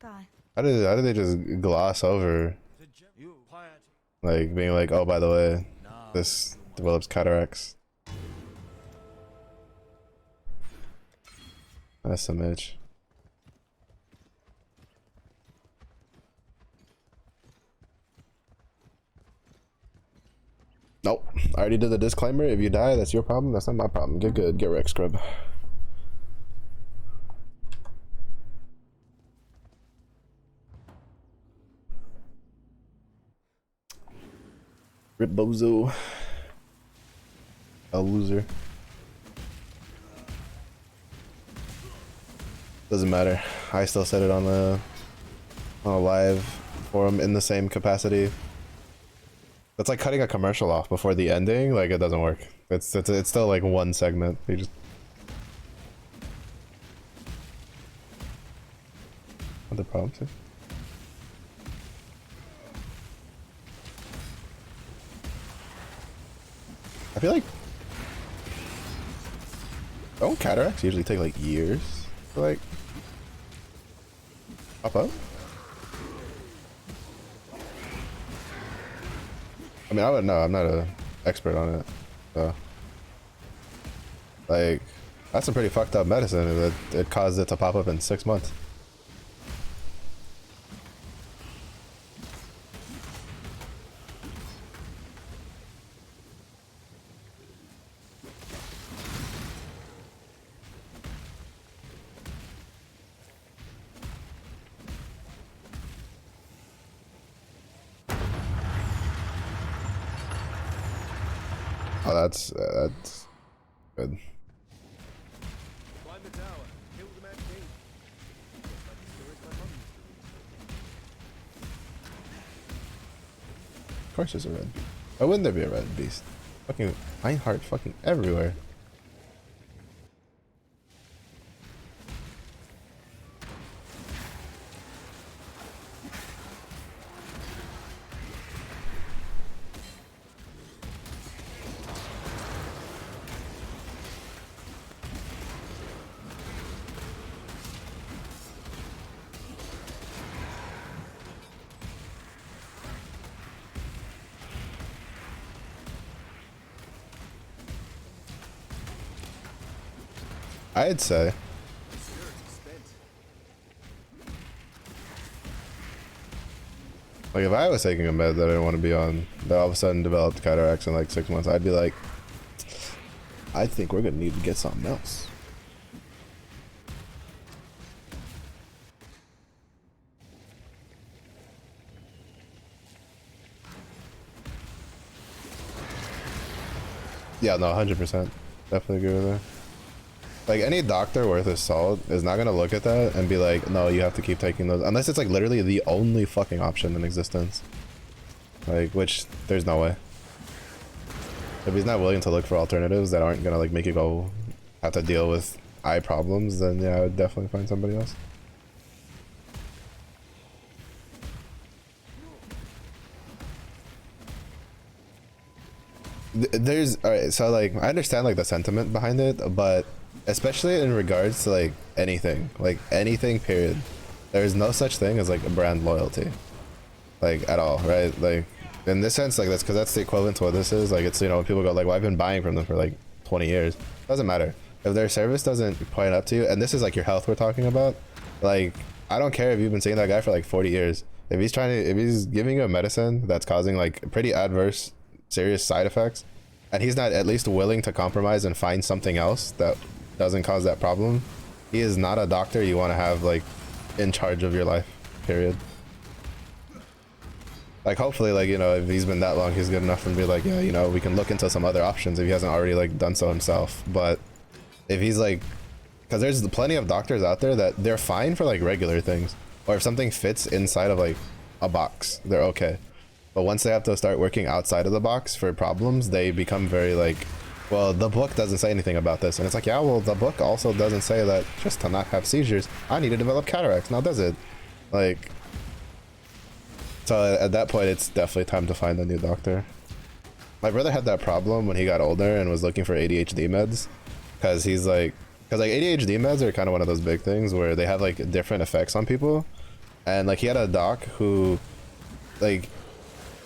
S3: Bye.
S1: How did they just gloss over
S2: You quiet.
S1: like being like, oh, by the way, this develops cataracts. That's some itch. Nope. I already did the disclaimer. If you die, that's your problem. That's not my problem. Get good. Get wrecked, scrub. Rip Bozo. A loser. Doesn't matter. I still said it on a live forum in the same capacity. That's like cutting a commercial off before the ending. Like, it doesn't work. It's still like one segment. You just other problems here. I feel like don't cataracts usually take like years to like pop up? I mean, I wouldn't know. I'm not an expert on it. So, like, that's some pretty fucked up medicine that it caused it to pop up in 6 months. Oh, that's good.
S2: Climb the tower. Kill the Mad King. Just like the stories my mum used to read.
S1: Of course there's a red. Why wouldn't there be a red beast? Fucking Einhart fucking everywhere. I'd say. Like, if I was taking a med that I didn't want to be on, that all of a sudden developed cataracts in like 6 months, I'd be like, I think we're gonna need to get something else. Yeah, no, 100%. Definitely agree with that. Like, any doctor worth his salt is not gonna look at that and be like, no, you have to keep taking those, unless it's like literally the only fucking option in existence. like, which there's no way. If he's not willing to look for alternatives that aren't gonna like make you go have to deal with eye problems, then yeah, I would definitely find somebody else. There's alright, so like I understand like the sentiment behind it, but especially in regards to like anything period, there's no such thing as like a brand loyalty, like at all, right? Like in this sense, like that's because that's the equivalent to what this is. Like it's, you know, when people go like, well, I've been buying from them for like 20 years. Doesn't matter if their service doesn't point up to you, and this is like your health we're talking about. Like I don't care if you've been seeing that guy for like 40 years. If he's giving you a medicine that's causing like pretty adverse, serious side effects, and he's not at least willing to compromise and find something else that doesn't cause that problem, he is not a doctor you want to have like in charge of your life, period. Like hopefully, like, you know, if he's been that long, he's good enough to be like, yeah, you know, we can look into some other options if he hasn't already like done so himself. But if he's like, because there's plenty of doctors out there that they're fine for like regular things, or if something fits inside of like a box, they're okay. But once they have to start working outside of the box for problems, they become very like, well, the book doesn't say anything about this. And it's like, yeah, well, the book also doesn't say that just to not have seizures, I need to develop cataracts. Now, does it? Like, so at that point, it's definitely time to find a new doctor. My brother had that problem when he got older and was looking for ADHD meds, because he's like, because like ADHD meds are kind of one of those big things where they have like different effects on people. And like he had a doc who, like,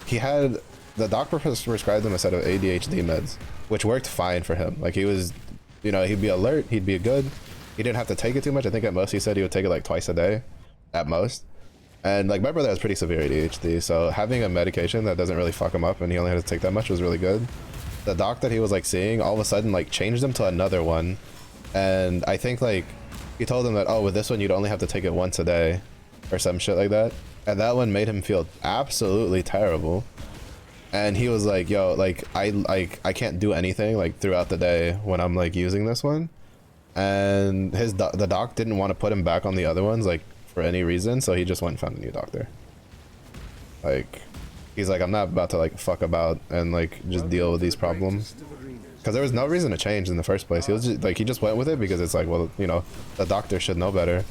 S1: the doctor prescribed him a set of ADHD meds, which worked fine for him. Like he was, you know, he'd be alert, he'd be good. He didn't have to take it too much. I think at most he said he would take it like twice a day, at most. And like my brother has pretty severe ADHD, so having a medication that doesn't really fuck him up and he only had to take that much was really good. The doc that he was like seeing all of a sudden like changed him to another one, and I think like he told him that, oh, with this one you'd only have to take it once a day or some shit like that, and that one made him feel absolutely terrible. And he was like, yo, like I can't do anything like throughout the day when I'm like using this one. And the doc didn't want to put him back on the other ones like for any reason, so he just went and found a new doctor. Like he's like, I'm not about to like fuck about and like just deal with these problems, because there was no reason to change in the first place. He was just like, he just went with it because it's like, well, you know, the doctor should know better.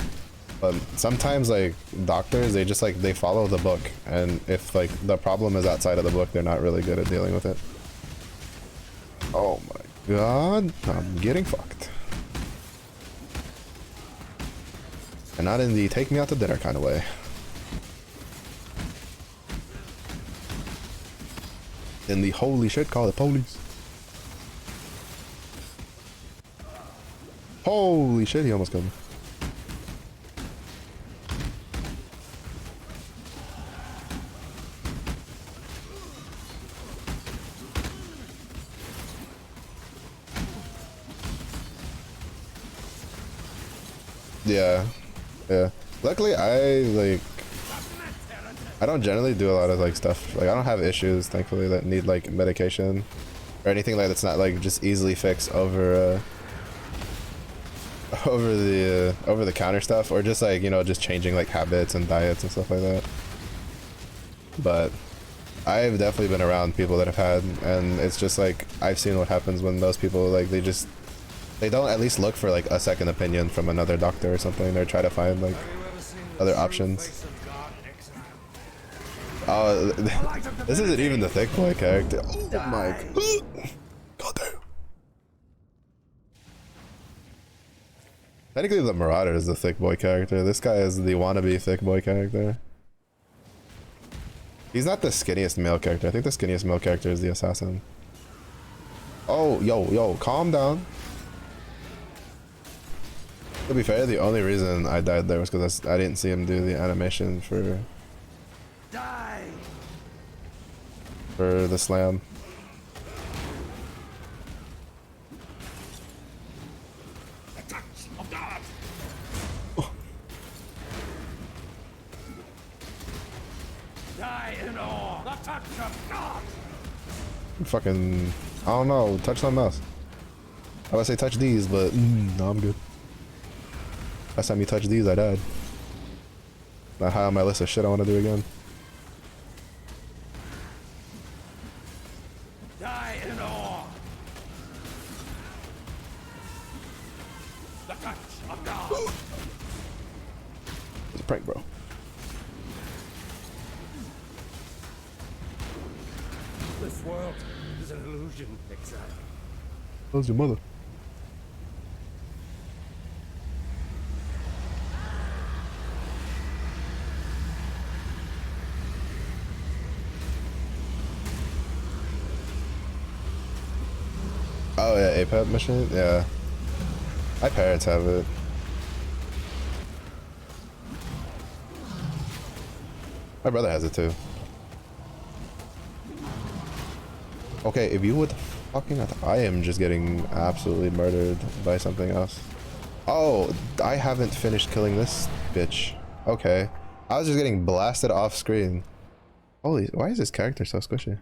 S1: But sometimes like doctors, they just like, they follow the book, and if like the problem is outside of the book, they're not really good at dealing with it. Oh my god, I'm getting fucked. And not in the take me out to dinner kind of way. In the holy shit, call the police. Holy shit, he almost killed me. Yeah. Luckily, I don't generally do a lot of like stuff. Like I don't have issues, thankfully, that need like medication or anything like that's not like just easily fixed over over the counter stuff, or just like, you know, just changing like habits and diets and stuff like that. But I've definitely been around people that have had, and it's just like I've seen what happens when those people like they don't at least look for like a second opinion from another doctor or something. They try to find like other options. Oh, this isn't even the thick boy character. Oh my god damn. Technically the Marauder is the thick boy character. This guy is the wannabe thick boy character. He's not the skinniest male character. I think the skinniest male character is the assassin. Oh, yo, calm down. To be fair, the only reason I died there was because I didn't see him do the animation for the slam. Oh.
S5: Die in awe, the touch of God.
S1: Fucking, I don't know, touch something else. I would say touch these, but no, I'm good. Last time you touched these, I died. Not high on my list of shit I want to do again. prank, bro.
S2: This world is an illusion, exile.
S1: How's your mother? Oh yeah, APEP machine? Yeah. My parents have it. My brother has it too. Okay, if you would fucking... I am just getting absolutely murdered by something else. Oh, I haven't finished killing this bitch. Okay. I was just getting blasted off screen. Holy... Why is this character so squishy?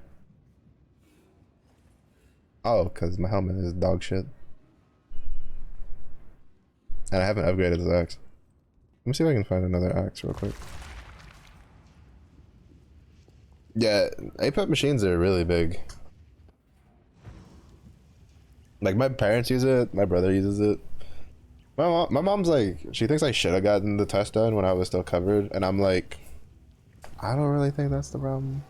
S1: Oh, because my helmet is dog shit. And I haven't upgraded this axe. Let me see if I can find another axe real quick. Yeah, APEP machines are really big. Like, my parents use it, my brother uses it. My mom's like, she thinks I should have gotten the test done when I was still covered. And I'm like, I don't really think that's the problem.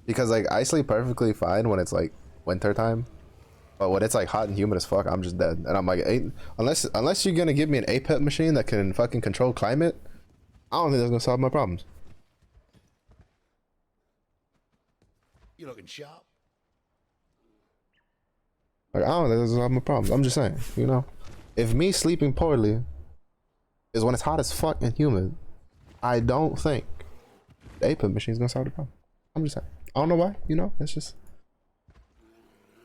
S1: Because, like, I sleep perfectly fine when it's, like, winter time. But when it's like hot and humid as fuck, I'm just dead. And I'm like, unless you're gonna give me an APEP machine that can fucking control climate, I don't think that's gonna solve my problems.
S2: You looking sharp?
S1: Like, I don't think that's gonna solve my problems. I'm just saying, you know, if me sleeping poorly is when it's hot as fuck and humid, I don't think the APEP machine is gonna solve the problem. I'm just saying. I don't know why, you know, it's just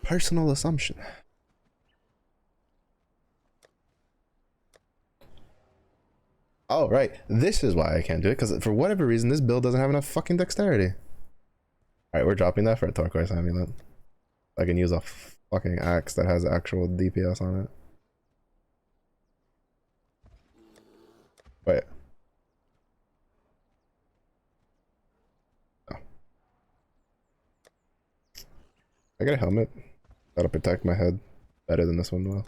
S1: personal assumption. Oh, right. This is why I can't do it, because for whatever reason, this build doesn't have enough fucking dexterity. Alright, we're dropping that for a turquoise amulet. I can use a fucking axe that has actual DPS on it. Wait. Oh. I got a helmet. That'll protect my head better than this one will.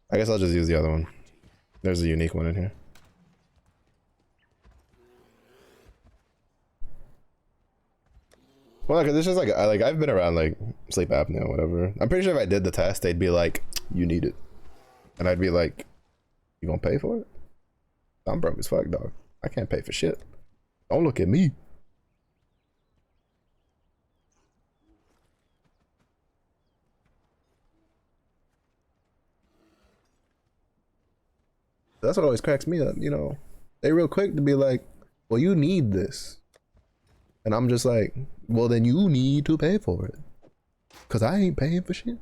S1: I guess I'll just use the other one. There's a unique one in here. Well, this is like I've been around like sleep apnea or whatever. I'm pretty sure if I did the test, they'd be like, "You need it," and I'd be like, "You gonna pay for it?" I'm broke as fuck, dog. I can't pay for shit. Don't look at me. That's what always cracks me up, you know. They real quick to be like, well, you need this. And I'm just like, well, then you need to pay for it. Because I ain't paying for shit.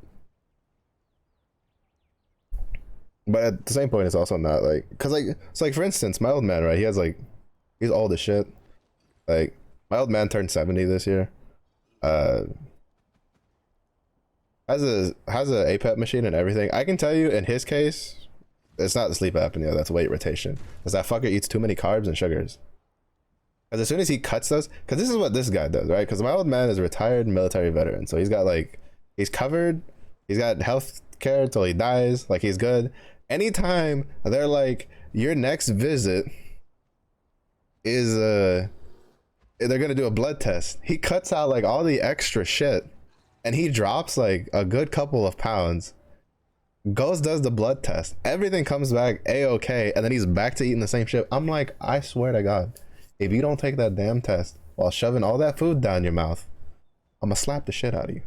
S1: But at the same point, it's also not like, because like, it's like, for instance, my old man, right? He has like, he's old as shit. Like, my old man turned 70 this year. Has a APEP machine and everything. I can tell you, in his case, it's not the sleep apnea, that's weight rotation. Because that fucker eats too many carbs and sugars. Because as soon as he cuts those, because this is what this guy does, right? Because my old man is a retired military veteran. So he's got like, he's covered. He's got health care till he dies. Like, he's good. Anytime they're like, your next visit is, they're going to do a blood test. He cuts out like all the extra shit. And he drops like a good couple of pounds. Goes, does the blood test, everything comes back a-okay, and then he's back to eating the same shit. I'm like, I swear to God, if you don't take that damn test while shoving all that food down your mouth, I'm gonna slap the shit out of you.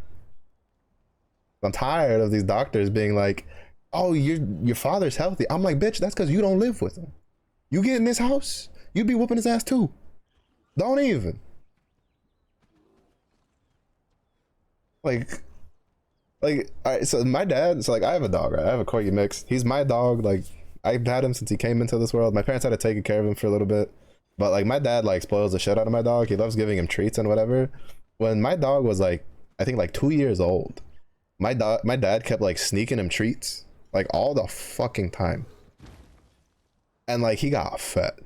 S1: I'm tired of these doctors being like, oh, your father's healthy. I'm like, bitch, that's because you don't live with him. You get in this house, you'd be whooping his ass too. Don't even. Like, all right, so my dad, so like I have a dog, right? I have a Corgi mix. He's my dog. Like, I've had him since he came into this world. My parents had to take care of him for a little bit. But like my dad like spoils the shit out of my dog. He loves giving him treats and whatever. When my dog was like, I think like 2 years old, my dad kept like sneaking him treats like all the fucking time. And like he got fat.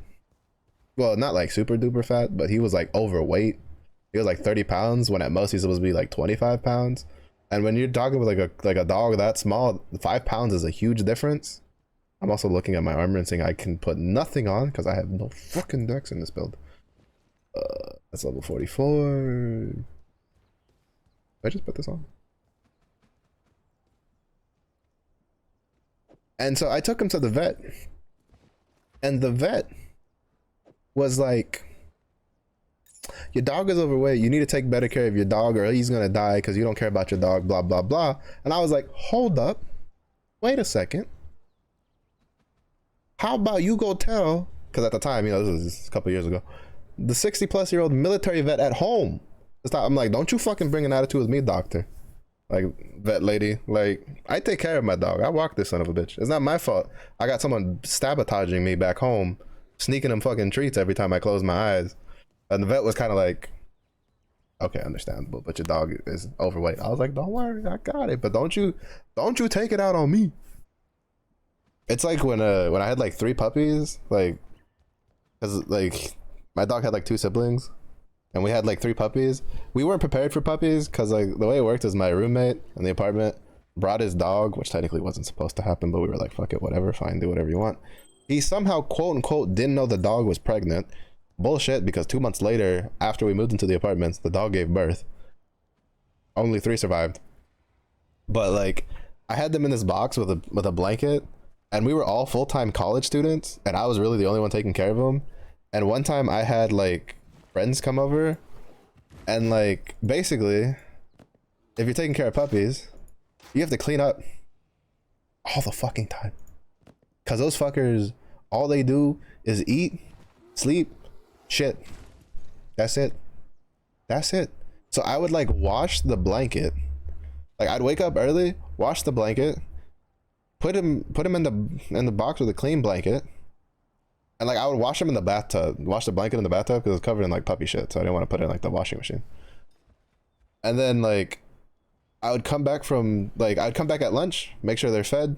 S1: Well, not like super duper fat, but he was like overweight. He was like 30 pounds when at most he's supposed to be like 25 pounds. And when you're talking with like a dog that small, 5 pounds is a huge difference. I'm also looking at my armor and saying I can put nothing on because I have no fucking dex in this build. That's level 44. Did I just put this on? And so I took him to the vet. And the vet was like, your dog is overweight. You need to take better care of your dog or he's going to die because you don't care about your dog, blah, blah, blah. And I was like, hold up. Wait a second. How about you go tell, because at the time, you know, this was a couple years ago, the 60-plus-year-old military vet at home. I'm like, don't you fucking bring an attitude with me, doctor. Like, vet lady, like, I take care of my dog. I walk this son of a bitch. It's not my fault. I got someone sabotaging me back home, sneaking him fucking treats every time I close my eyes. And the vet was kind of like, okay, understandable, but your dog is overweight. I was like, don't worry, I got it. But don't you take it out on me. It's like when I had like 3 puppies, like, cause like my dog had like 2 siblings, and we had like 3 puppies. We weren't prepared for puppies because like the way it worked is my roommate in the apartment brought his dog, which technically wasn't supposed to happen, but we were like, fuck it, whatever, fine, do whatever you want. He somehow, quote unquote, didn't know the dog was pregnant. Bullshit, because 2 months later, after we moved into the apartments, the dog gave birth. Only 3 survived. But like, I had them in this box with a blanket, and we were all full-time college students, and I was really the only one taking care of them. And one time I had like friends come over, and like basically, if you're taking care of puppies, you have to clean up all the fucking time. Cause those fuckers, all they do is eat, sleep, shit. That's it. That's it. So I would like wash the blanket. Like I'd wake up early, wash the blanket, put him in the box with a clean blanket, and like I would wash him in the bathtub, wash the blanket in the bathtub because it was covered in like puppy shit, so I didn't want to put it in like the washing machine. And then like I'd come back at lunch, make sure they're fed.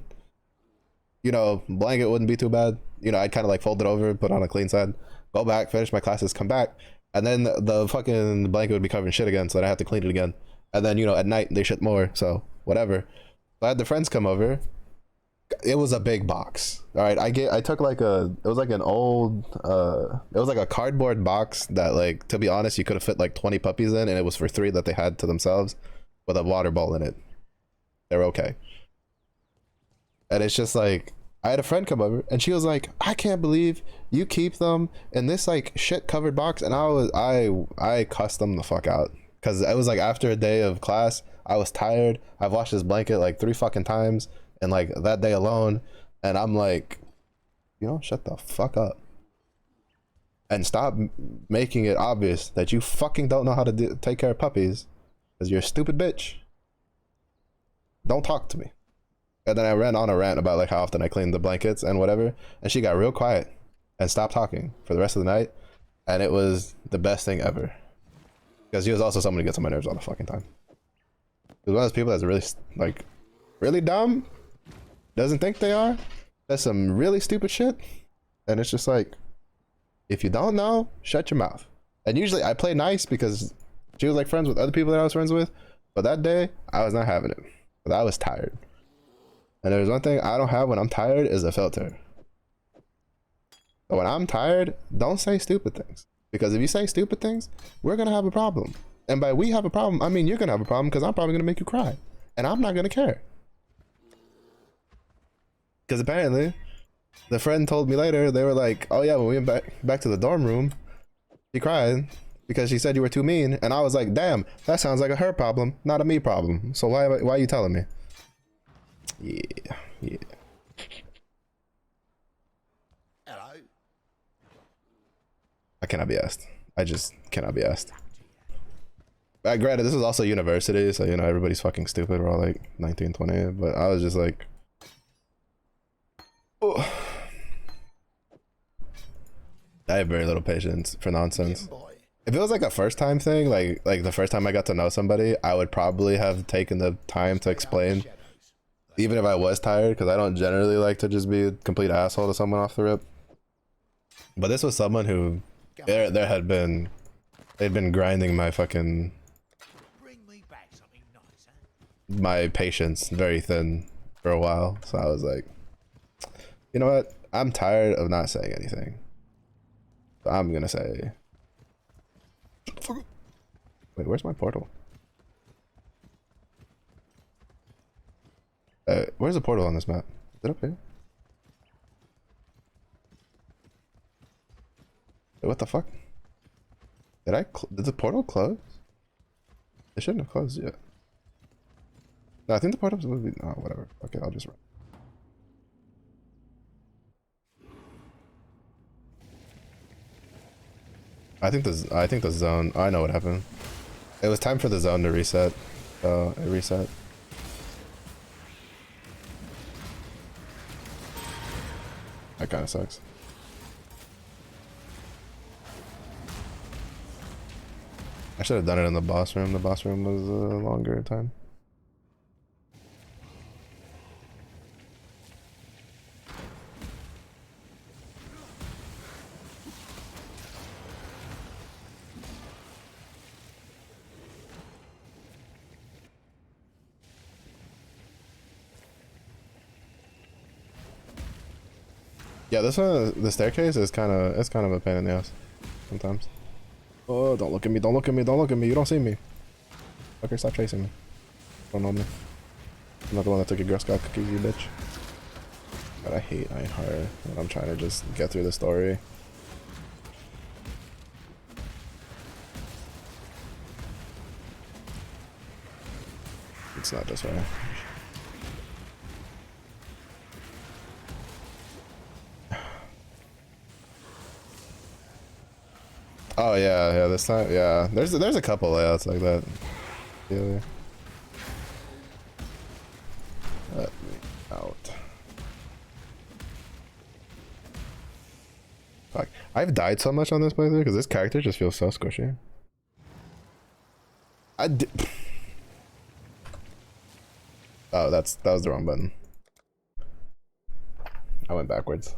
S1: You know, blanket wouldn't be too bad. You know, I'd kind of like fold it over, put on a clean side, go back, finish my classes, come back, and then the fucking blanket would be covered in shit again, so then I have to clean it again. And then, you know, at night they shit more, so whatever. So I had the friends come over. It was a big box. All right, I took like it was like an old, it was like a cardboard box that, like, to be honest, you could have fit like 20 puppies in, and it was for 3 that they had to themselves with a water bowl in it. They're okay. And it's just like, I had a friend come over and she was like, I can't believe you keep them in this like shit covered box. And I cussed them the fuck out. Cause it was like after a day of class, I was tired. I've washed this blanket like 3 fucking times and like that day alone. And I'm like, you know, shut the fuck up. And stop making it obvious that you fucking don't know how to take care of puppies. Cause you're a stupid bitch. Don't talk to me. And then I ran on a rant about like how often I cleaned the blankets and whatever, and she got real quiet and stopped talking for the rest of the night, and it was the best thing ever. Because she was also someone who gets on my nerves all the fucking time. She's one of those people that's really like really dumb, doesn't think they are, does some really stupid shit, and it's just like, if you don't know, shut your mouth. And usually I play nice because she was like friends with other people that I was friends with, but that day I was not having it. But I was tired. And there's one thing I don't have when I'm tired is a filter. But when I'm tired, don't say stupid things. Because if you say stupid things, we're going to have a problem. And by we have a problem, I mean you're going to have a problem because I'm probably going to make you cry. And I'm not going to care. Because apparently, the friend told me later, they were like, oh yeah, when we went back to the dorm room, she cried because she said you were too mean. And I was like, damn, that sounds like a her problem, not a me problem. So why are you telling me? Yeah.
S2: Hello.
S1: I cannot be asked. I just cannot be asked. Granted, this is also university, so you know everybody's fucking stupid. We're all like 19, 20, but I was just like, oh. I have very little patience for nonsense. If it was like a first time thing, like the first time I got to know somebody, I would probably have taken the time to explain. Even if I was tired, because I don't generally like to just be a complete asshole to someone off the rip. But this was someone who, they'd been grinding my fucking, my patience very thin for a while. So I was like, You know what? I'm tired of not saying anything. So I'm gonna say. Wait, where's my portal? Where's the portal on this map? Is it up here? Wait, what the fuck? Did the portal close? It shouldn't have closed yet. No, I think the portal's would be. Oh, whatever. Okay, I'll just run. I think the zone. I know what happened. It was time for the zone to reset. So it reset. That kind of sucks. I should have done it in the boss room. The boss room was a longer time. Yeah, this one, the staircase is kind of a pain in the ass sometimes. Oh, don't look at me, don't look at me, don't look at me, you don't see me. Fucker, stop chasing me. Don't know me. I'm not the one that took your Girl Scout cookies, you bitch. God, I hate Ironheart when I'm trying to just get through the story. It's not this way. Oh yeah, this time, yeah. There's a couple layouts like that. Yeah. Let me out. Fuck. I've died so much on this playthrough because this character just feels so squishy. Oh, that was the wrong button. I went backwards.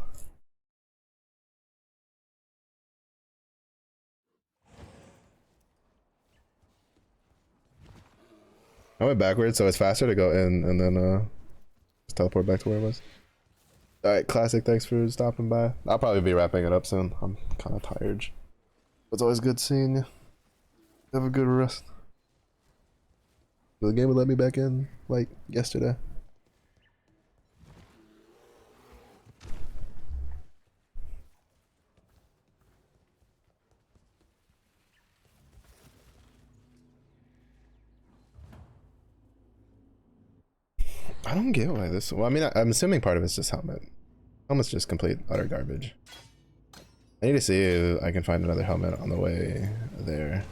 S1: I went backwards, so it's faster to go in and then just teleport back to where it was. Alright, Classic, thanks for stopping by. I'll probably be wrapping it up soon. I'm kind of tired. It's always good seeing you. Have a good rest. The game would let me back in, like, yesterday. I don't get why this. Well, I mean, I'm assuming part of it's just helmet. Helmet's just complete utter garbage. I need to see if I can find another helmet on the way there.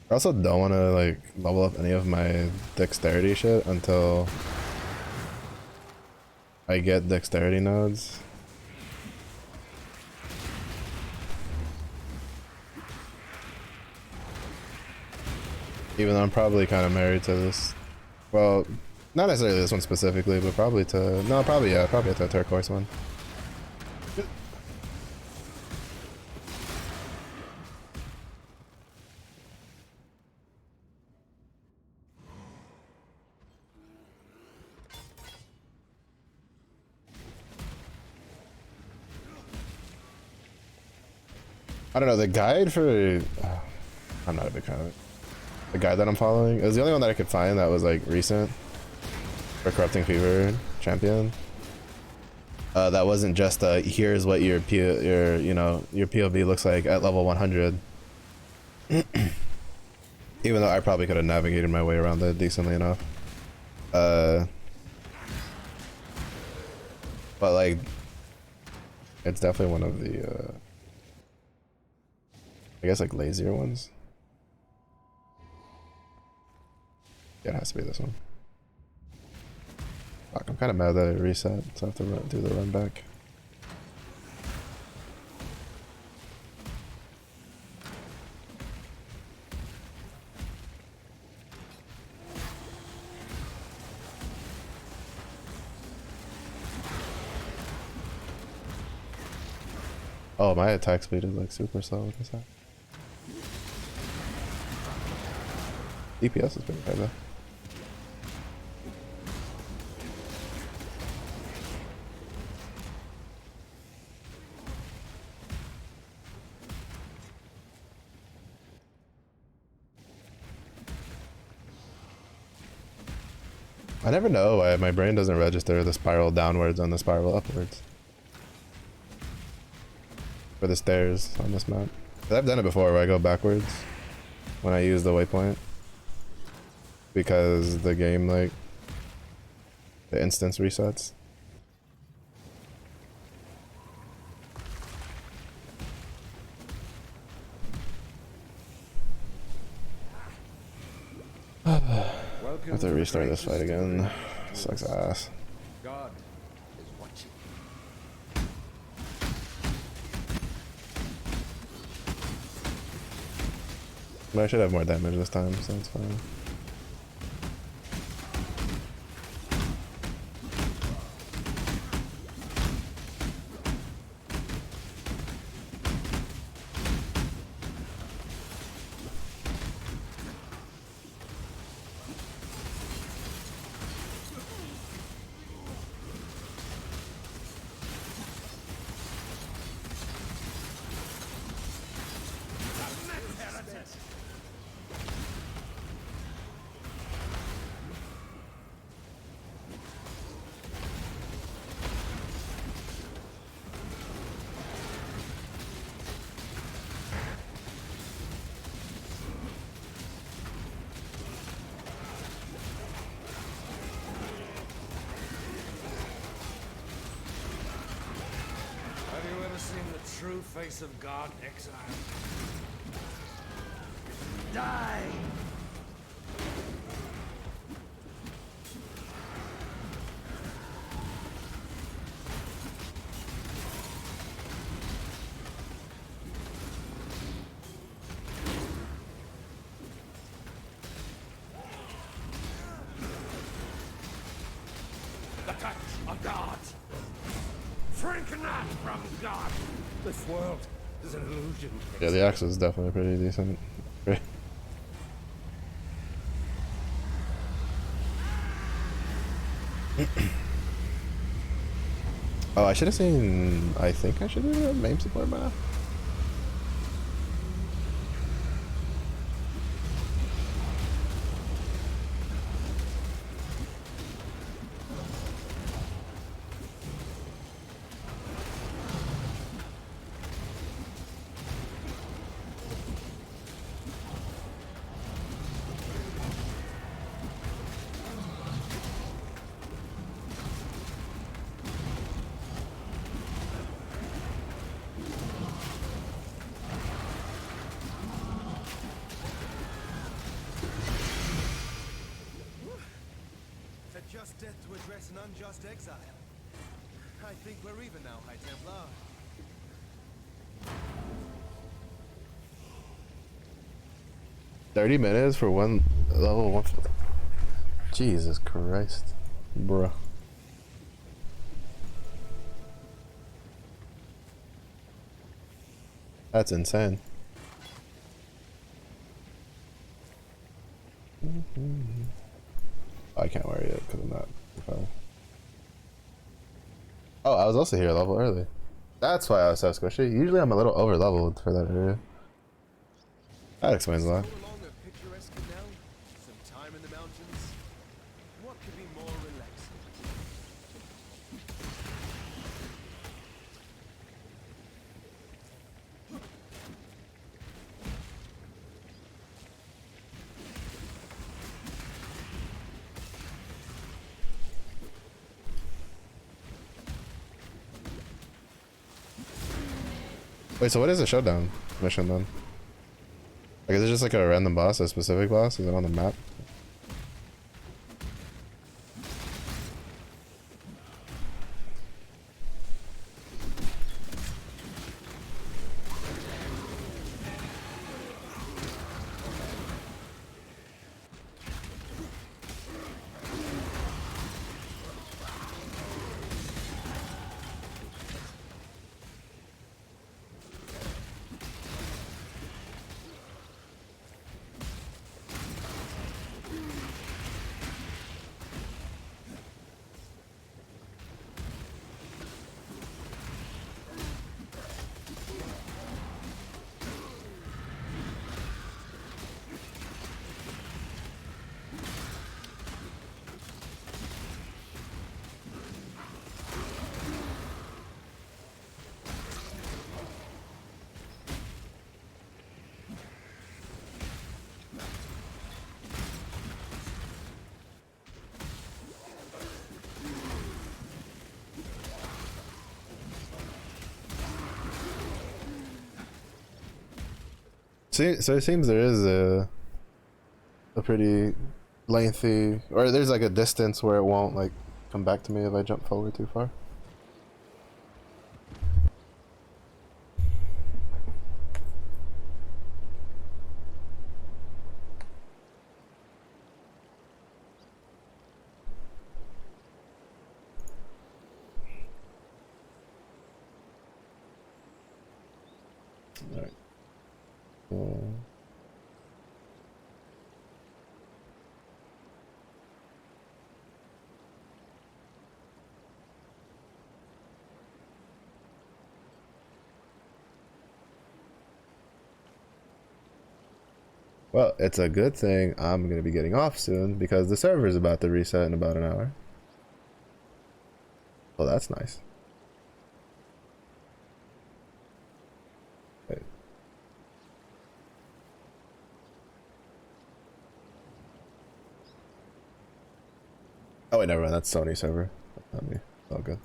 S1: I also don't want to like level up any of my dexterity shit until I get dexterity nodes. Even though I'm probably kind of married to this. Well, not necessarily this one specifically, but probably to... No, probably, yeah, probably to a turquoise one. I don't know, the guide for... I'm not a big fan of it. The guide that I'm following, it was the only one that I could find that was like recent for Corrupting Fever champion. That wasn't just here's what your POV looks like at level 100. Even though I probably could have navigated my way around that decently enough. But like, it's definitely one of the I guess like lazier ones. Yeah, it has to be this one. Fuck, I'm kind of mad that it reset, so I have to do the run back. Oh, my attack speed is like super slow with this. DPS is pretty high though. I never know why my brain doesn't register the spiral downwards and the spiral upwards for the stairs on this map. 'Cause I've done it before where I go backwards when I use the waypoint because the game, like, the instance resets. I have to restart this fight again. Sucks ass.
S2: God is watching.
S1: But I should have more damage this time, so it's fine.
S5: Have you ever seen the true face of God, exile? Die! The touch of God! Shrink not from God! This world is an illusion.
S1: Yeah, the axe is definitely pretty decent. Oh, I should have seen. I think I should have MAME support by now.
S2: A just death to address an unjust exile. I think we're even now, High Templar.
S1: 30 minutes for one level one. Jesus Christ, bruh. That's insane. I can't worry yet because I'm not. Oh, I was also here a level early. That's why I was so squishy. Usually I'm a little over leveled for that area. That explains a lot.
S2: Go along a picturesque canal, some time in the mountains. What could be more relaxing?
S1: Wait, so what is the showdown mission then? Like, is it just like a random boss, a specific boss? Is it on the map? So it seems there is a pretty lengthy, or there's like a distance where it won't like come back to me if I jump forward too far. Alright. Well, it's a good thing I'm gonna be getting off soon because the server's about to reset in about an hour. Well, that's nice. Wait. Oh wait, never mind. That's Sony server. That's not me. It's all good.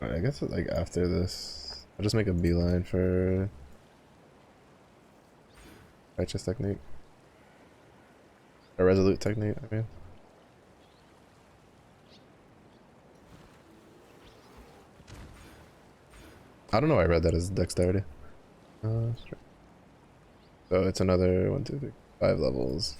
S1: Alright, I guess like after this, I'll just make a beeline for righteous technique. A resolute technique, I mean. I don't know why I read that as dexterity. Strength. So it's another 1, 2, 3, 5 levels.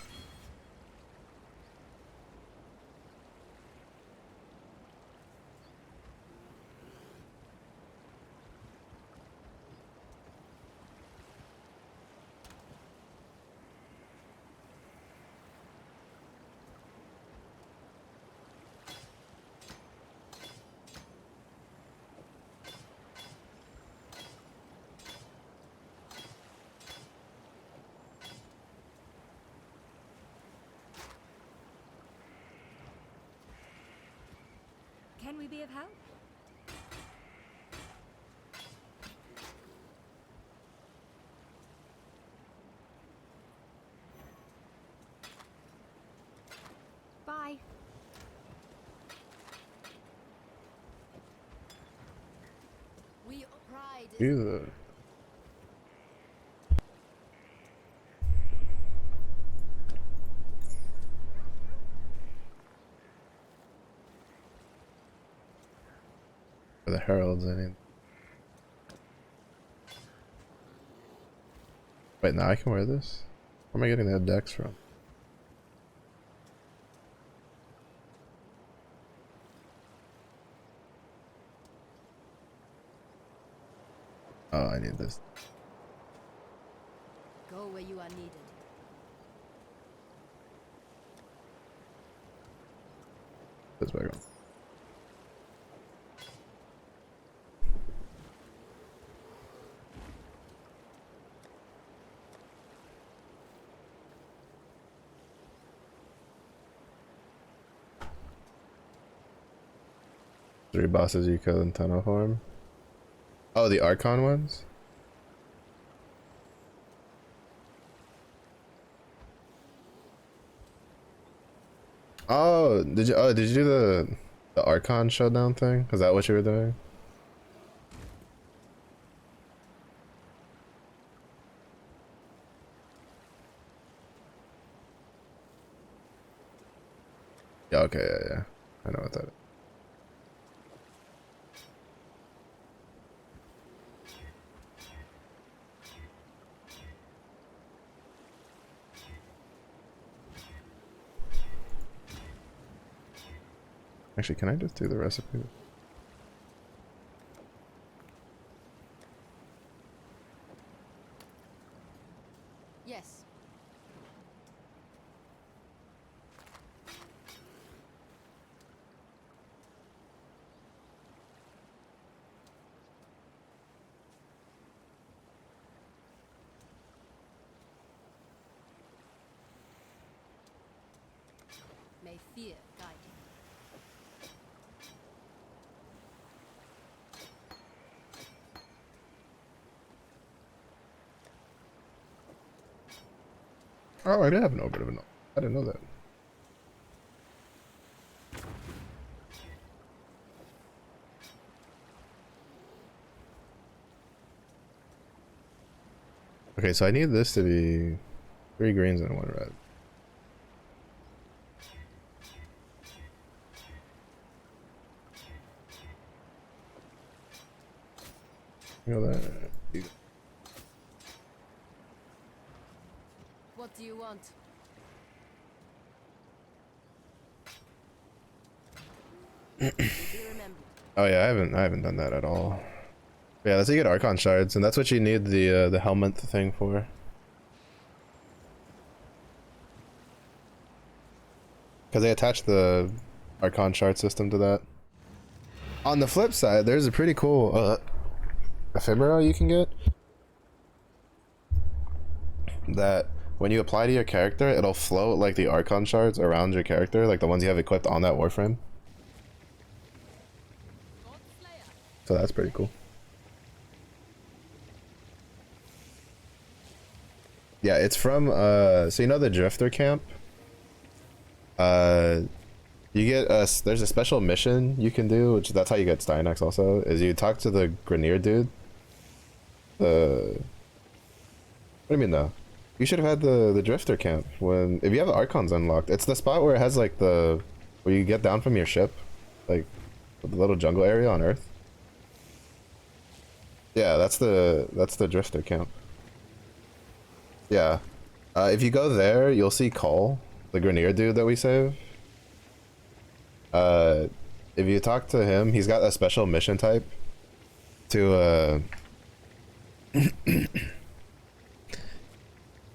S3: Can we be of help? Bye.
S4: We pride
S1: Ew. For the heralds, I mean. Wait, now I can wear this? Where am I getting that dex from? Oh, I need this.
S4: go where you are needed.
S1: This back on. Three bosses you kill in tunnel form. Oh, the Archon ones? Oh, did you do the Archon showdown thing? Is that what you were doing? Yeah, okay, yeah. I know what that is. Actually, can I just do the recipe?
S4: Yes. May fear guide you.
S1: Oh, I did have an orbit of an. I didn't know that. Okay, so I need this to be 3 greens and 1 red. You know that.
S4: What do you want? Be remembered.
S1: Oh yeah, I haven't done that at all. Yeah, that's how you get Archon shards, and that's what you need the helmet thing for. Because they attach the Archon shard system to that. On the flip side, there's a pretty cool ephemera you can get. That when you apply to your character, it'll float like the Archon shards around your character, like the ones you have equipped on that Warframe. So that's pretty cool. Yeah, it's from so you know the Drifter camp? You get there's a special mission you can do, which that's how you get Styanax also, is you talk to the Grineer dude. What do you mean though? You should have had the Drifter camp when if you have the Archons unlocked. It's the spot where it has like where you get down from your ship, like the little jungle area on Earth. Yeah, that's the Drifter camp. Yeah. If you go there, you'll see Call, the Grineer dude that we save. If you talk to him, he's got a special mission type to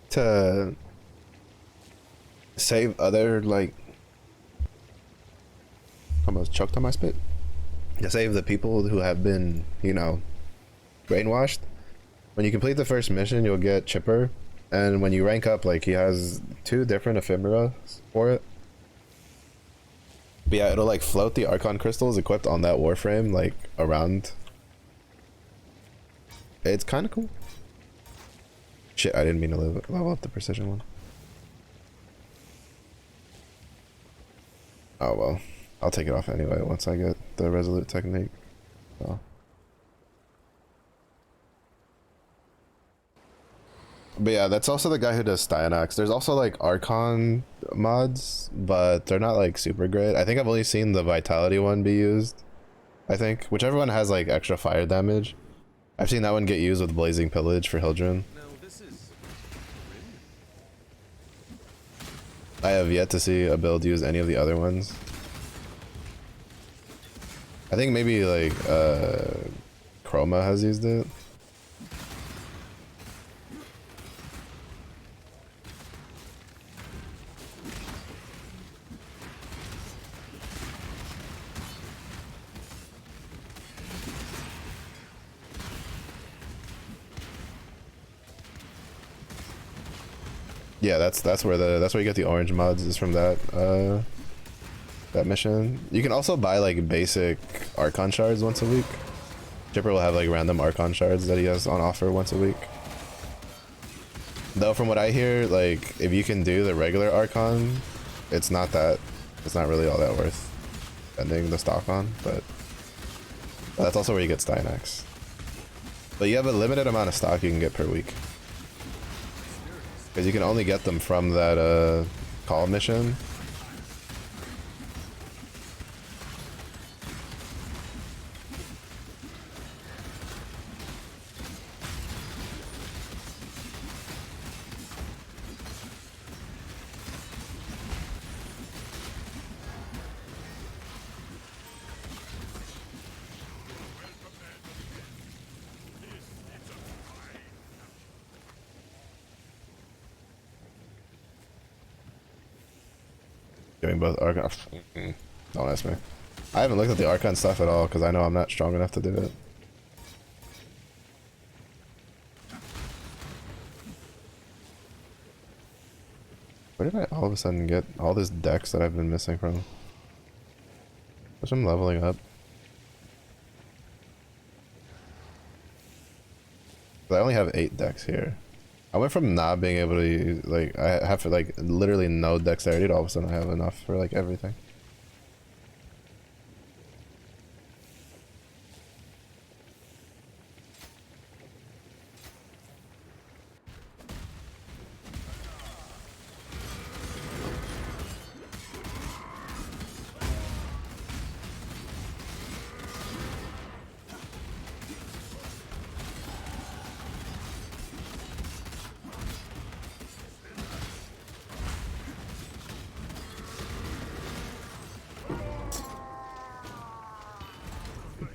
S1: to save other, like, almost choked on my spit. To save the people who have been, you know, brainwashed. When you complete the first mission, you'll get Chipper, and when you rank up, like, he has 2 different ephemera for it. But yeah, it'll like float the Archon crystals equipped on that Warframe, like, around. It's kind of cool. Shit, I didn't mean to level up the precision one. Oh well, I'll take it off anyway once I get the Resolute technique. So. But yeah, that's also the guy who does Styanax. There's also like Archon mods, but they're not like super great. I think I've only seen the Vitality one be used. I think whichever one has like extra fire damage. I've seen that one get used with Blazing Pillage for Hildryn.
S2: Now this is
S1: I have yet to see a build use any of the other ones. I think maybe like Chroma has used it. Yeah, that's where you get the orange mods, is from that that mission. You can also buy like basic Archon shards once a week. Chipper will have like random Archon shards that he has on offer once a week. Though from what I hear, like if you can do the regular Archon, it's not really all that worth spending the stock on, but that's also where you get Styanax. But you have a limited amount of stock you can get per week. Because you can only get them from that call mission. Doing both Archon. Don't ask me. I haven't looked at the Archon stuff at all because I know I'm not strong enough to do it. Where did I all of a sudden get all this decks that I've been missing from? Which I'm leveling up. I only have 8 decks here. I went from not being able to use, like, I have like literally no dexterity to all of a sudden I have enough for like everything.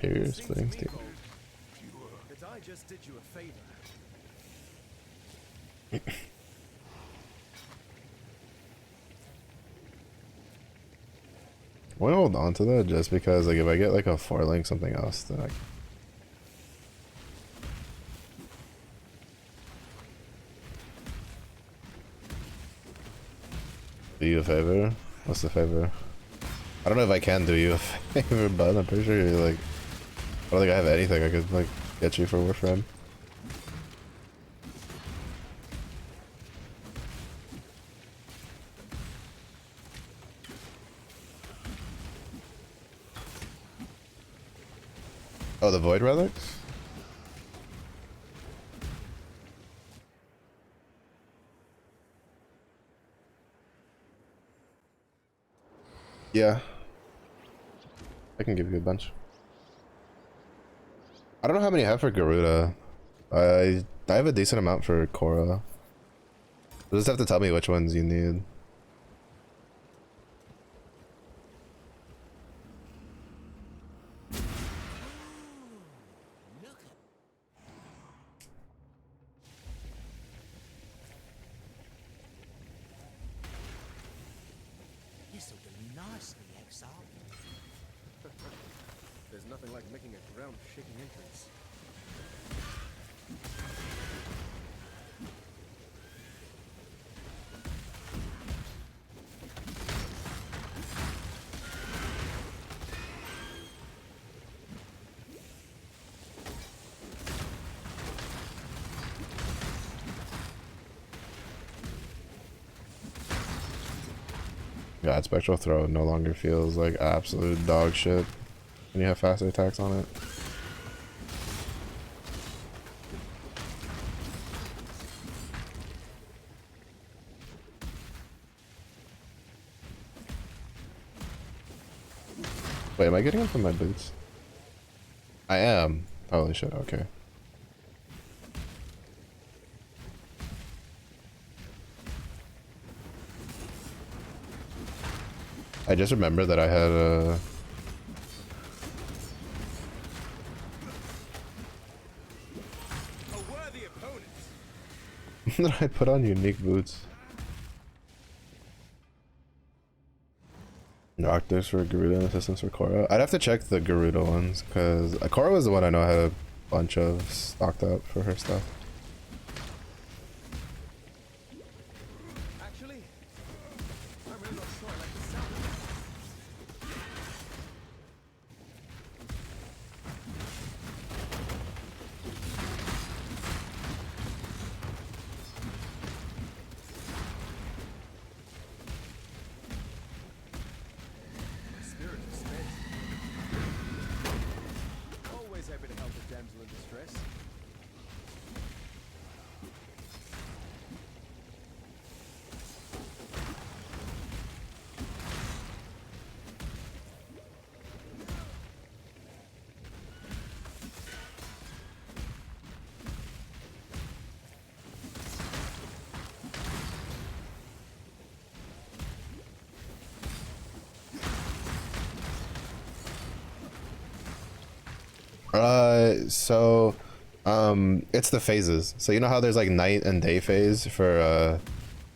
S1: Superior splitting steel.
S2: That I just did you a favor.
S1: I want to hold on to that just because, like, if I get like a 4-link something else, then I can... Do you a favor? What's the favor? I don't know if I can do you a favor, but I'm pretty sure you're like... I don't think I have anything I could like get you for Warframe. Oh, the Void Relics? Yeah. I can give you a bunch. I don't know how many I have for Garuda. I have a decent amount for Korra. You'll just have to tell me which ones you need.
S5: This'll do nicely, Exile.
S2: There's nothing like making a ground-shaking entrance.
S1: God, Spectral Throw no longer feels like absolute dog shit when you have faster attacks on it. Wait, am I getting it from my boots? I am. Holy shit, okay. I just remember that I had a...
S2: A worthy opponent.
S1: that I put on unique boots. Doctors for Garuda and assistants for Korra. I'd have to check the Garuda ones, because Korra was the one I know had a bunch of stocked up for her stuff.
S2: Actually, I'm really not sure I like the sound of it. Spirit of space. Always happy to help a damsel in distress.
S1: It's the phases. So you know how there's like night and day phase for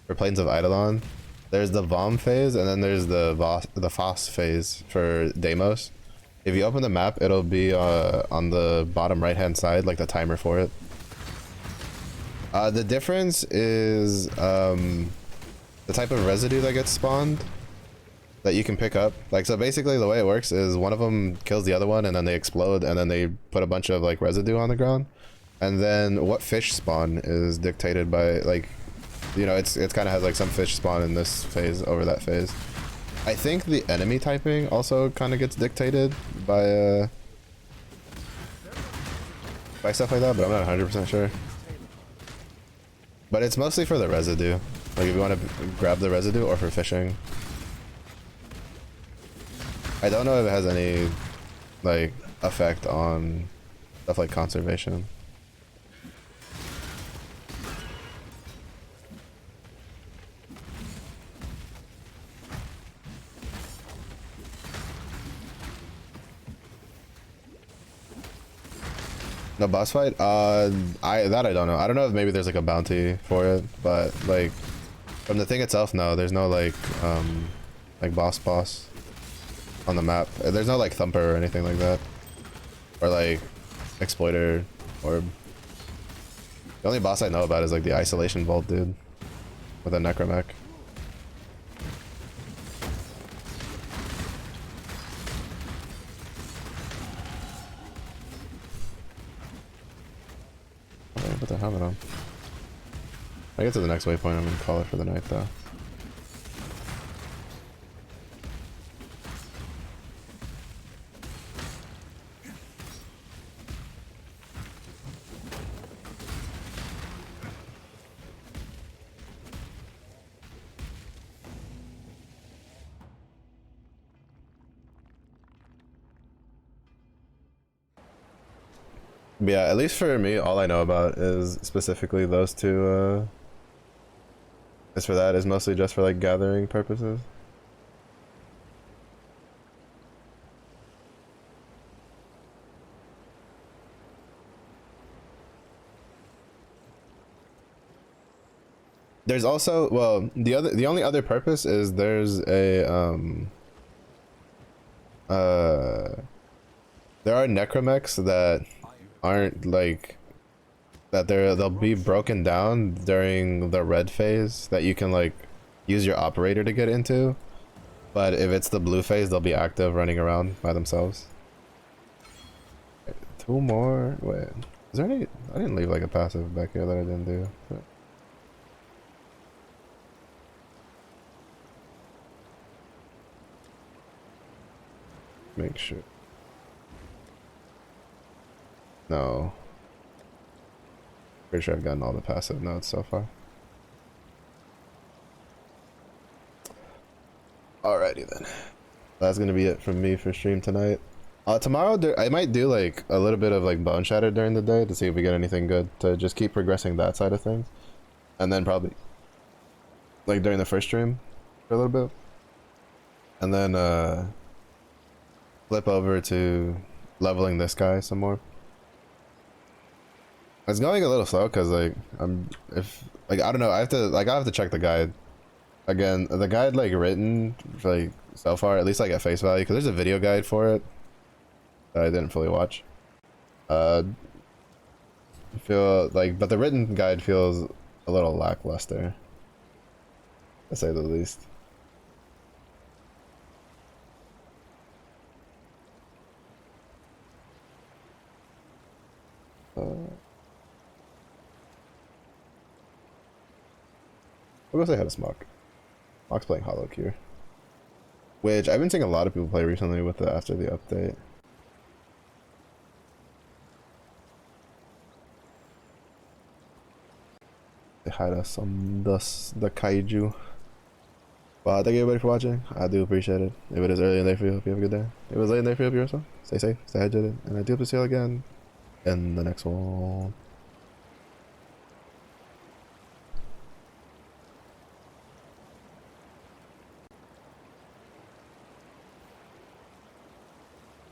S1: Plains of Eidolon? There's the Vom phase, and then there's the Foss phase for Deimos. If you open the map, it'll be on the bottom right hand side, like the timer for it. The difference is the type of residue that gets spawned that you can pick up. Like, so basically the way it works is one of them kills the other one and then they explode and then they put a bunch of like residue on the ground. And then what fish spawn is dictated by, like, you know, it's kind of has like some fish spawn in this phase over that phase. I think the enemy typing also kind of gets dictated by stuff like that, but I'm not 100% sure. But it's mostly for the residue. Like if you want to grab the residue or for fishing. I don't know if it has any like effect on stuff like conservation. No boss fight? I don't know. I don't know if maybe there's like a bounty for it, but like from the thing itself, no, there's no like boss on the map. There's no like thumper or anything like that, or like exploiter orb. The only boss I know about is like the isolation vault dude with a necromech. Put the helmet on. When I get to the next waypoint, I'm gonna call it for the night though. But yeah, at least for me, all I know about is specifically those two, as for that, is mostly just for like gathering purposes. There's also, well, the only other purpose is there's a, there are necromechs that aren't like that they'll be broken down during the red phase that you can like use your operator to get into, but if it's the blue phase they'll be active running around by themselves. Two more. Wait, is there any? I didn't leave like a passive back here that I didn't do. Make sure. No. Pretty sure I've gotten all the passive nodes so far. Alrighty then. That's gonna be it from me for stream tonight. Tomorrow I might do like a little bit of like Bone Shatter during the day to see if we get anything good to just keep progressing that side of things. And then probably like during the first stream for a little bit. And then flip over to leveling this guy some more. It's going a little slow because like I don't know, I have to check the guide again. The guide like written for, like so far, at least like at face value, because there's a video guide for it that I didn't fully watch. I feel like, but the written guide feels a little lackluster, to say the least. I'll go say hi to Smock. Smock's playing Hollow Cure, which I've been seeing a lot of people play recently with the after the update. Say hi to some the kaiju. Well, thank you everybody for watching. I do appreciate it. If it is early in the day for you, hope you have a good day. If it was late in the day for you, hope you also stay safe, stay hydrated, and I do hope to see you all again in the next one.